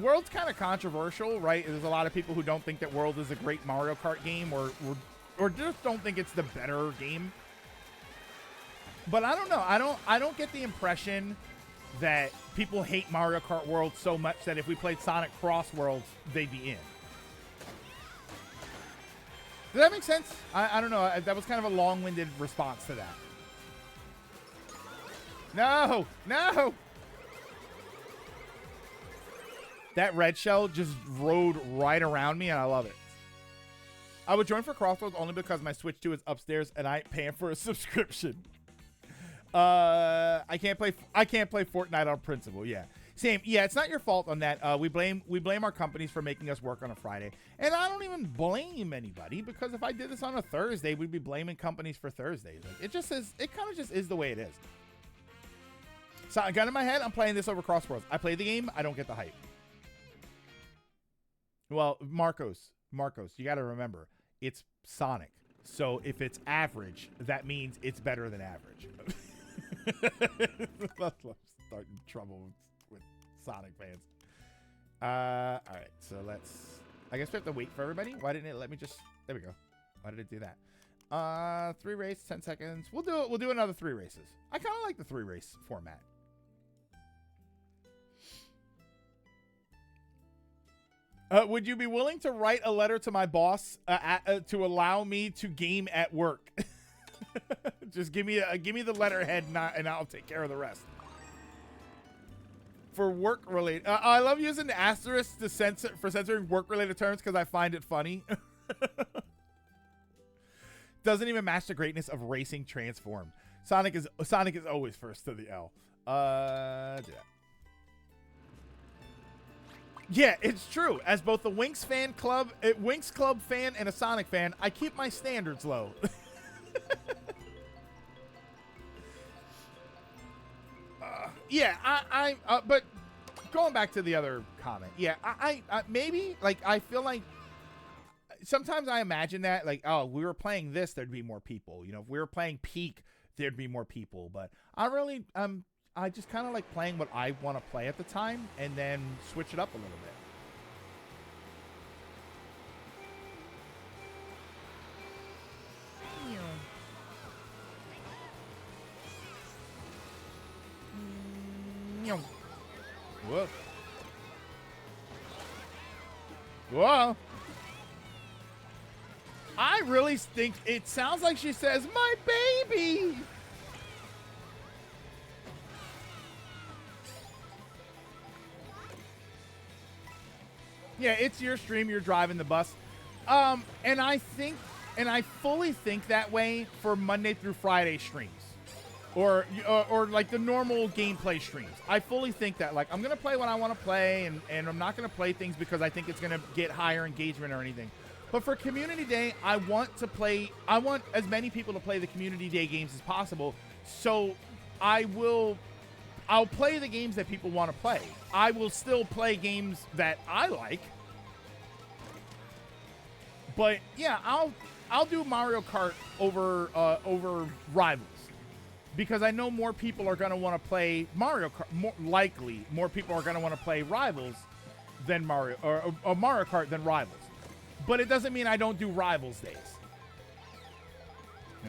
World's kind of controversial, right? There's a lot of people who don't think that World is a great Mario Kart game, or just don't think it's the better game. But I don't know. I don't get the impression that people hate Mario Kart World so much that if we played Sonic Cross Worlds, they'd be in. Does that make sense? I don't know. That was kind of a long-winded response to that. No! No! That red shell just rode right around me, and I love it. I would join for Crossroads only because my Switch 2 is upstairs, and I ain't paying for a subscription. I can't play Fortnite on principle. Yeah, same. Yeah, it's not your fault on that. We blame our companies for making us work on a Friday, and I don't even blame anybody, because if I did this on a Thursday, we'd be blaming companies for Thursdays. Like, it kind of just is the way it is. So I got in my head, I'm playing this over Crossworlds. I play the game, I don't get the hype. Well, Marcos, you got to remember, it's Sonic. So if it's average, that means it's better than average. Let's start in trouble with Sonic fans. All right, so I guess we have to wait for everybody. Why didn't it let me just? There we go. Why did it do that? 3 race, 10 seconds. We'll do it. We'll do another 3 races. I kind of like the 3 race format. Would you be willing to write a letter to my boss to allow me to game at work? Just give me the letterhead and I'll take care of the rest. For work related, I love using the asterisk to censoring work related terms because I find it funny. Doesn't even match the greatness of Racing Transform. Sonic is always first to the L. Do that. Yeah, it's true. As both the Winx Club fan and a Sonic fan, I keep my standards low. Yeah, but going back to the other comment, yeah, I maybe, like, I feel like sometimes I imagine that, like, oh, we were playing this, there'd be more people. You know, if we were playing Peak, there'd be more people. But I really, I just kind of like playing what I want to play at the time and then switch it up a little bit. Whoa. Whoa. I really think it sounds like she says, my baby. Yeah, it's your stream. You're driving the bus. And I fully think that way for Monday through Friday streams. Or like the normal gameplay streams. I fully think that, like, I'm going to play what I want to play, and I'm not going to play things because I think it's going to get higher engagement or anything. But for Community Day, I want as many people to play the Community Day games as possible. So I'll play the games that people want to play. I will still play games that I like. But yeah, I'll do Mario Kart over Rivals. Because I know more people are going to want to play Mario Kart. More people are going to want to play Rivals than Mario Kart than Rivals. But it doesn't mean I don't do Rivals days.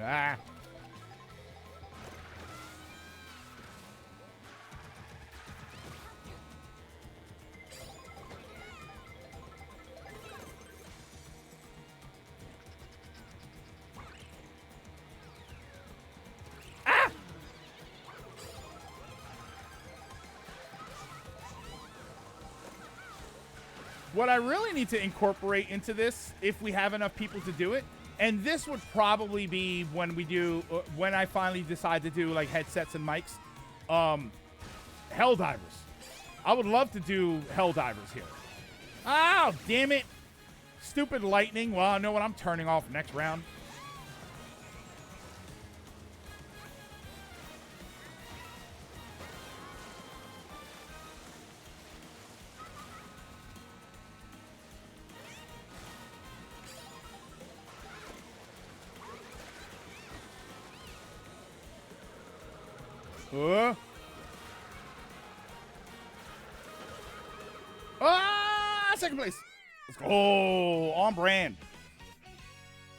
Ah. What I really need to incorporate into this, if we have enough people to do it, and this would probably be when when I finally decide to do like headsets and mics, Helldivers. I would love to do Helldivers here. Oh, damn it. Stupid lightning. Well, I know what I'm turning off next round. Second place. Let's go. On brand.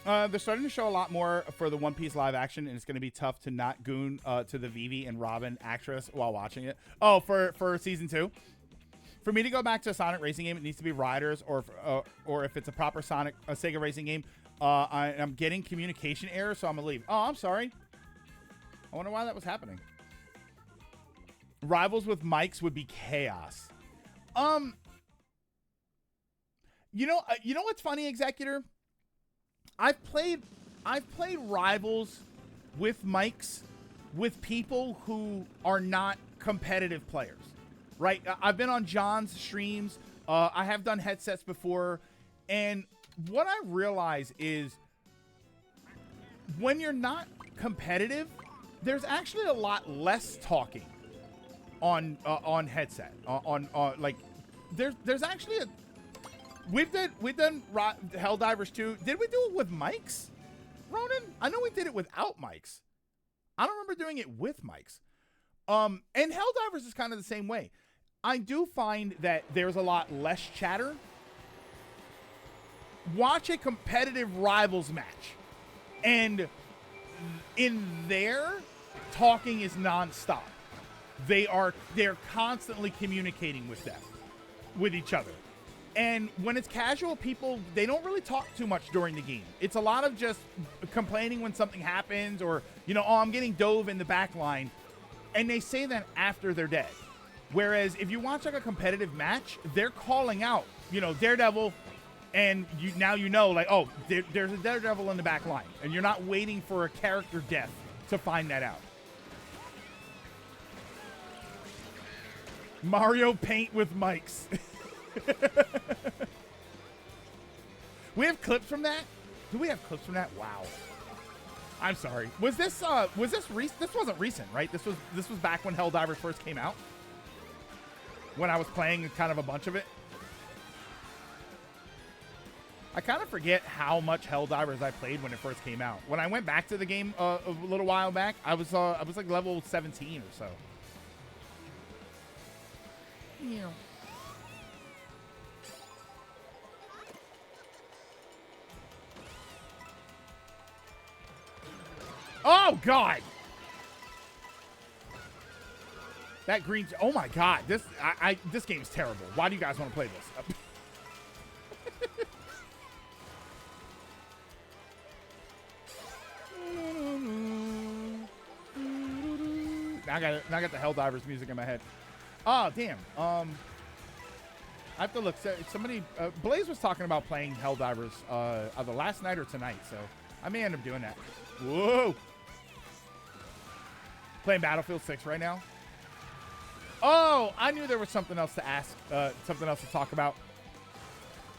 They're starting to show a lot more for the One Piece live action, and it's going to be tough to not goon to the Vivi and Robin actress while watching it. Oh, for season 2. For me to go back to a Sonic racing game, it needs to be Riders, or if it's a proper Sega racing game, I'm getting communication errors, so I'm going to leave. Oh, I'm sorry. I wonder why that was happening. Rivals with mics would be chaos. You know what's funny, Executor? I've played Rivals with mics with people who are not competitive players, right? I've been on John's streams. I have done headsets before, and what I realize is when you're not competitive, there's actually a lot less talking on headset. Like there's actually a We've done Helldivers 2. Did we do it with mics, Ronan? I know we did it without mics. I don't remember doing it with mics. And Helldivers is kind of the same way. I do find that there's a lot less chatter. Watch a competitive Rivals match. And in there, talking is nonstop. They're constantly communicating with each other. And when it's casual, people, they don't really talk too much during the game. It's a lot of just complaining when something happens, or, you know, oh, I'm getting dove in the back line. And they say that after they're dead. Whereas if you watch like a competitive match, they're calling out, you know, Daredevil, and now you know, like, oh, there's a Daredevil in the back line. And you're not waiting for a character death to find that out. Mario Paint with mics. We have clips from that? Do we have clips from that? Wow. I'm sorry. Was this recent? This wasn't recent, right? This was back when Helldivers first came out. When I was playing kind of a bunch of it. I kind of forget how much Helldivers I played when it first came out. When I went back to the game a little while back, I was like level 17 or so. Yeah. Oh God! That green. Oh my God! This game is terrible. Why do you guys want to play this? Now I got the Helldivers music in my head. Oh damn. I have to look. Somebody, Blaze was talking about playing Helldivers either last night or tonight, so I may end up doing that. Whoa. Playing Battlefield 6 right now. Oh, I knew there was something else to ask, something else to talk about.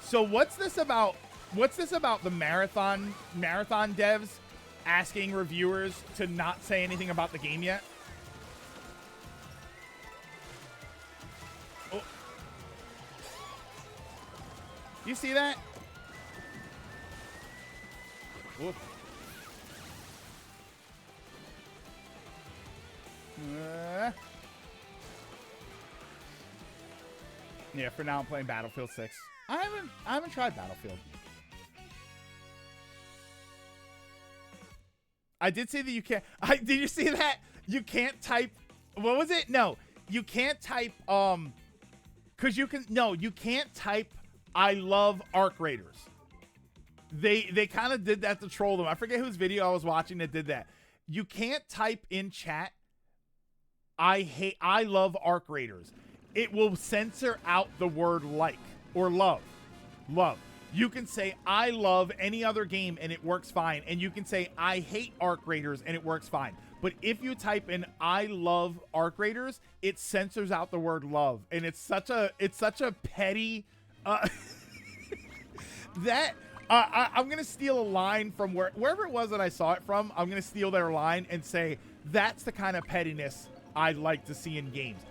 So what's this about the marathon devs asking reviewers to not say anything about the game yet? Oh. You see that? Whoop. Yeah, for now I'm playing Battlefield 6. I haven't tried Battlefield. I did see that you can't. Did you see that? You can't type. What was it? No, you can't type. Cause you can. No, you can't type. I love Arc Raiders. They kind of did that to troll them. I forget whose video I was watching that did that. You can't type in chat. I love Arc Raiders. It will censor out the word like or love. Love. You can say I love any other game and it works fine. And you can say I hate Arc Raiders and it works fine. But if you type in I love Arc Raiders, it censors out the word love. And it's such a petty that I'm going to steal a line from wherever it was that I saw it from. I'm going to steal their line and say that's the kind of pettiness I'd like to see in games.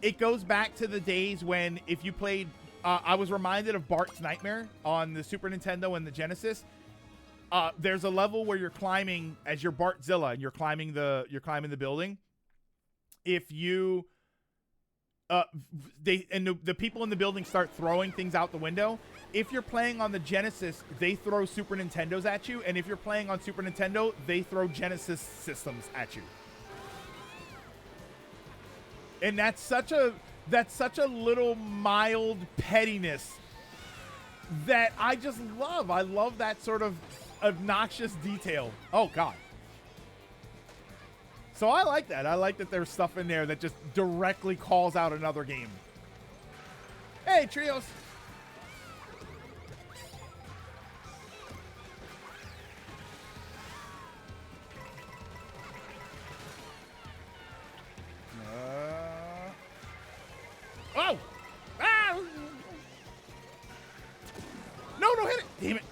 It goes back to the days when if you played, I was reminded of Bart's Nightmare on the Super Nintendo and the Genesis. There's a level where you're climbing as you're Bartzilla and you're climbing the building. If you, the people in the building start throwing things out the window. If you're playing on the Genesis, they throw Super Nintendos at you, and if you're playing on Super Nintendo, they throw Genesis systems at you. And that's such a little mild pettiness that I just love. I love that sort of obnoxious detail. Oh, God. So I like that. I like that there's stuff in there that just directly calls out another game. Hey, Trios. Oh! Ah! No, hit it! Damn it.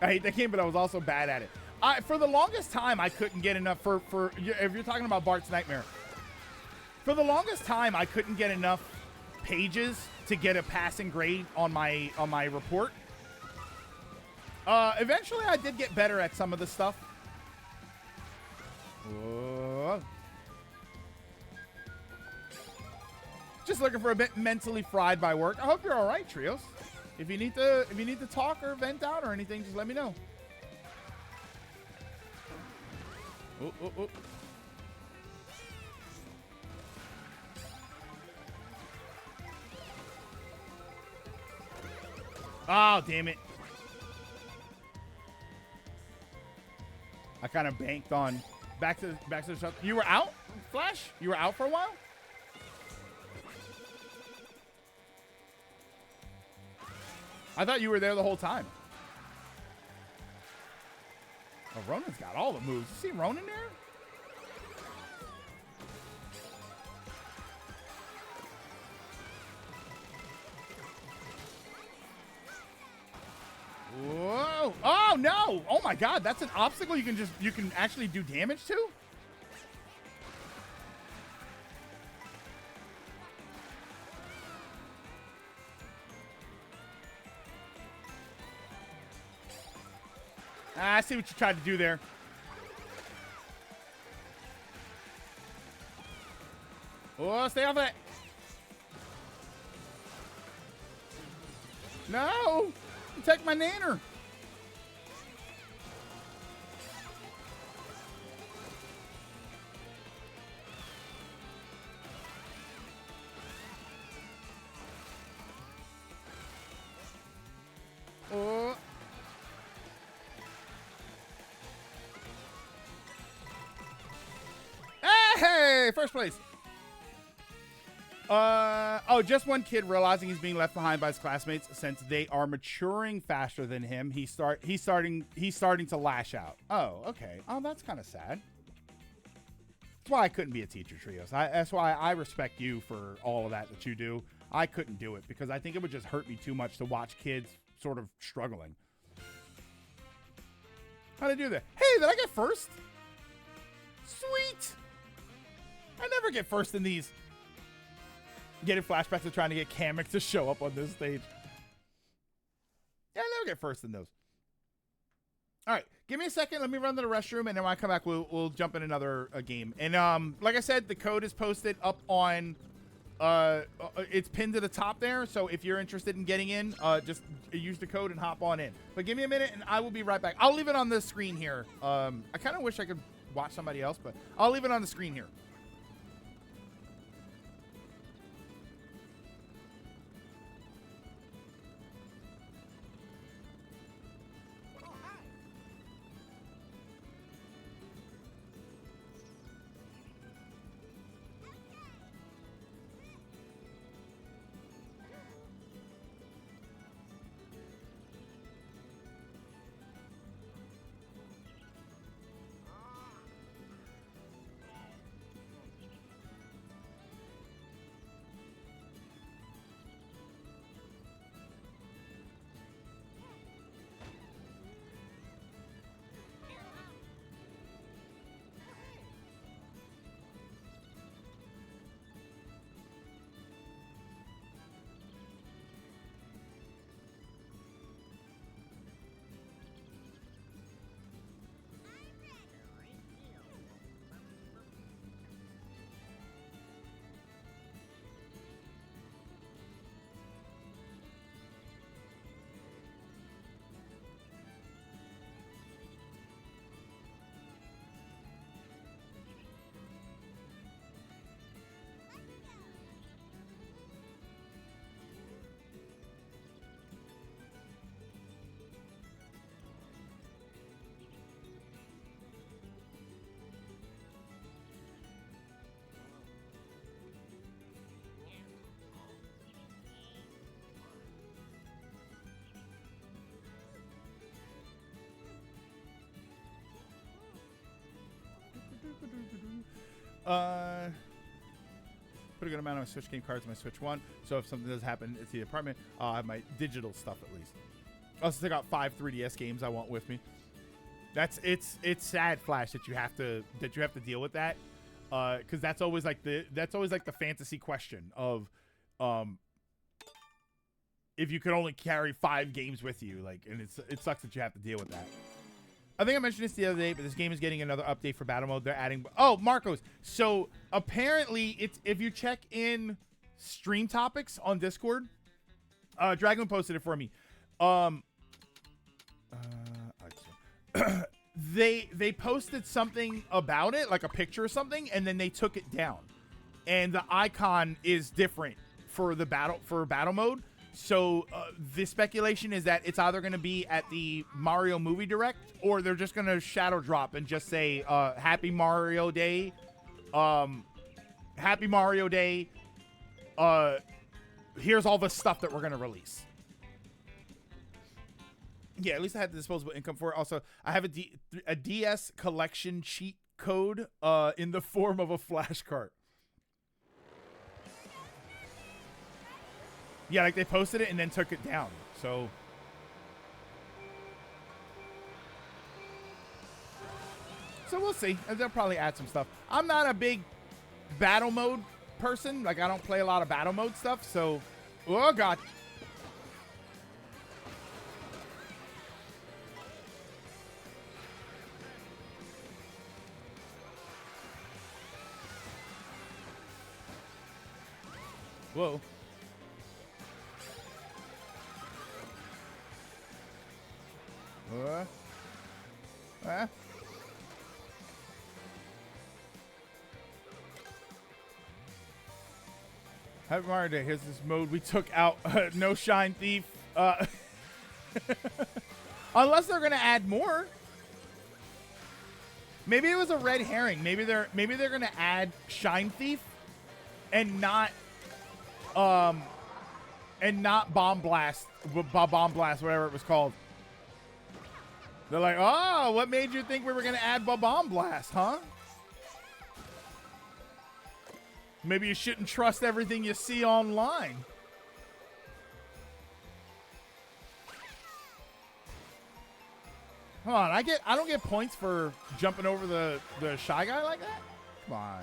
I hate that game, but I was also bad at it. For the longest time, I couldn't get enough for if you're talking about Bart's Nightmare. For the longest time, I couldn't get enough pages to get a passing grade on my report. Eventually, I did get better at some of the stuff. Whoa. Just looking for a bit mentally fried by work. I hope you're all right, Trios. If you need to talk or vent out or anything, just let me know. Oh, oh, oh. Oh, damn it. I kind of banked on back to the shot. You were out, Flash? You were out for a while? I thought you were there the whole time. Oh, Ronan's got all the moves. You see Ronan there? Whoa. Oh, no. Oh, my God. That's an obstacle you can actually do damage to? I see what you tried to do there. Oh, stay off of it. No. Protect my nanner. Oh. Hey, first place. Oh, just one kid realizing he's being left behind by his classmates since they are maturing faster than him. He's starting to lash out. Oh, okay. Oh, that's kind of sad. That's why I couldn't be a teacher, Trios. That's why I respect you for all of that you do. I couldn't do it because I think it would just hurt me too much to watch kids sort of struggling. How'd I do that? Hey, did I get first? Sweet. I never get first in these. Getting flashbacks to trying to get Kamek to show up on this stage. Yeah, I never get first in those. All right, give me a second. Let me run to the restroom, and then when I come back, we'll jump in another game. And like I said, the code is posted up on. It's pinned to the top there. So if you're interested in getting in, just use the code and hop on in. But give me a minute, and I will be right back. I'll leave it on the screen here. I kind of wish I could watch somebody else, but I'll leave it on the screen here. Put a good amount of my Switch game cards on my Switch 1, so if something does happen at the apartment, I'll have my digital stuff at least. I also took out 5 3DS games I want with me. It's sad, Flash, that you have to deal with that, because that's always like the fantasy question of if you could only carry 5 games with you, like, and it sucks that you have to deal with that. I think I mentioned this the other day, but this game is getting another update for battle mode. They're adding... Oh, Marcos. So, apparently, it's if you check in stream topics on Discord, Dragon posted it for me. they posted something about it, like a picture or something, and then they took it down. And the icon is different for the battle mode. So the speculation is that it's either going to be at the Mario Movie Direct, or they're just going to shadow drop and just say Happy Mario Day. Happy Mario Day. Here's all the stuff that we're going to release. Yeah, at least I had the disposable income for it. Also, I have a DS collection cheat code in the form of a flash cart. Yeah, like they posted it and then took it down. So we'll see. They'll probably add some stuff. I'm not a big battle mode person. Like, I don't play a lot of battle mode stuff. So, oh god. Whoa. Happy Mario Day. Here's this mode we took out. No Shine Thief. Unless they're gonna add more. Maybe it was a red herring. Maybe they're gonna add Shine Thief and not Bomb Blast, whatever it was called. They're like, oh, what made you think we were going to add Bomb Blast, huh? Maybe you shouldn't trust everything you see online. Hold on, I don't get points for jumping over the Shy Guy like that? Come on.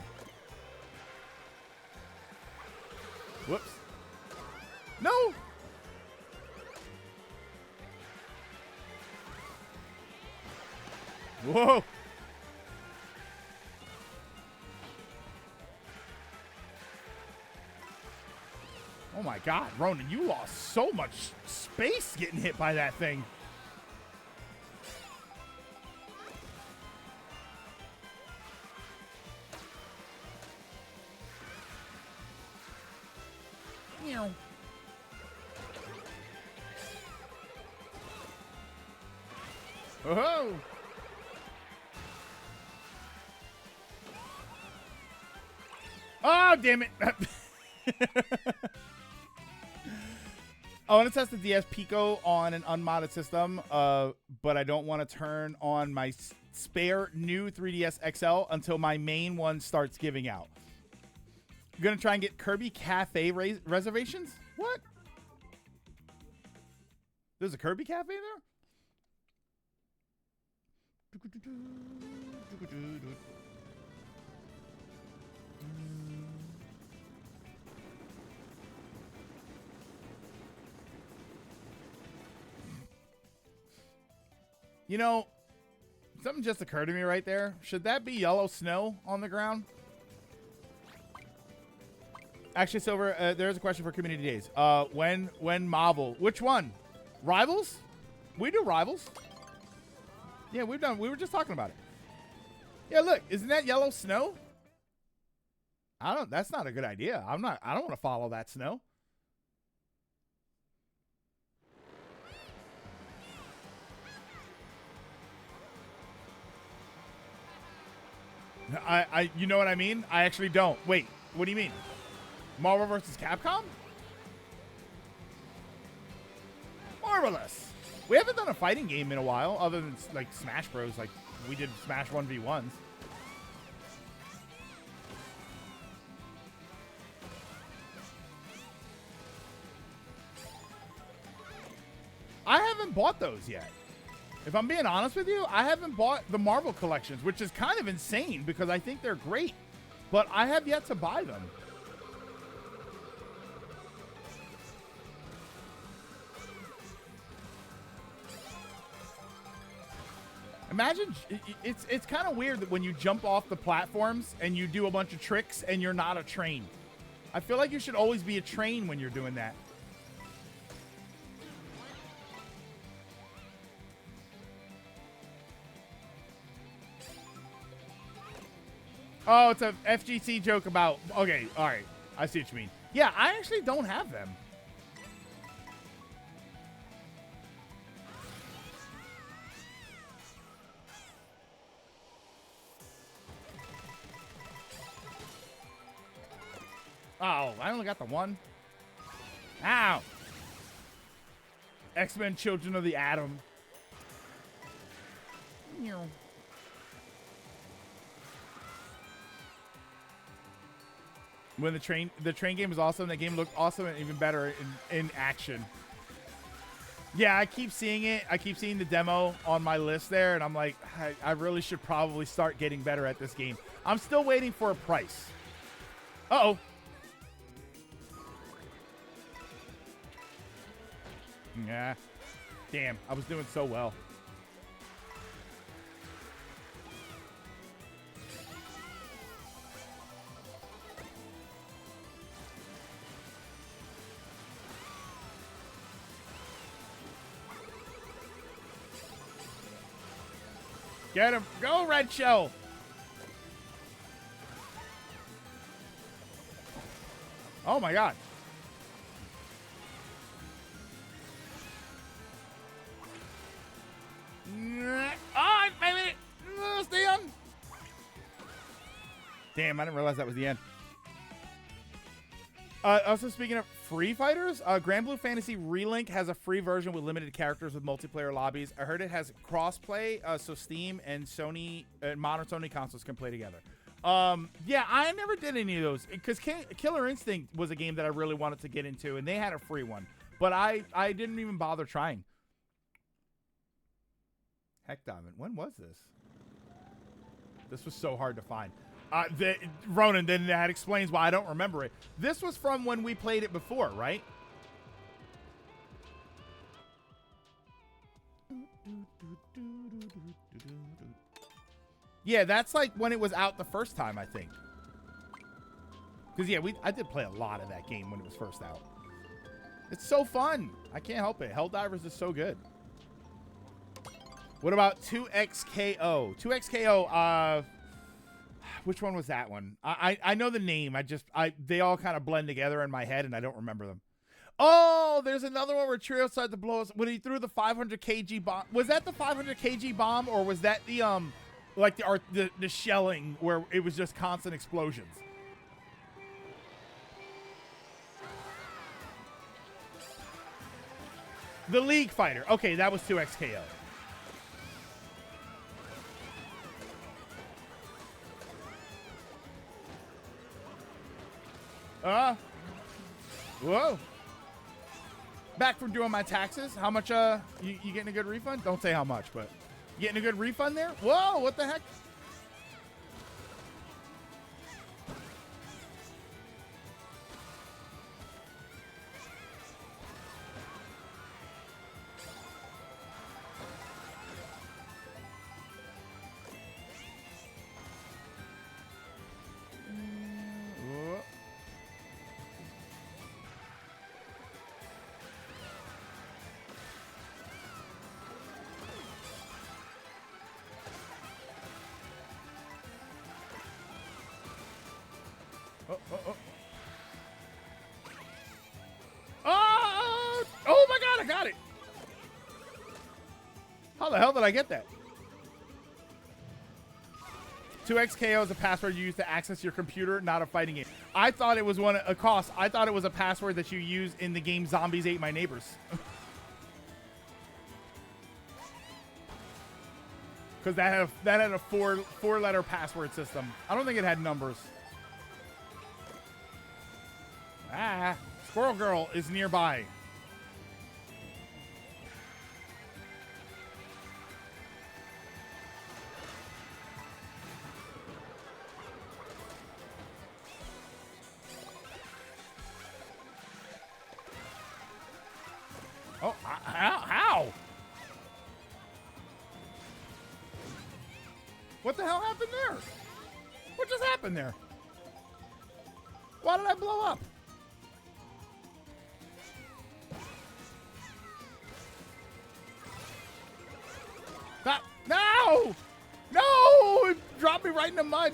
Whoops. No! Whoa! Oh my god, Ronan, you lost so much space getting hit by that thing. Oh! Oh, damn it. I want to test the DS Pico on an unmodded system, but I don't want to turn on my spare new 3DS XL until my main one starts giving out. I'm going to try and get Kirby Cafe reservations? What? There's a Kirby Cafe there? You know, something just occurred to me right there. Should that be yellow snow on the ground? Actually, Silver, there's a question for Community Days. When Marvel? Which one? Rivals? We do Rivals. Yeah, we were just talking about it. Yeah, look, isn't that yellow snow? That's not a good idea. I don't want to follow that snow. You know what I mean? I actually don't. Wait, what do you mean? Marvel vs. Capcom? Marvelous. We haven't done a fighting game in a while, other than like Smash Bros. Like we did Smash 1v1s. I haven't bought those yet. If I'm being honest with you, I haven't bought the Marvel collections, which is kind of insane because I think they're great, but I have yet to buy them. Imagine, it's kind of weird that when you jump off the platforms and you do a bunch of tricks and you're not a train. I feel like you should always be a train when you're doing that. Oh, it's a FGC joke about. Okay, all right. I see what you mean. Yeah, I actually don't have them. Oh, I only got the one. Ow. X-Men Children of the Atom. When the train game is awesome, that game looked awesome and even better in action. Yeah, I keep seeing it. I keep seeing the demo on my list there, and I'm like, I really should probably start getting better at this game. I'm still waiting for a price. Uh-oh. Yeah. Damn, I was doing so well. Get him. Go, Red Shell. Oh, my God. Oh, wait a minute. Stay on. Damn, I didn't realize that was the end. Also, speaking of free fighters, Grand Blue Fantasy Relink has a free version with limited characters with multiplayer lobbies. I heard it has crossplay, so Steam and Sony and modern Sony consoles can play together. Yeah, I never did any of those because Killer Instinct was a game that I really wanted to get into, and they had a free one, but I didn't even bother trying. Heck Diamond, when was this? This was so hard to find. Ronan, then that explains why I don't remember it. This was from when we played it before, right? Yeah, that's like when it was out the first time, I think. Because, yeah, I did play a lot of that game when it was first out. It's so fun. I can't help it. Helldivers is so good. What about 2XKO? 2XKO, which one was that one? I know the name. They all kind of blend together in my head, and I don't remember them. Oh, there's another one where Trio tried to blow us when he threw the 500 kg bomb. Was that the 500 kg bomb, or was that the like the shelling where it was just constant explosions? The League Fighter. Okay, that was 2XKO. Whoa. Back from doing my taxes. How much, you getting a good refund? Don't say how much, but you getting a good refund there? Whoa, what the heck? Oh my God, I got it. How the hell did I get that? 2XKO is a password you use to access your computer, not a fighting game. I thought it was a cost. I thought it was a password that you use in the game Zombies Ate My Neighbors. Because that had a four-letter password system. I don't think it had numbers. Ah, Squirrel Girl is nearby. Oh, how? What the hell happened there? What just happened there? Why did I blow up? No! No! It dropped me right in the mud.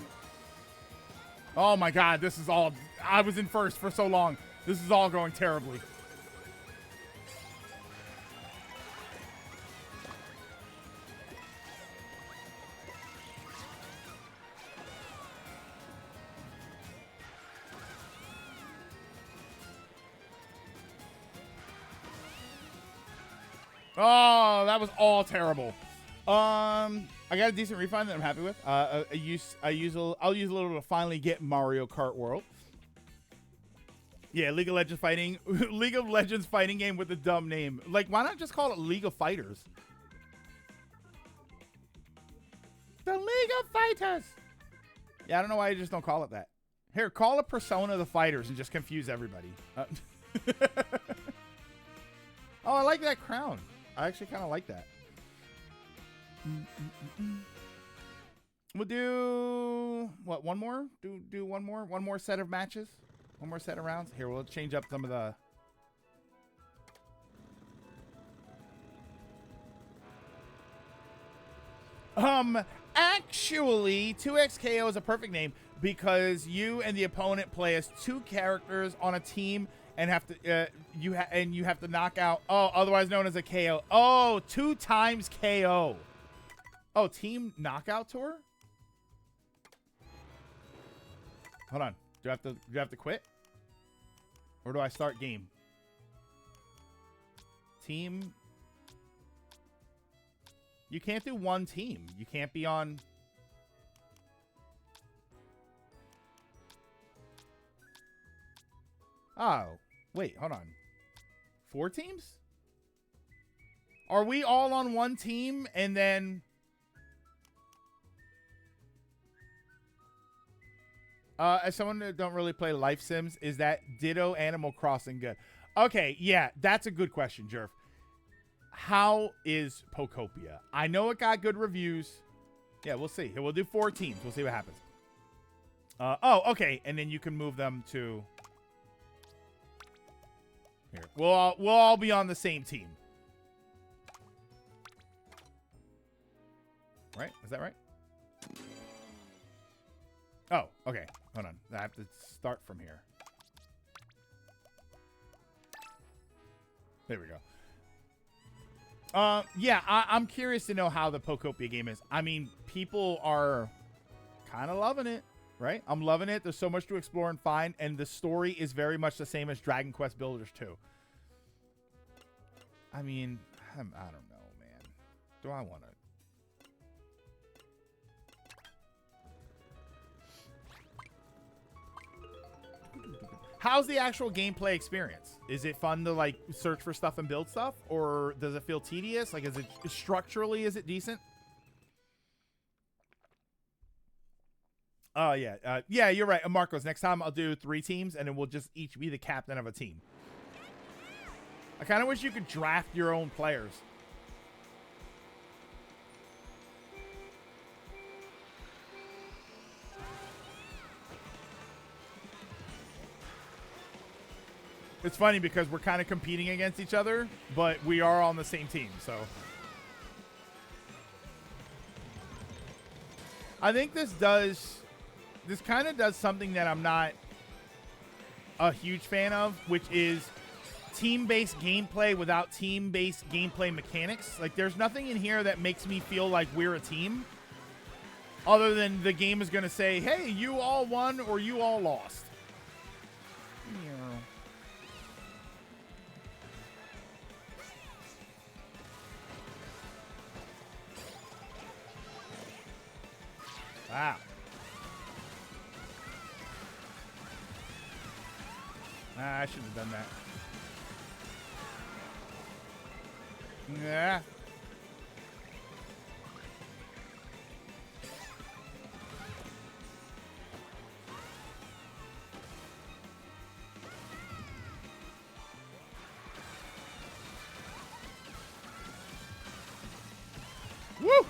Oh my god, this is all... I was in first for so long. This is all going terribly. Oh, that was all terrible. I got a decent refund that I'm happy with. I'll use a little to finally get Mario Kart World. Yeah, League of Legends fighting, League of Legends fighting game with a dumb name. Like, why not just call it League of Fighters? The League of Fighters. Yeah, I don't know why you just don't call it that. Here, call it Persona the Fighters and just confuse everybody. Oh, I like that crown. I actually kind of like that. We'll do what? One more? Do one more? One more set of matches? One more set of rounds? Here, we'll change up some of the. Actually, 2XKO is a perfect name because you and the opponent play as two characters on a team and have to you have to knock out, otherwise known as a KO. Oh, 2 times KO. Oh, team knockout tour? Hold on. Do I have to quit? Or do I start game? Team. You can't do one team. You can't be on. Oh, wait, hold on. 4 teams? Are we all on one team and then... as someone that don't really play Life Sims, is that Ditto Animal Crossing good? Okay, yeah, that's a good question, Jerf. How is Pokopia? I know it got good reviews. Yeah, we'll see. We'll do 4 teams. We'll see what happens. Oh, okay, and then you can move them to... Here, we'll all be on the same team. Right? Is that right? Oh, okay. Hold on. I have to start from here. There we go. Yeah, I'm curious to know how the Pokopia game is. I mean, people are kind of loving it, right? I'm loving it. There's so much to explore and find, and the story is very much the same as Dragon Quest Builders 2. I mean, I don't know, man. Do I want to? How's the actual gameplay experience? Is it fun to like search for stuff and build stuff, or does it feel tedious? Like, is it structurally, is it decent? Oh yeah, yeah, you're right, Marcos. Next time I'll do 3 teams, and then we'll just each be the captain of a team. I kind of wish you could draft your own players. It's funny because we're kind of competing against each other, but we are on the same team, so. I think this kind of does something that I'm not a huge fan of, which is team-based gameplay without team-based gameplay mechanics. Like, there's nothing in here that makes me feel like we're a team, other than the game is going to say, hey, you all won or you all lost. Wow. I shouldn't have done that. Yeah. Woo!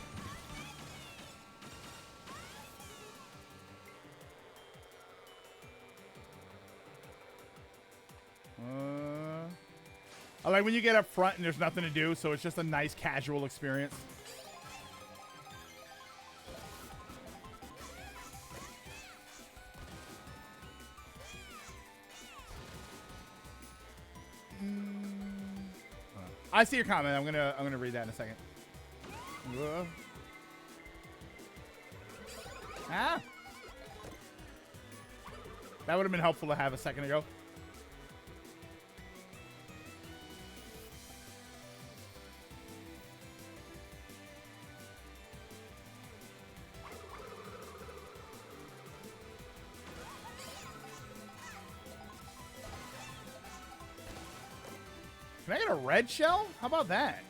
I like when you get up front and there's nothing to do, so it's just a nice casual experience. I see your comment. I'm gonna read that in a second. Ah. That would have been helpful to have a second ago. Can I get a red shell? How about that?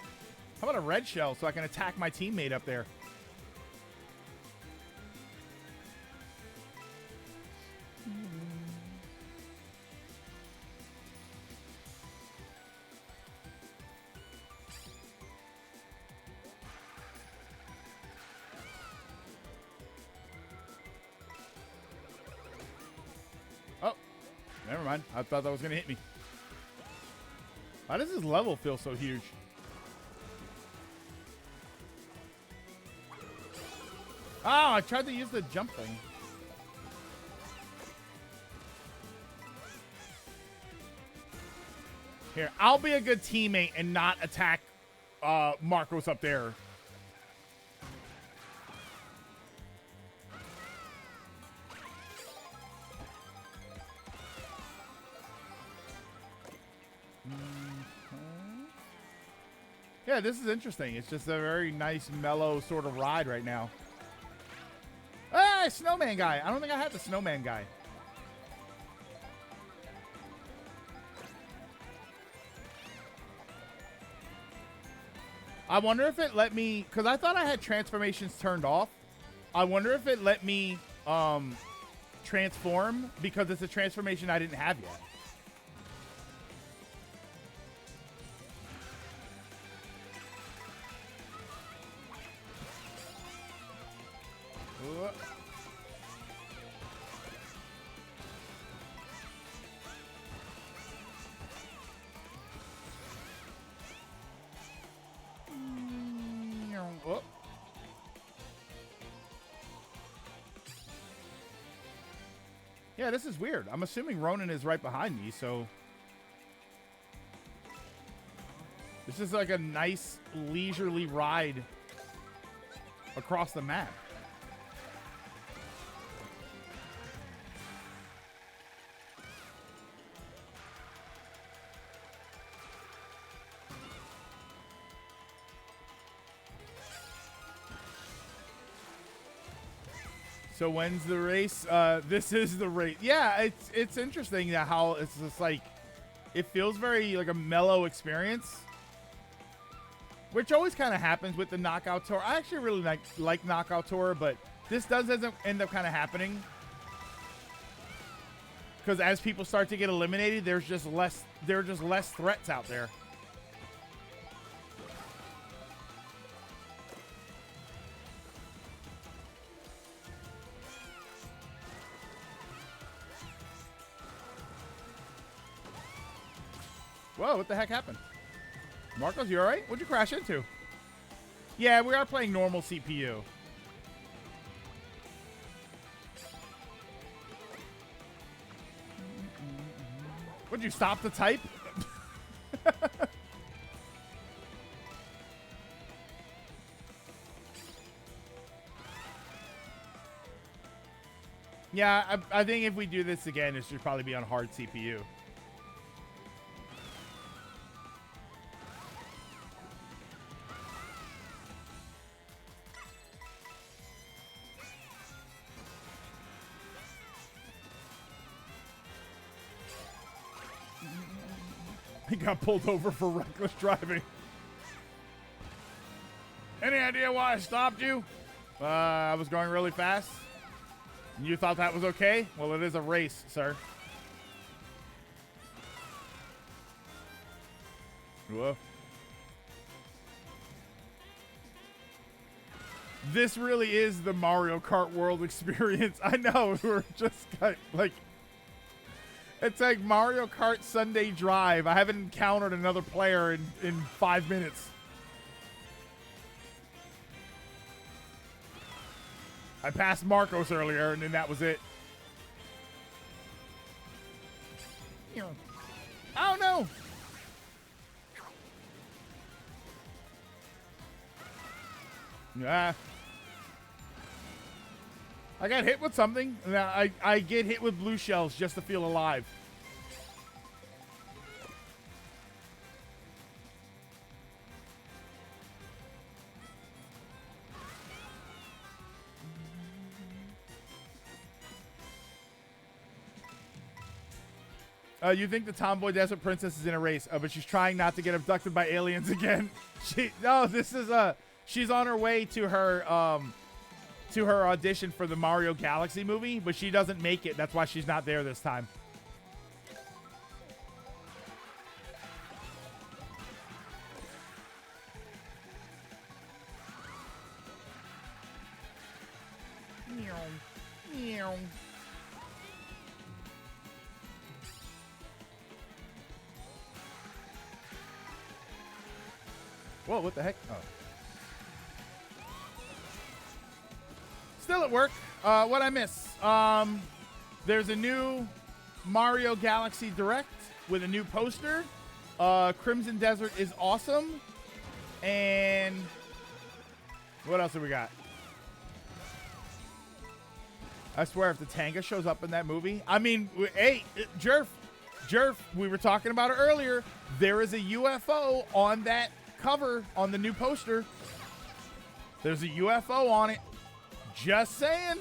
How about a red shell so I can attack my teammate up there? Oh, never mind. I thought that was going to hit me. Why does this level feel so huge? Oh, I tried to use the jump thing. Here, I'll be a good teammate and not attack Marcos up there. Yeah, this is interesting. It's just a very nice, mellow sort of ride right now. Hey, snowman guy. I don't think I had the snowman guy. I wonder if it let me, because I thought I had transformations turned off. I wonder if it let me transform because it's a transformation I didn't have yet. Yeah, this is weird. I'm assuming Ronan is right behind me, so this is like a nice leisurely ride across the map. So when's the race? This is the race. Yeah, it's interesting that how it's just like, it feels very like a mellow experience, which always kind of happens with the Knockout Tour. I actually really like Knockout Tour, but this doesn't end up kind of happening because as people start to get eliminated, there are just less threats out there. Whoa, what the heck happened? Marcos, you alright? What'd you crash into? Yeah, we are playing normal CPU. Would you stop the type? Yeah, I think if we do this again, it should probably be on hard CPU. He got pulled over for reckless driving. Any idea why I stopped you? I was going really fast. You thought that was okay? Well, it is a race, sir. Whoa. This really is the Mario Kart World experience. I know, we're just like... It's like Mario Kart Sunday Drive. I haven't encountered another player in 5 minutes. I passed Marcos earlier, and then that was it. Oh, no. Yeah. I got hit with something. I get hit with blue shells just to feel alive. You think the tomboy desert princess is in a race, but she's trying not to get abducted by aliens again. She's on her way to her audition for the Mario Galaxy movie, but she doesn't make it. That's why she's not there this time. Meow. Whoa, what the heck? Oh. Still at work. What I miss? There's a new Mario Galaxy Direct with a new poster. Crimson Desert is awesome. And what else have we got? I swear, if the Tanga shows up in that movie, I mean, hey, Jerf, we were talking about it earlier. There is a UFO on that cover on the new poster. There's a UFO on it. Just saying.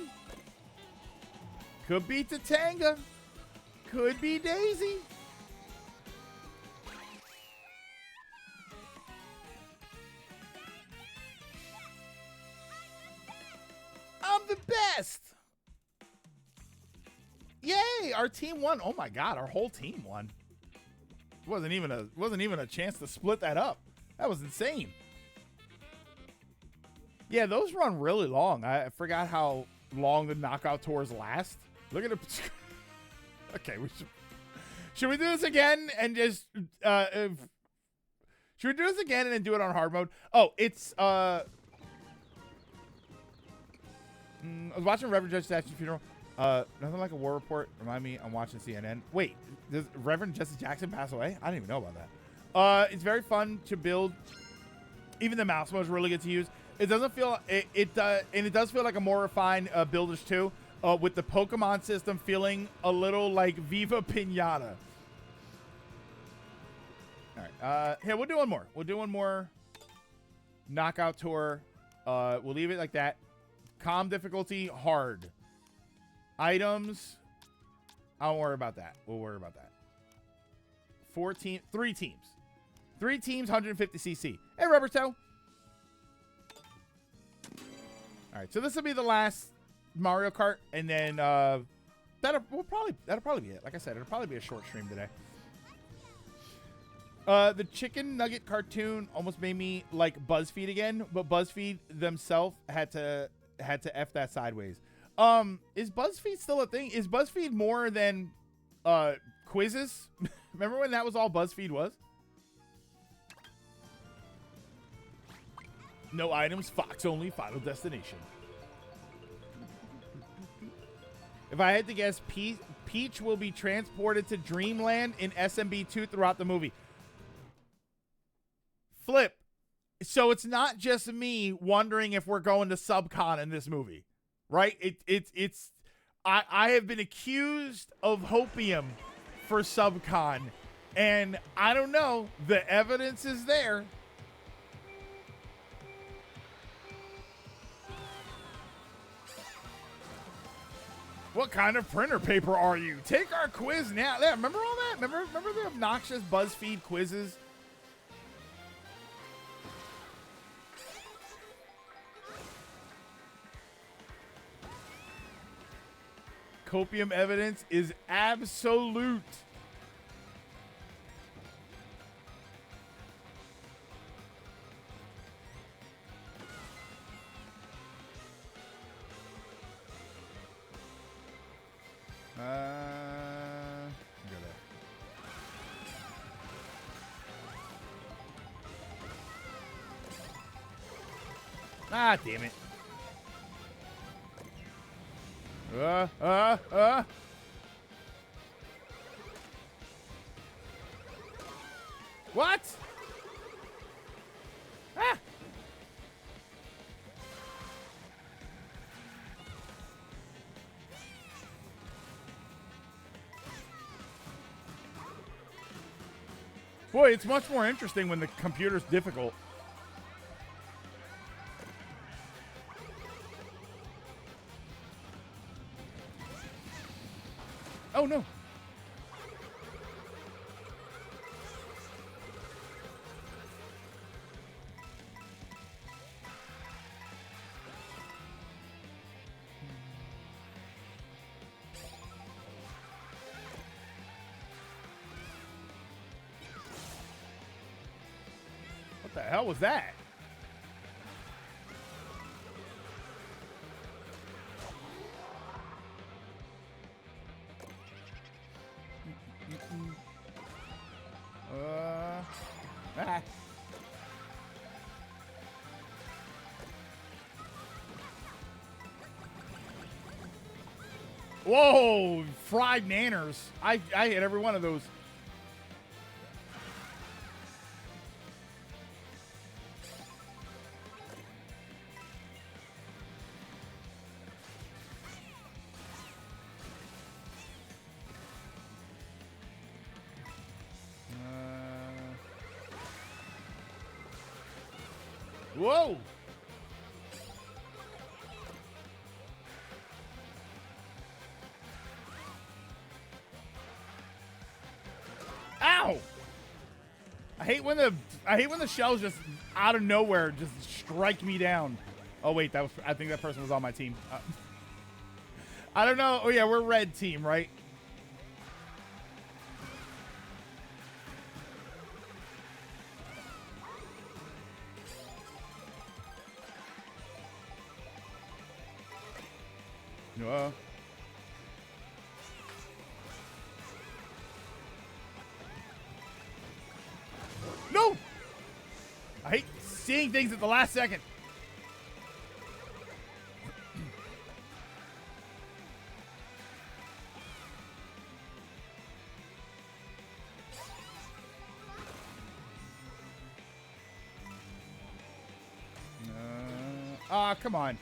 Could be Tatanga. Could be Daisy. I'm the best. Yay, our team won. Oh my god, our whole team won. Wasn't even a chance to split that up. That was insane. Yeah, those run really long. I forgot how long the knockout tours last. Look at it. Okay, should we do this again and just should we do this again and then do it on hard mode? Oh, it's I was watching Reverend Jesse Jackson's funeral. Nothing like a war report. Remind me, I'm watching CNN. Wait, does Reverend Jesse Jackson pass away? I didn't even know about that. It's very fun to build. Even the mouse mode is really good to use. It doesn't feel and it does feel like a more refined Builders 2, with the Pokemon system feeling a little like Viva Pinata. All right, here we'll do one more. We'll do one more knockout tour. We'll leave it like that. Calm difficulty hard. Items. I won't worry about that. We'll worry about that. 3 teams. 3 teams, 150cc. Hey, Rubber Toe. All right, so this will be the last Mario Kart, and then that'll probably be it. Like I said, it'll probably be a short stream today. The chicken nugget cartoon almost made me like BuzzFeed again, but BuzzFeed themselves had to F that sideways. Is BuzzFeed still a thing? Is BuzzFeed more than quizzes? Remember when that was all BuzzFeed was? No items, Fox only, Final Destination. If I had to guess, Peach will be transported to Dreamland in SMB 2 throughout the movie. Flip. So it's not just me wondering if we're going to Subcon in this movie, right? I have been accused of hopium for Subcon, and I don't know. The evidence is there. What kind of printer paper are you? Take our quiz now. Yeah, remember all that? Remember the obnoxious BuzzFeed quizzes? Copium evidence is absolute. Go there. Ah, damn it. What? Ah! Boy, it's much more interesting when the computer's difficult. Oh, no. What the hell was that? Ah. Whoa, fried nanners. I hit every one of those. Whoa! Ow! I hate when the shells just out of nowhere just strike me down. Oh wait, I think that person was on my team. I don't know. Oh yeah, we're red team, right? No. No! I hate seeing things at the last second. Come on.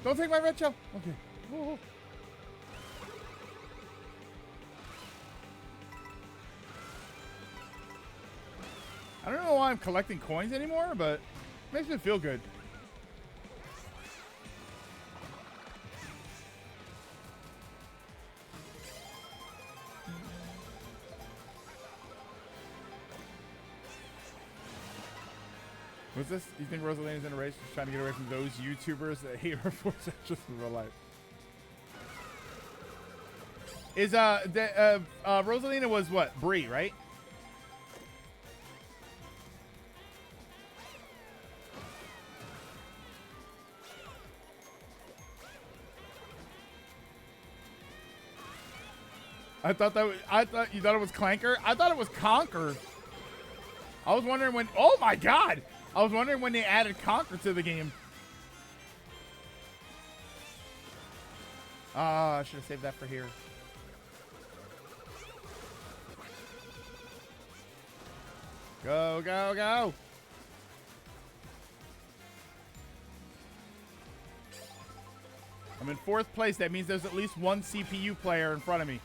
Don't take my red shell. Okay. Whoa. I don't know why I'm collecting coins anymore, but it makes me feel good. What's this? You think Rosalina's in a race just trying to get away from those YouTubers that hate her for just in real life? Is Rosalina was what? Bree, right? I thought you thought it was Clanker. I thought it was Conker. I was wondering when. Oh my God! I was wondering when they added Conker to the game. Ah, I should have saved that for here. Go, go, go! I'm in 4th place. That means there's at least one CPU player in front of me.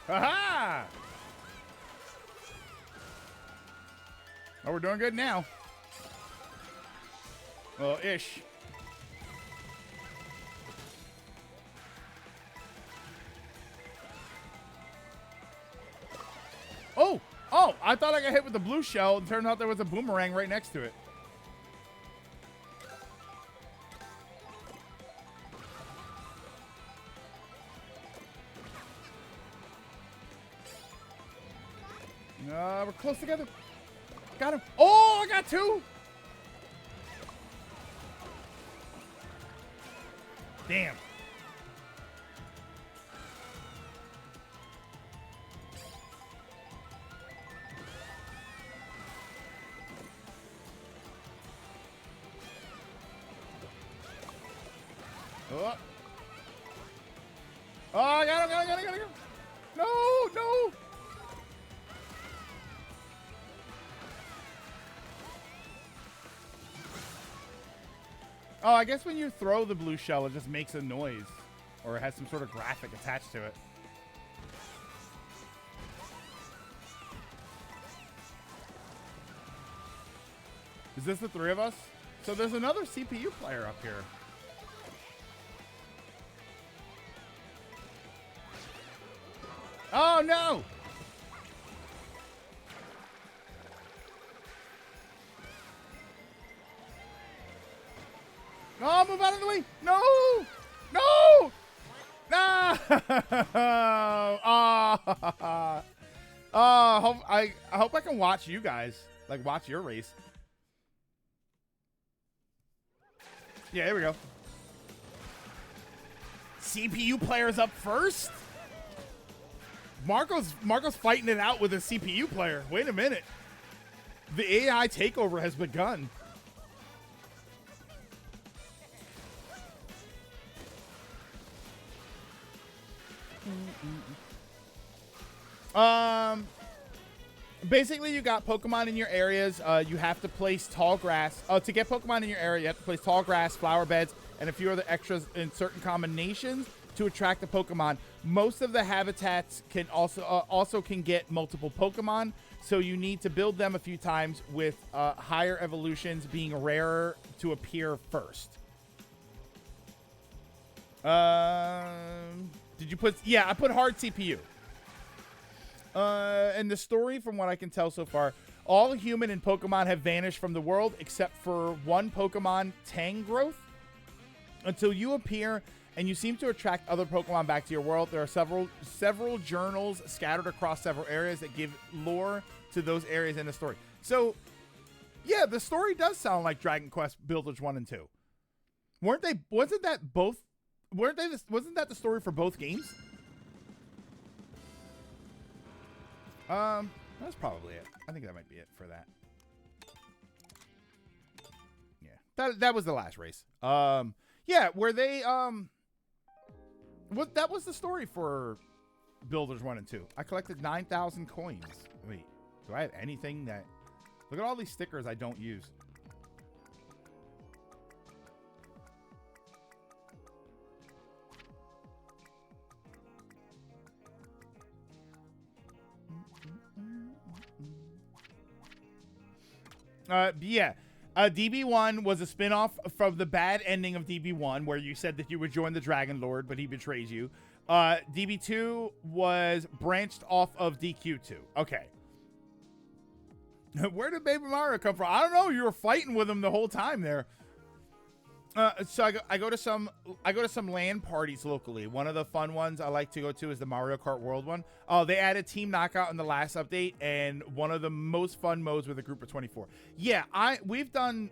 Aha! Oh, we're doing good now. Well, ish. Oh! Oh! I thought I got hit with the blue shell, and turned out there was a boomerang right next to it. We're close together. Got him. Oh, I got 2. Damn. Oh. Oh, I got him. No. Oh, I guess when you throw the blue shell, it just makes a noise. Or it has some sort of graphic attached to it. Is this the three of us? So there's another CPU player up here. Oh, no! No, move out of the way! No! No! No! Oh, I hope I can watch you guys. Like, watch your race. Yeah, here we go. CPU players up first? Marco's fighting it out with a CPU player. Wait a minute. The AI takeover has begun. Basically, you got Pokemon in your areas. You have to place tall grass. To get Pokemon in your area, you have to place tall grass, flower beds, and a few other extras in certain combinations to attract the Pokemon. Most of the habitats can also can get multiple Pokemon, so you need to build them a few times with higher evolutions being rarer to appear first. Did you put? Yeah, I put hard CPU. And the story, from what I can tell so far, all human and Pokemon have vanished from the world except for one Pokemon, Tangrowth. Until you appear and you seem to attract other Pokemon back to your world. There are several journals scattered across several areas that give lore to those areas in the story. So, yeah, the story does sound like Dragon Quest Builders 1 and 2. Wasn't that the story for both games? That's probably it. I think that might be it for that. Yeah. That was the last race. Yeah, where they that was the story for Builders 1 and 2. I collected 9,000 coins. Wait, do I have anything that... Look at all these stickers I don't use. Yeah. DB1 was a spin-off from the bad ending of DB1, where you said that you would join the Dragon Lord, but he betrays you. DB2 was branched off of DQ2. Okay. Where did Baby Mario come from? I don't know. You were fighting with him the whole time there. So I go to some LAN parties locally. One of the fun ones I like to go to is the Mario Kart World one. Oh, they added Team Knockout in the last update, and one of the most fun modes with a group of 24. Yeah, we've done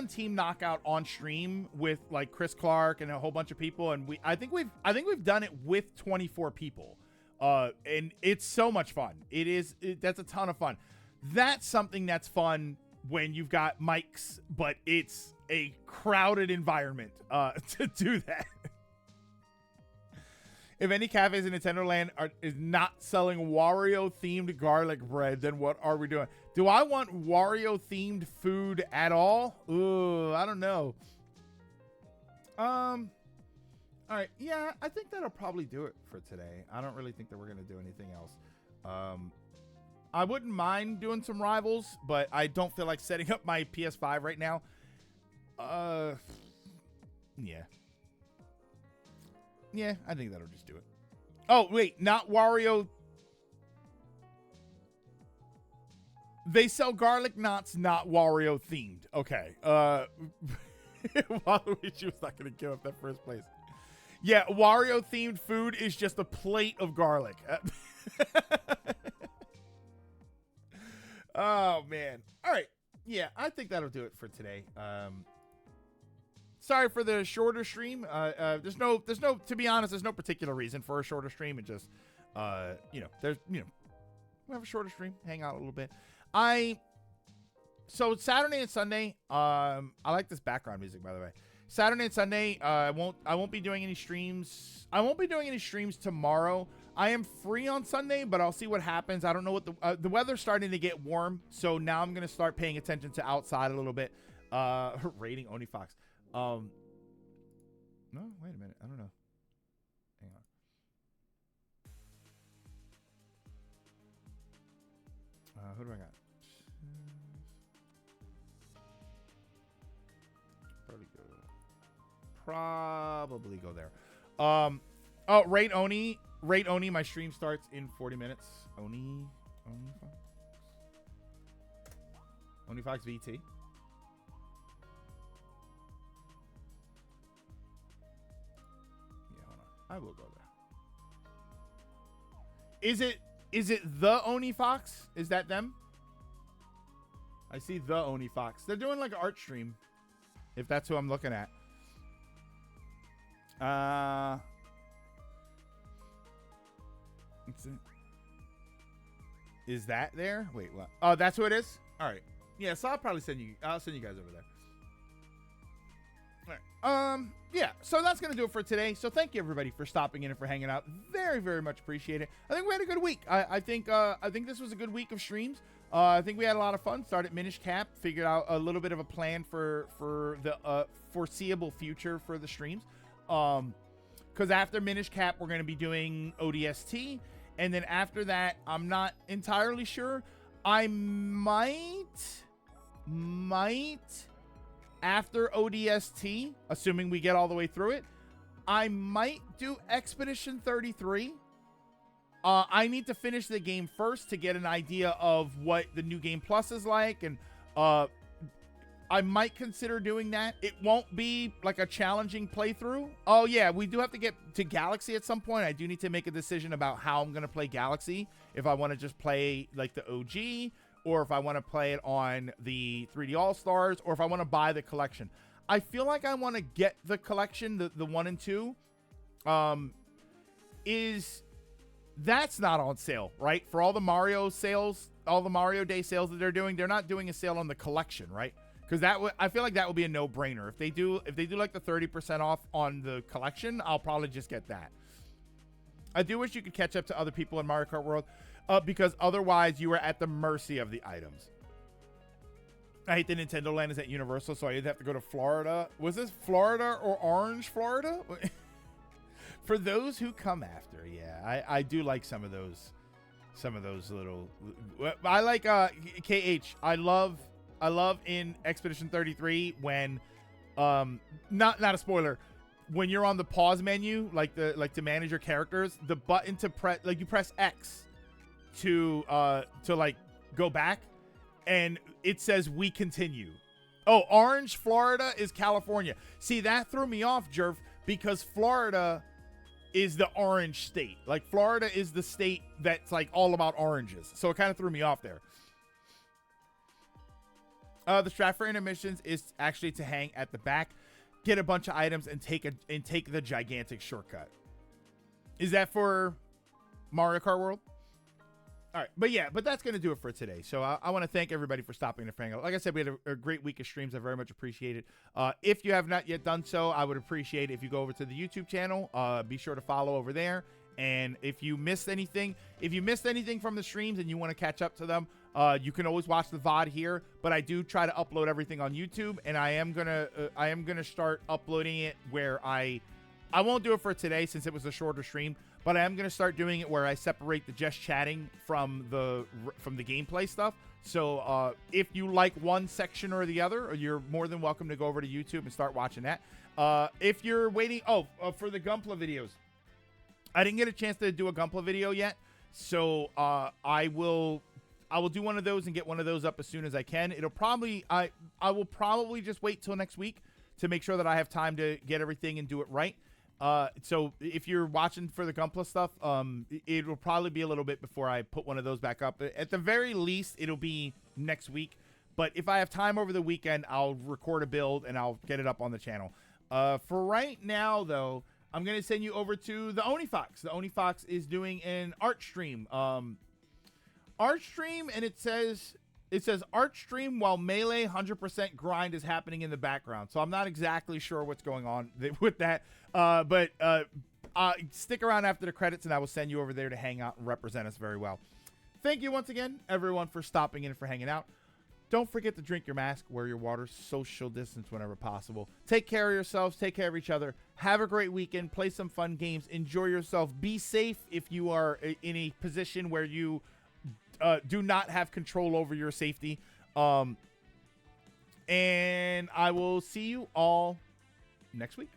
Team Knockout on stream with like Chris Clark and a whole bunch of people, and I think we've done it with 24 people. And it's so much fun. That's a ton of fun. That's something that's fun when you've got mics, but it's a crowded environment to do that. If any cafes in Nintendo Land is not selling Wario-themed garlic bread, then what are we doing? Do I want Wario-themed food at all? Ooh, I don't know. All right, yeah, I think that'll probably do it for today. I don't really think that we're gonna do anything else. I wouldn't mind doing some rivals, but I don't feel like setting up my PS5 right now. Yeah. Yeah, I think that'll just do it. Oh, wait, not Wario. They sell garlic knots, not Wario themed. Okay. Waluigi was not going to give up that first place. Yeah, Wario themed food is just a plate of garlic. Oh, man. All right. Yeah, I think that'll do it for today. Sorry for the shorter stream. There's no, to be honest, there's no particular reason for a shorter stream. It just, we have a shorter stream, hang out a little bit. So Saturday and Sunday, I like this background music, by the way. Saturday and Sunday, I won't be doing any streams. I won't be doing any streams tomorrow. I am free on Sunday, but I'll see what happens. I don't know what the weather's starting to get warm, so now I'm gonna start paying attention to outside a little bit. Rating Oni Fox. No, wait a minute. I don't know. Hang on. Who do I got? Probably go there. Oh, rate Oni. Rate Oni. My stream starts in 40 minutes. Oni Fox VT. Yeah, hold on. I will go there. Is it the Oni Fox? Is that them? I see the Oni Fox. They're doing like an art stream. If that's who I'm looking at. Is that there? Wait, what? Oh, that's who it is? All right. Yeah, so I'll send you guys over there. All right. Yeah, so that's going to do it for today. So thank you everybody for stopping in and for hanging out. Very, very much appreciate it. I think we had a good week. I think this was a good week of streams. I think we had a lot of fun. Started Minish Cap, figured out a little bit of a plan for the foreseeable future for the streams. Because after Minish Cap, we're going to be doing ODST. And then after that, I'm not entirely sure. I might, after ODST, assuming we get all the way through it, I might do Expedition 33. I need to finish the game first to get an idea of what the New Game Plus is like. And I might consider doing that. It won't be like a challenging playthrough. Oh yeah, we do have to get to Galaxy at some point. I do need to make a decision about how I'm going to play Galaxy. If I want to just play like the OG, or if I want to play it on the 3D All-Stars, or if I want to buy the collection. I feel like I want to get the collection, the 1 and 2. That's not on sale, right? For all the Mario sales, all the Mario Day sales that they're doing, they're not doing a sale on the collection, right? Because I feel like that would be a no-brainer. If they do like the 30% off on the collection, I'll probably just get that. I do wish you could catch up to other people in Mario Kart World, because otherwise you are at the mercy of the items. I hate that Nintendo Land is at Universal, so I either have to go to Florida. Was this Florida or Orange, Florida? For those who come after, yeah, I do like some of those little. I like KH. I love in Expedition 33 when not a spoiler, when you're on the pause menu, like to manage your characters, the button to press, like you press X to like go back, and it says we continue. Oh, Orange, Florida is California. See, that threw me off, Jerv, because Florida is the orange state. Like Florida is the state that's like all about oranges. So it kind of threw me off there. The strat for intermissions is actually to hang at the back, get a bunch of items, and take the gigantic shortcut. Is that for Mario Kart World? All right, but that's going to do it for today. So I want to thank everybody for stopping to hang out. Like I said, we had a great week of streams. I very much appreciate it. If you have not yet done so, I would appreciate it if you go over to the YouTube channel. Be sure to follow over there. And if you missed anything from the streams and you want to catch up to them, you can always watch the VOD here. But I do try to upload everything on YouTube, and I am gonna start uploading it where I won't do it for today since it was a shorter stream. But I am going to start doing it where I separate the just chatting from the gameplay stuff. So if you like one section or the other, you're more than welcome to go over to YouTube and start watching that. If you're waiting, for the Gunpla videos, I didn't get a chance to do a Gunpla video yet. So I will do one of those and get one of those up as soon as I can. I will probably just wait till next week to make sure that I have time to get everything and do it right. So if you're watching for the Gunpla stuff, it will probably be a little bit before I put one of those back up. At the very least, it'll be next week. But if I have time over the weekend, I'll record a build and I'll get it up on the channel. For right now, though, I'm going to send you over to the Oni Fox. The Oni Fox is doing an art stream. And it says It says Arch stream while Melee 100% grind is happening in the background. So I'm not exactly sure what's going on with that. But stick around after the credits, and I will send you over there to hang out and represent us very well. Thank you once again, everyone, for stopping in and for hanging out. Don't forget to drink your mask, wear your water, social distance whenever possible. Take care of yourselves. Take care of each other. Have a great weekend. Play some fun games. Enjoy yourself. Be safe if you are in a position where you do not have control over your safety. And I will see you all next week.